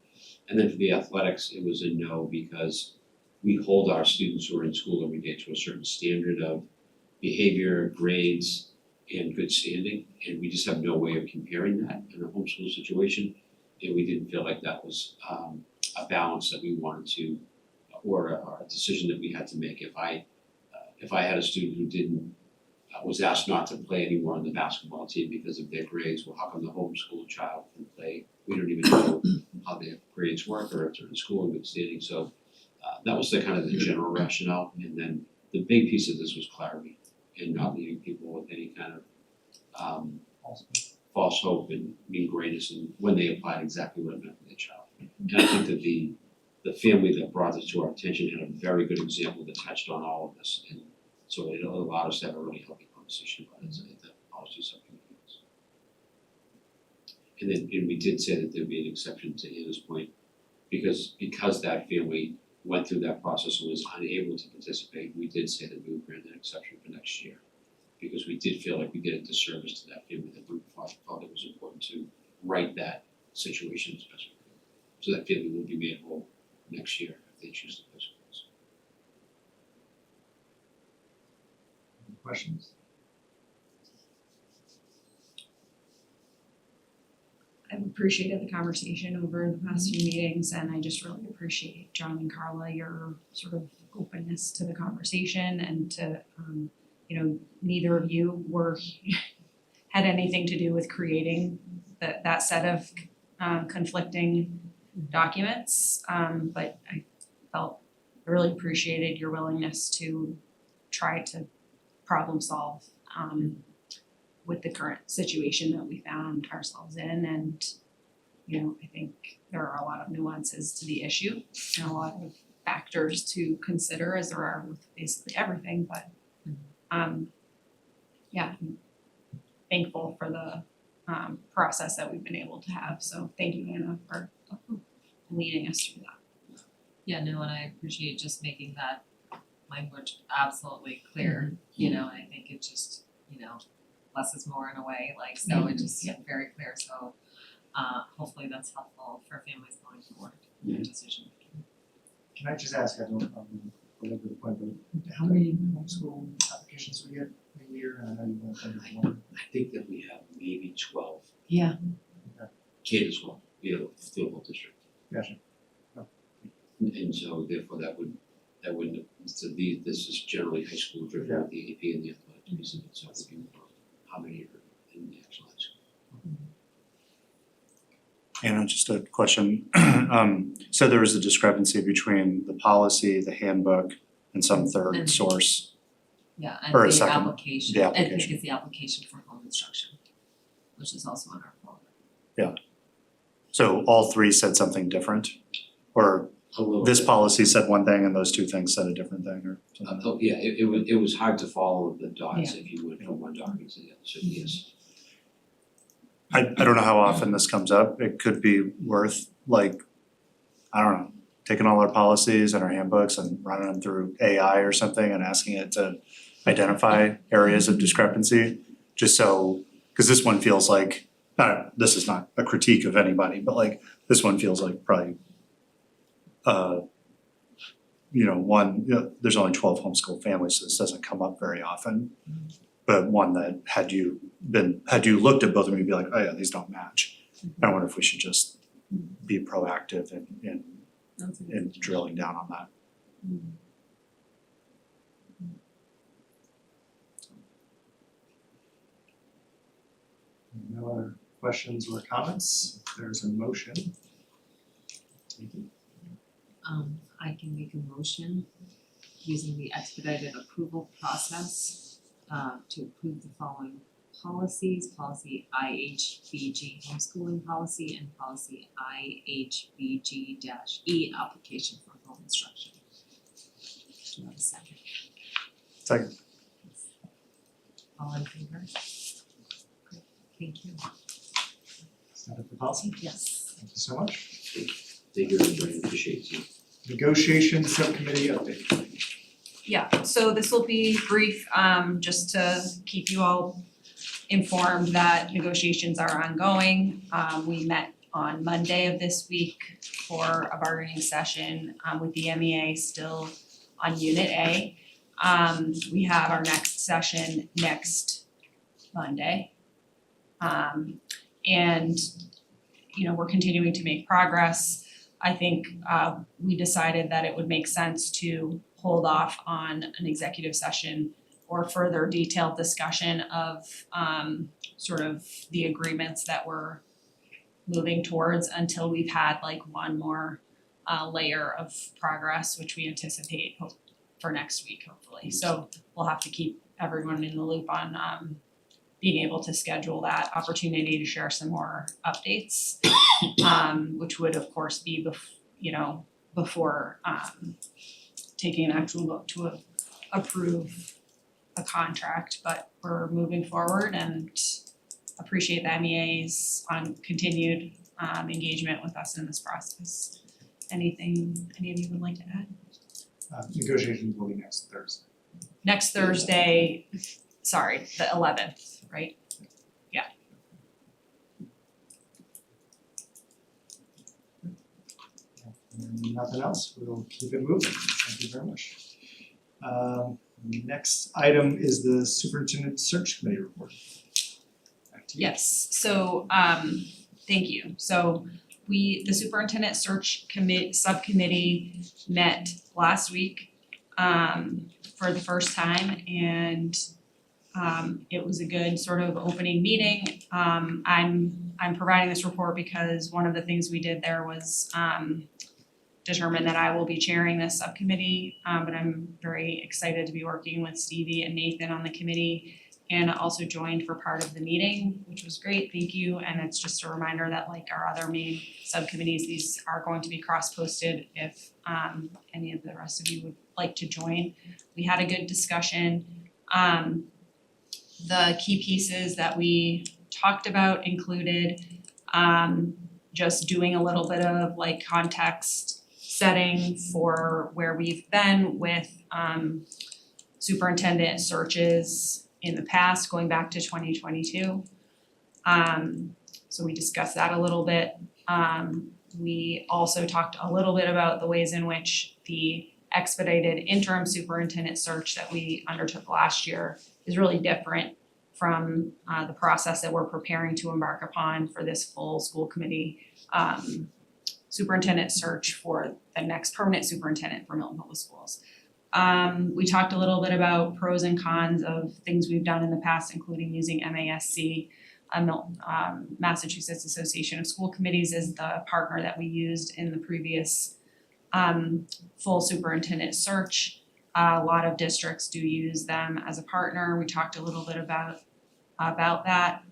And then for the athletics, it was a no because we hold our students who are in school every day to a certain standard of behavior, grades, and good standing, and we just have no way of comparing that in a homeschool situation, and we didn't feel like that was a balance that we wanted to, or a decision that we had to make. If I had a student who was asked not to play anymore on the basketball team because of their grades, well, how come the homeschool child can play? We don't even know how their grades work or if they're in school in good standing. So that was the kind of the general rationale, and then the big piece of this was clarity and not leaving people with any kind of false hope and mean greatness, and when they applied exactly what it meant for their child. And I think that the family that brought this to our attention had a very good example that touched on all of this, and so it allowed us to have a really healthy conversation about it, so that policy subcommittee. And then we did say that there'd be an exception to Anna's point, because that family went through that process and was unable to participate, we did say that we would grant an exception for next year. Because we did feel like we did a disservice to that family, that we felt it was important to write that situation specifically. So that family will be made whole next year if they choose to play schools. Any questions? I've appreciated the conversation over the past few meetings, and I just really appreciate John and Carla, your sort of openness to the conversation and to neither of you had anything to do with creating that set of conflicting documents, but I really appreciated your willingness to try to problem solve with the current situation that we found ourselves in. And I think there are a lot of nuances to the issue and a lot of factors to consider, as there are with basically everything, but I'm thankful for the process that we've been able to have. So thank you, Anna, for leading us through that. Yeah, no, and I appreciate just making that language absolutely clear, and I think it just, less is more in a way, like, so it just very clear, so hopefully that's helpful for families going forward in their decision making. Can I just ask, I don't belabor the point, but how many homeschool applications do we get a year? And I know you won't think of one. I think that we have maybe 12 Yeah. K to 12, for the whole district. Gotcha. And so therefore that would, so this is generally high school driven with the AP and the athletic piece of it, so it would be more how many are in the actual high school. Anna, just a question. So there was a discrepancy between the policy, the handbook, and some third And- source. Yeah, Or a and the second- application, the I think application. it's the application for home instruction, which is also on our folder. So all three said something different? Or A little this bit. policy said one thing and those two things said a different thing or something? Yeah, it was hard to follow the dots if you went from one document to the other, so yes. I don't know how often this comes up. It could be worth taking all our policies and our handbooks and running them through AI or something and asking it to identify areas of discrepancy. Just so, cause this one feels like, this is not a critique of anybody, but this one feels like probably there's only 12 homeschool families, so this doesn't come up very often. But one that had you looked at both of them, you'd be like, oh yeah, these don't match. I wonder if we should just be proactive in drilling down on that. No other questions or comments? If there's a motion. I I can make a motion using the expedited approval process to approve the following policies, policy IHBG homeschooling policy and policy IHBG-E application for home instruction. Do you have a second? Second. All in favor? Great, thank you. Is that it for policy? Yes. Thank you so much. Thank you, everybody, appreciate you. Negotiation subcommittee update. Yeah, so this will be brief, just to keep you all informed that negotiations are ongoing. We met on Monday of this week for a bargaining session, with the MEA still on Unit A. We have our next session next Monday. And, we're continuing to make progress. I think we decided that it would make sense to hold off on an executive session or further detailed discussion of sort of the agreements that we're moving towards until we've had like one more layer of progress, which we anticipate for next week, hopefully. So we'll have to keep everyone in the loop on being able to schedule that opportunity to share some more updates, which would of course be before taking an actual vote to approve a contract, but we're moving forward and appreciate the MEA's continued engagement with us in this process. Anything any of you would like to add? Negotiations will be next Thursday. Next Thursday, sorry, the 11th, right? Yeah. Nothing else, we'll keep it moving, thank you very much. Next item is the superintendent search committee report. Back to you. Yes, so thank you. So the superintendent search subcommittee met last week for the first time, and it was a good sort of opening meeting. I'm providing this report because one of the things we did there was determine that I will be chairing this subcommittee, but I'm very excited to be working with Stevie and Nathan on the committee, and also joined for part of the meeting, which was great, thank you. And it's just a reminder that like our other main subcommittees, these are going to be cross-posted if any of the rest of you would like to join. We had a good discussion. The key pieces that we talked about included just doing a little bit of like context setting for where we've been with superintendent searches in the past, going back to 2022. So we discussed that a little bit. We also talked a little bit about the ways in which the expedited interim superintendent search that we undertook last year is really different from the process that we're preparing to embark upon for this full school committee superintendent search for the next permanent superintendent for Milton Public Schools. We talked a little bit about pros and cons of things we've done in the past, including using MASC, Massachusetts Association of School Committees, as the partner that we used in the previous full superintendent search. A lot of districts do use them as a partner. We talked a little bit about that.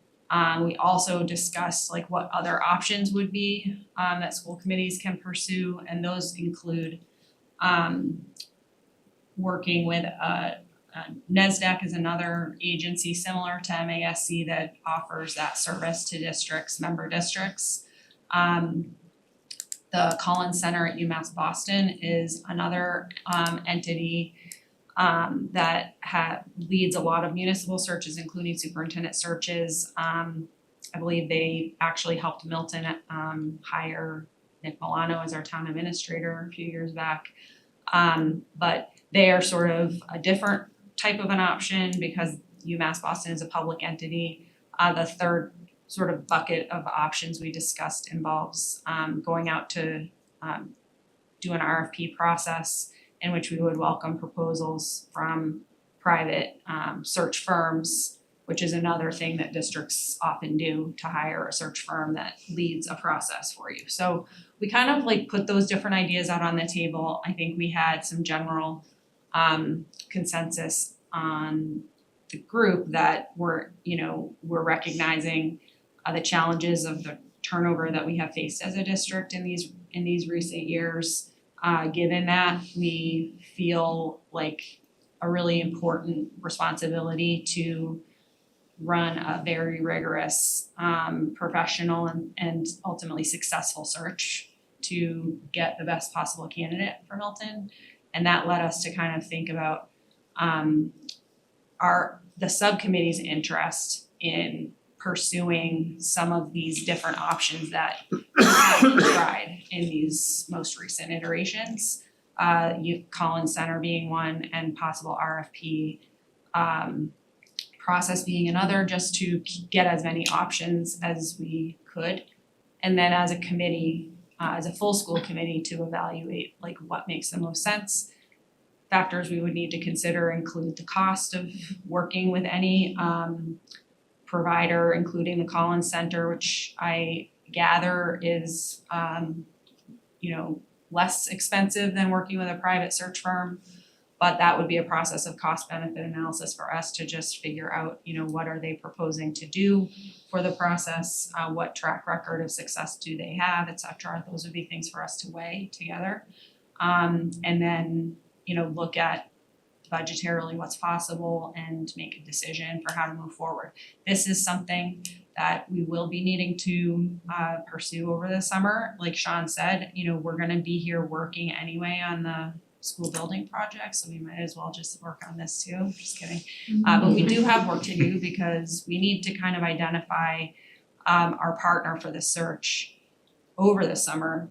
We also discussed like what other options would be that school committees can pursue, and those include working with NESDEC is another agency similar to MASC that offers that service to districts, member districts. The Collins Center at UMass Boston is another entity that leads a lot of municipal searches, including superintendent searches. I believe they actually helped Milton hire Nick Milano as our town administrator a few years back. But they are sort of a different type of an option because UMass Boston is a public entity. The third sort of bucket of options we discussed involves going out to do an RFP process in which we would welcome proposals from private search firms, which is another thing that districts often do, to hire a search firm that leads a process for you. So we kind of like put those different ideas out on the table. I think we had some general consensus on the group that we're recognizing the challenges of the turnover that we have faced as a district in these recent years. Given that, we feel like a really important responsibility to run a very rigorous, professional and ultimately successful search to get the best possible candidate for Milton. And that led us to kind of think about the subcommittee's interest in pursuing some of these different options that we have tried in these most recent iterations. Youth Collins Center being one, and possible RFP process being another, just to get as many options as we could. And then as a committee, as a full school committee, to evaluate like what makes the most sense. Factors we would need to consider include the cost of working with any provider, including the Collins Center, which I gather is less expensive than working with a private search firm. But that would be a process of cost benefit analysis for us to just figure out, what are they proposing to do for the process, what track record of success do they have, et cetera. Those would be things for us to weigh together. And then, look at budgetarily what's possible and make a decision for how to move forward. This is something that we will be needing to pursue over the summer. Like Sean said, we're gonna be here working anyway on the school building project, so we might as well just work on this too, just kidding. But we do have work to do because we need to kind of identify our partner for the search over the summer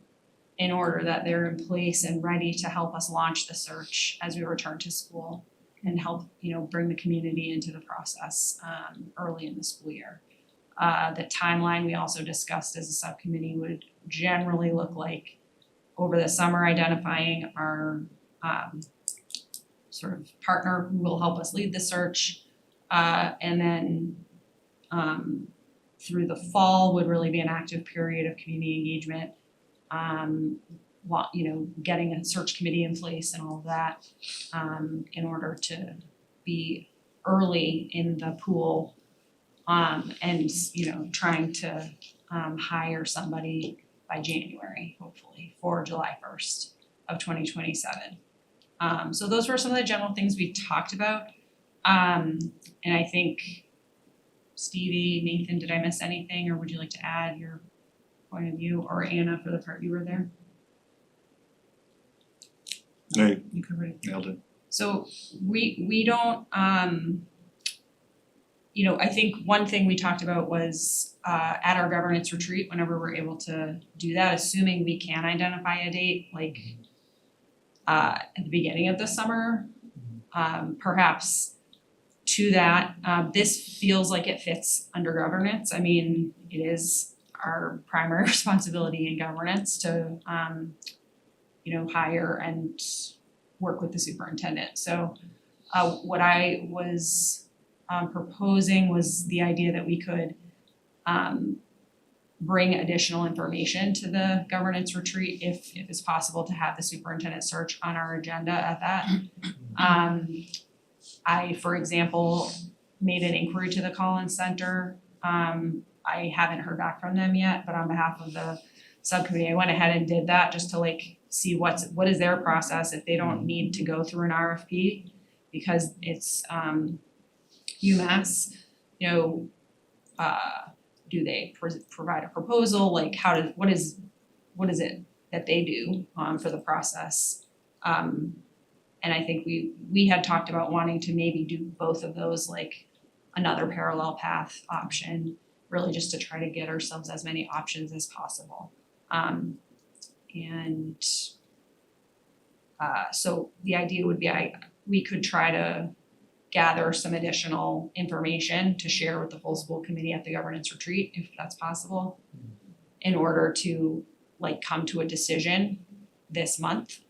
in order that they're in place and ready to help us launch the search as we return to school and help, bring the community into the process early in the school year. The timeline we also discussed as a subcommittee would generally look like over the summer identifying our sort of partner who will help us lead the search, and then through the fall would really be an active period of community engagement, getting a search committee in place and all of that, in order to be early in the pool, and trying to hire somebody by January, hopefully, for July 1st of 2027. So those were some of the general things we talked about. And I think Stevie, Nathan, did I miss anything, or would you like to add your point of view, or Anna for the part you were there? No, You covered it. nailed it. So we don't I think one thing we talked about was at our governance retreat, whenever we're able to do that, assuming we can identify a date, like at the beginning of the summer, perhaps to that, this feels like it fits under governance. I mean, it is our primary responsibility in governance to hire and work with the superintendent. So what I was proposing was the idea that we could bring additional information to the governance retreat if it's possible to have the superintendent search on our agenda at that. I, for example, made an inquiry to the Collins Center. I haven't heard back from them yet, but on behalf of the subcommittee, I went ahead and did that just to see what is their process if they don't need to go through an RFP, because it's UMass, do they provide a proposal, like what is it that they do for the process? And I think we had talked about wanting to maybe do both of those, like another parallel path option, really just to try to get ourselves as many options as possible. So the idea would be we could try to gather some additional information to share with the full school committee at the governance retreat, if that's possible, in order to come to a decision this month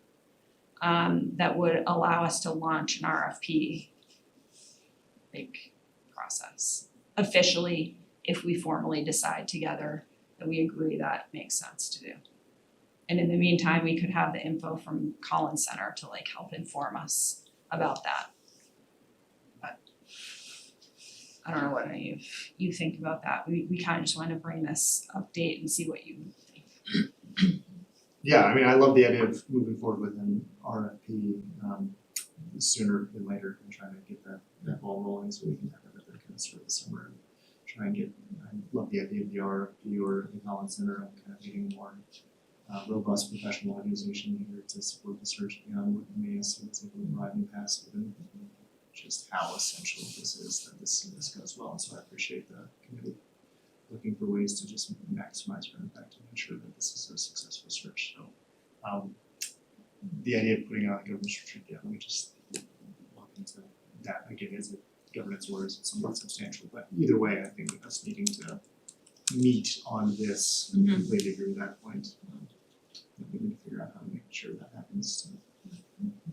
that would allow us to launch an RFP big process officially if we formally decide together that we agree that makes sense to do. And in the meantime, we could have the info from Collins Center to like help inform us about that. But I don't know what any of you think about that. We kind of just want to bring this update and see what you think. Yeah, I mean, I love the idea of moving forward with an RFP sooner than later and trying to get that ball rolling so we can have it at the kind of start of the summer and try and get, I love the idea of the RFP or the Collins Center and kind of getting a more robust professional organization here to support the search beyond what the MASC was able to provide in the past, and just how essential this is that this goes well. And so I appreciate the committee looking for ways to just maximize our impact and ensure that this is a successful search. So the idea of putting out a governance retreat, yeah, let me just look into that. Again, is it governance or is it somewhat substantial? But either way, I think with us needing to meet on this, completely agree with that point. We need to figure out how to make sure that happens to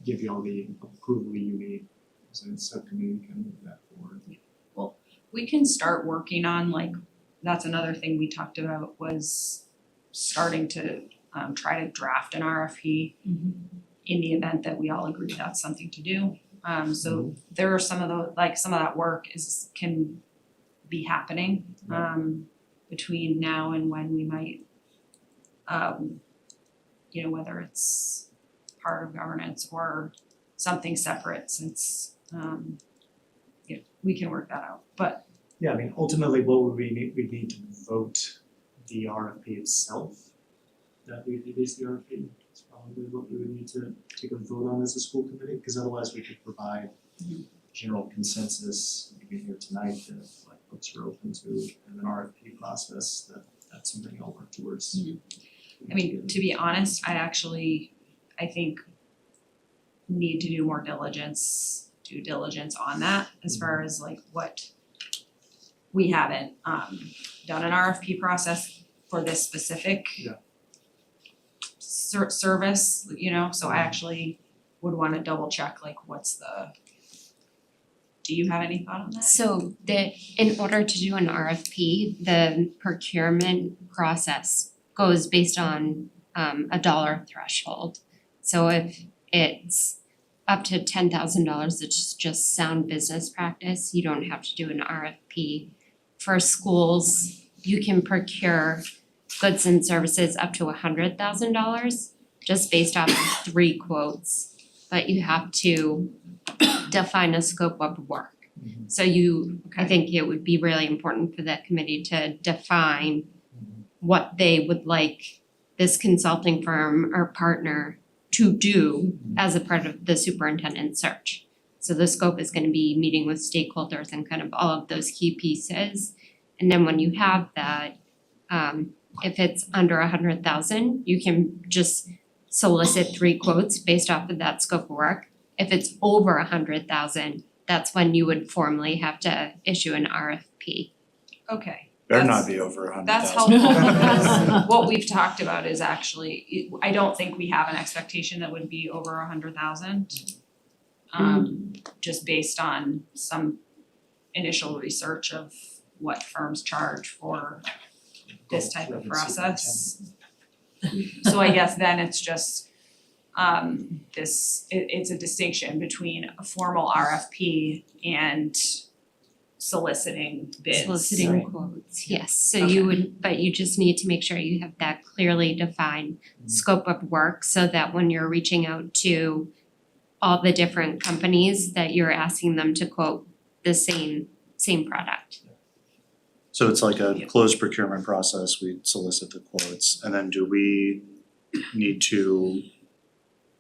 give you all the approval you need so the subcommittee can move that forward. We can start working on like, that's another thing we talked about was starting to try to draft an RFP in the event that we all agree that's something to do. So there are some of that work can be happening between now and when we might whether it's part of governance or something separate, since we can work that out. But Yeah, I mean, ultimately, what would we need? We'd need to vote the RFP itself. That we release the RFP. It's probably what we would need to take a vote on as a school committee, because otherwise we could provide general consensus, maybe here tonight, that like folks are open to an RFP process, that's something I'll work towards. I mean, to be honest, I think need to do more due diligence on that as far as like what we haven't done an RFP process for this specific service, so I actually would wanna double check like do you have any thought on that? So in order to do an RFP, the procurement process goes based on a dollar threshold. So if it's up to $10,000, it's just sound business practice, you don't have to do an RFP. For schools, you can procure goods and services up to $100,000 just based off of 3 quotes, but you have to define a scope of work. So I think it would be really important for that committee to define what they would like this consulting firm or partner to do as a part of the superintendent search. So the scope is gonna be meeting with stakeholders and kind of all of those key pieces. And then when you have that, if it's under 100,000, you can just solicit 3 quotes based off of that scope of work. If it's over 100,000, that's when you would formally have to issue an RFP. Okay. Better That's- not be over 100,000. That's helpful because what we've talked about is actually, I don't think we have an expectation that would be over 100,000. Just based on some initial research of what firms charge for this type of process. So I guess then it's just it's a distinction between a formal RFP and soliciting bids. Soliciting quotes, yes, so you would, but you just need to make sure you have that clearly defined scope of work so that when you're reaching out to all the different companies that you're asking them to quote the same product. So it's like a closed procurement process, we solicit the quotes, and then do we need to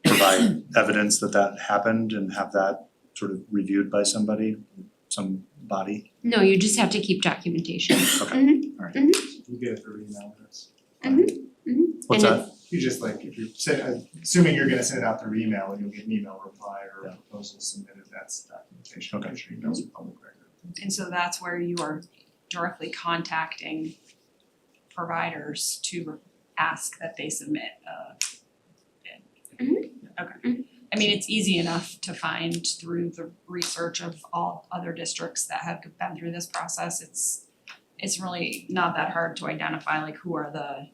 provide evidence that happened and have that sort of reviewed by somebody, some body? No, you just have to keep documentation. Okay, alright. You get it through email address. What's And that? You just like, if you're assuming you're gonna send it out through email, you'll get an email reply or a proposal submitted, that's documentation, Okay. make sure emails are public record. And so that's where you are directly contacting providers to ask that they submit a bid. Okay. I mean, it's easy enough to find through the research of all other districts that have been through this process. It's really not that hard to identify like who are the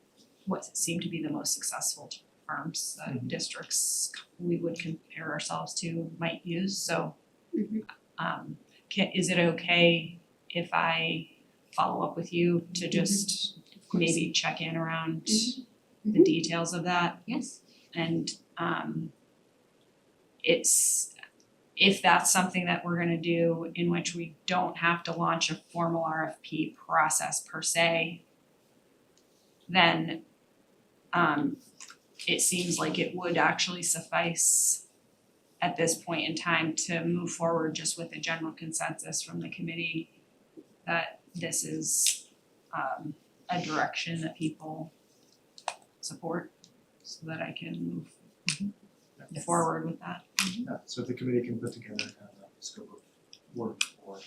what seem to be the most successful firms that districts we would compare ourselves to might use, so is it okay if I follow up with you to just maybe check in around the details of that? Yes. And it's, if that's something that we're gonna do in which we don't have to launch a formal RFP process per se, then it seems like it would actually suffice at this point in time to move forward just with a general consensus from the committee that this is a direction that people support, so that I can move forward with that. Yeah, so the committee can put together kind of a scope of work or to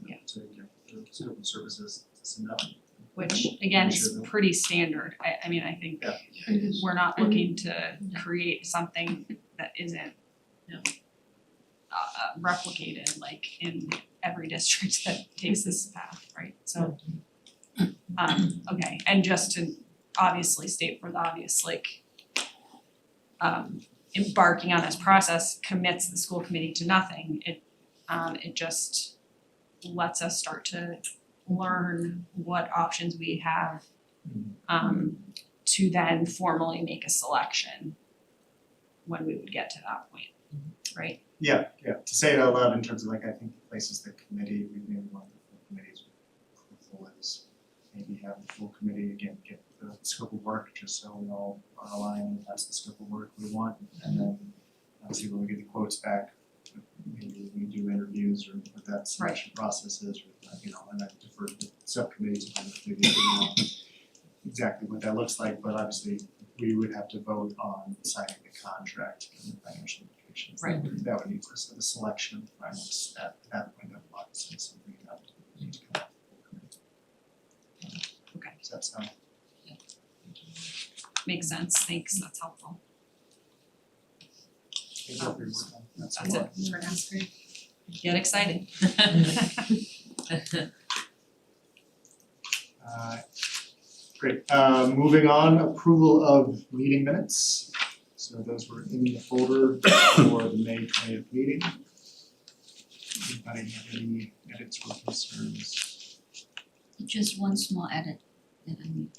get the scope of services to send out. Which again Sure is they'll- pretty standard. I mean, I think Yeah. we're not looking to create something that isn't replicated like in every district that takes this path, right? So okay, and just to obviously state for the obvious, like embarking on this process commits the school committee to nothing. It just lets us start to learn what options we have to then formally make a selection when we would get to that point, right? Yeah, to say it out loud in terms of like, I think the places the committee, we maybe want the full committee's approval is maybe have the full committee again, get the scope of work, just so we all are aligned, that's the scope of work we want. And then obviously when we get the quotes back, maybe we do interviews or what that selection process is, or and I defer to the subcommittee to kind of maybe figure out exactly what that looks like, but obviously we would have to vote on signing the contract and the financial implications. Right. That would need to, so the selection of the finalists at that point of obviously something that would need to come out. Okay. Does that sound? Makes sense, thanks, that's helpful. Thank you for your work on that. That's it for now. Get excited. Great, moving on, approval of meeting minutes. So those were in the folder for the May 20th meeting. Anybody have any edits or concerns? Just one small edit that I made.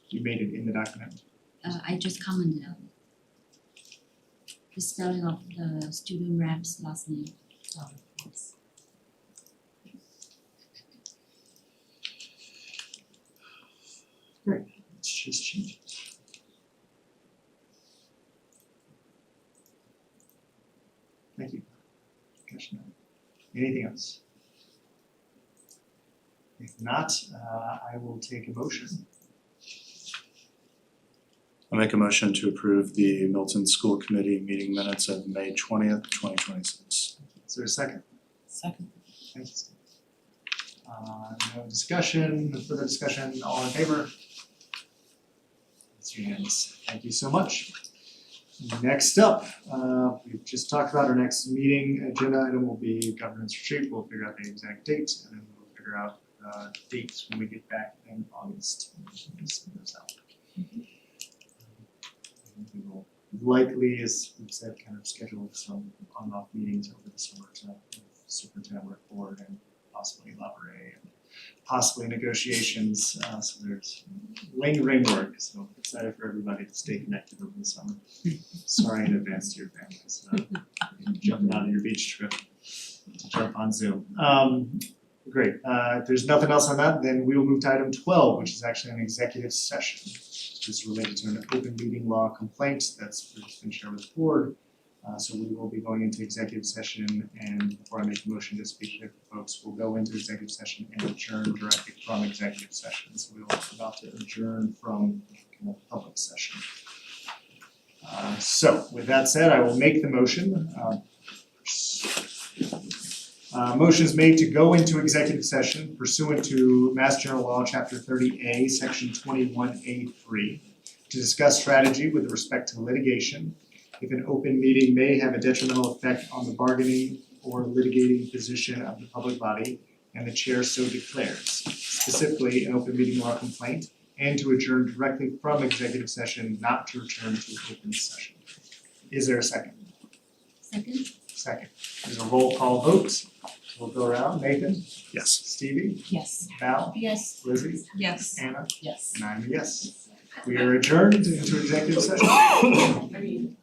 You made it in the document. I just commented on it. The spelling of the student rep's last name. Let's just change it. Thank you. Discussion. Anything else? If not, I will take a motion. I'll make a motion to approve the Milton School Committee meeting minutes of May 20th, 2026. Is there a second? Second. Thank you, Steve. No discussion, no further discussion, all in favor? It's unanimous, thank you so much. Next up, we've just talked about our next meeting agenda item will be governance retreat, we'll figure out the exact date and then we'll figure out dates when we get back in August. We'll send those out. We will likely, as we've said, kind of schedule some on-off meetings over the summer to superintendent report and possibly Labore and possibly negotiations, so there's lingering work, so excited for everybody to stay connected over the summer. Sorry in advance to your families, jumping out of your beach trip to jump on Zoom. Great, if there's nothing else on that, then we will move to item 12, which is actually an executive session. This is related to an open meeting law complaint that's been shared with the board. So we will be going into executive session, and before I make a motion to speak here for folks, we'll go into executive session and adjourn directly from executive session. So we're about to adjourn from public session. So with that said, I will make the motion. Motion is made to go into executive session pursuant to Mass General Law, Chapter 30A, Section 21A3, to discuss strategy with respect to litigation. If an open meeting may have a detrimental effect on the bargaining or litigating position of the public body, and the chair so declares. Specifically, an open meeting law complaint and to adjourn directly from executive session, not to return to open session. Is there a second? Second? Second. There's a roll call vote. So we'll go around. Nathan, Yes. Stevie, Yes. Val, Yes. Lizzie, Yes. Anna, Yes. and I'm a yes. We are adjourned into executive session.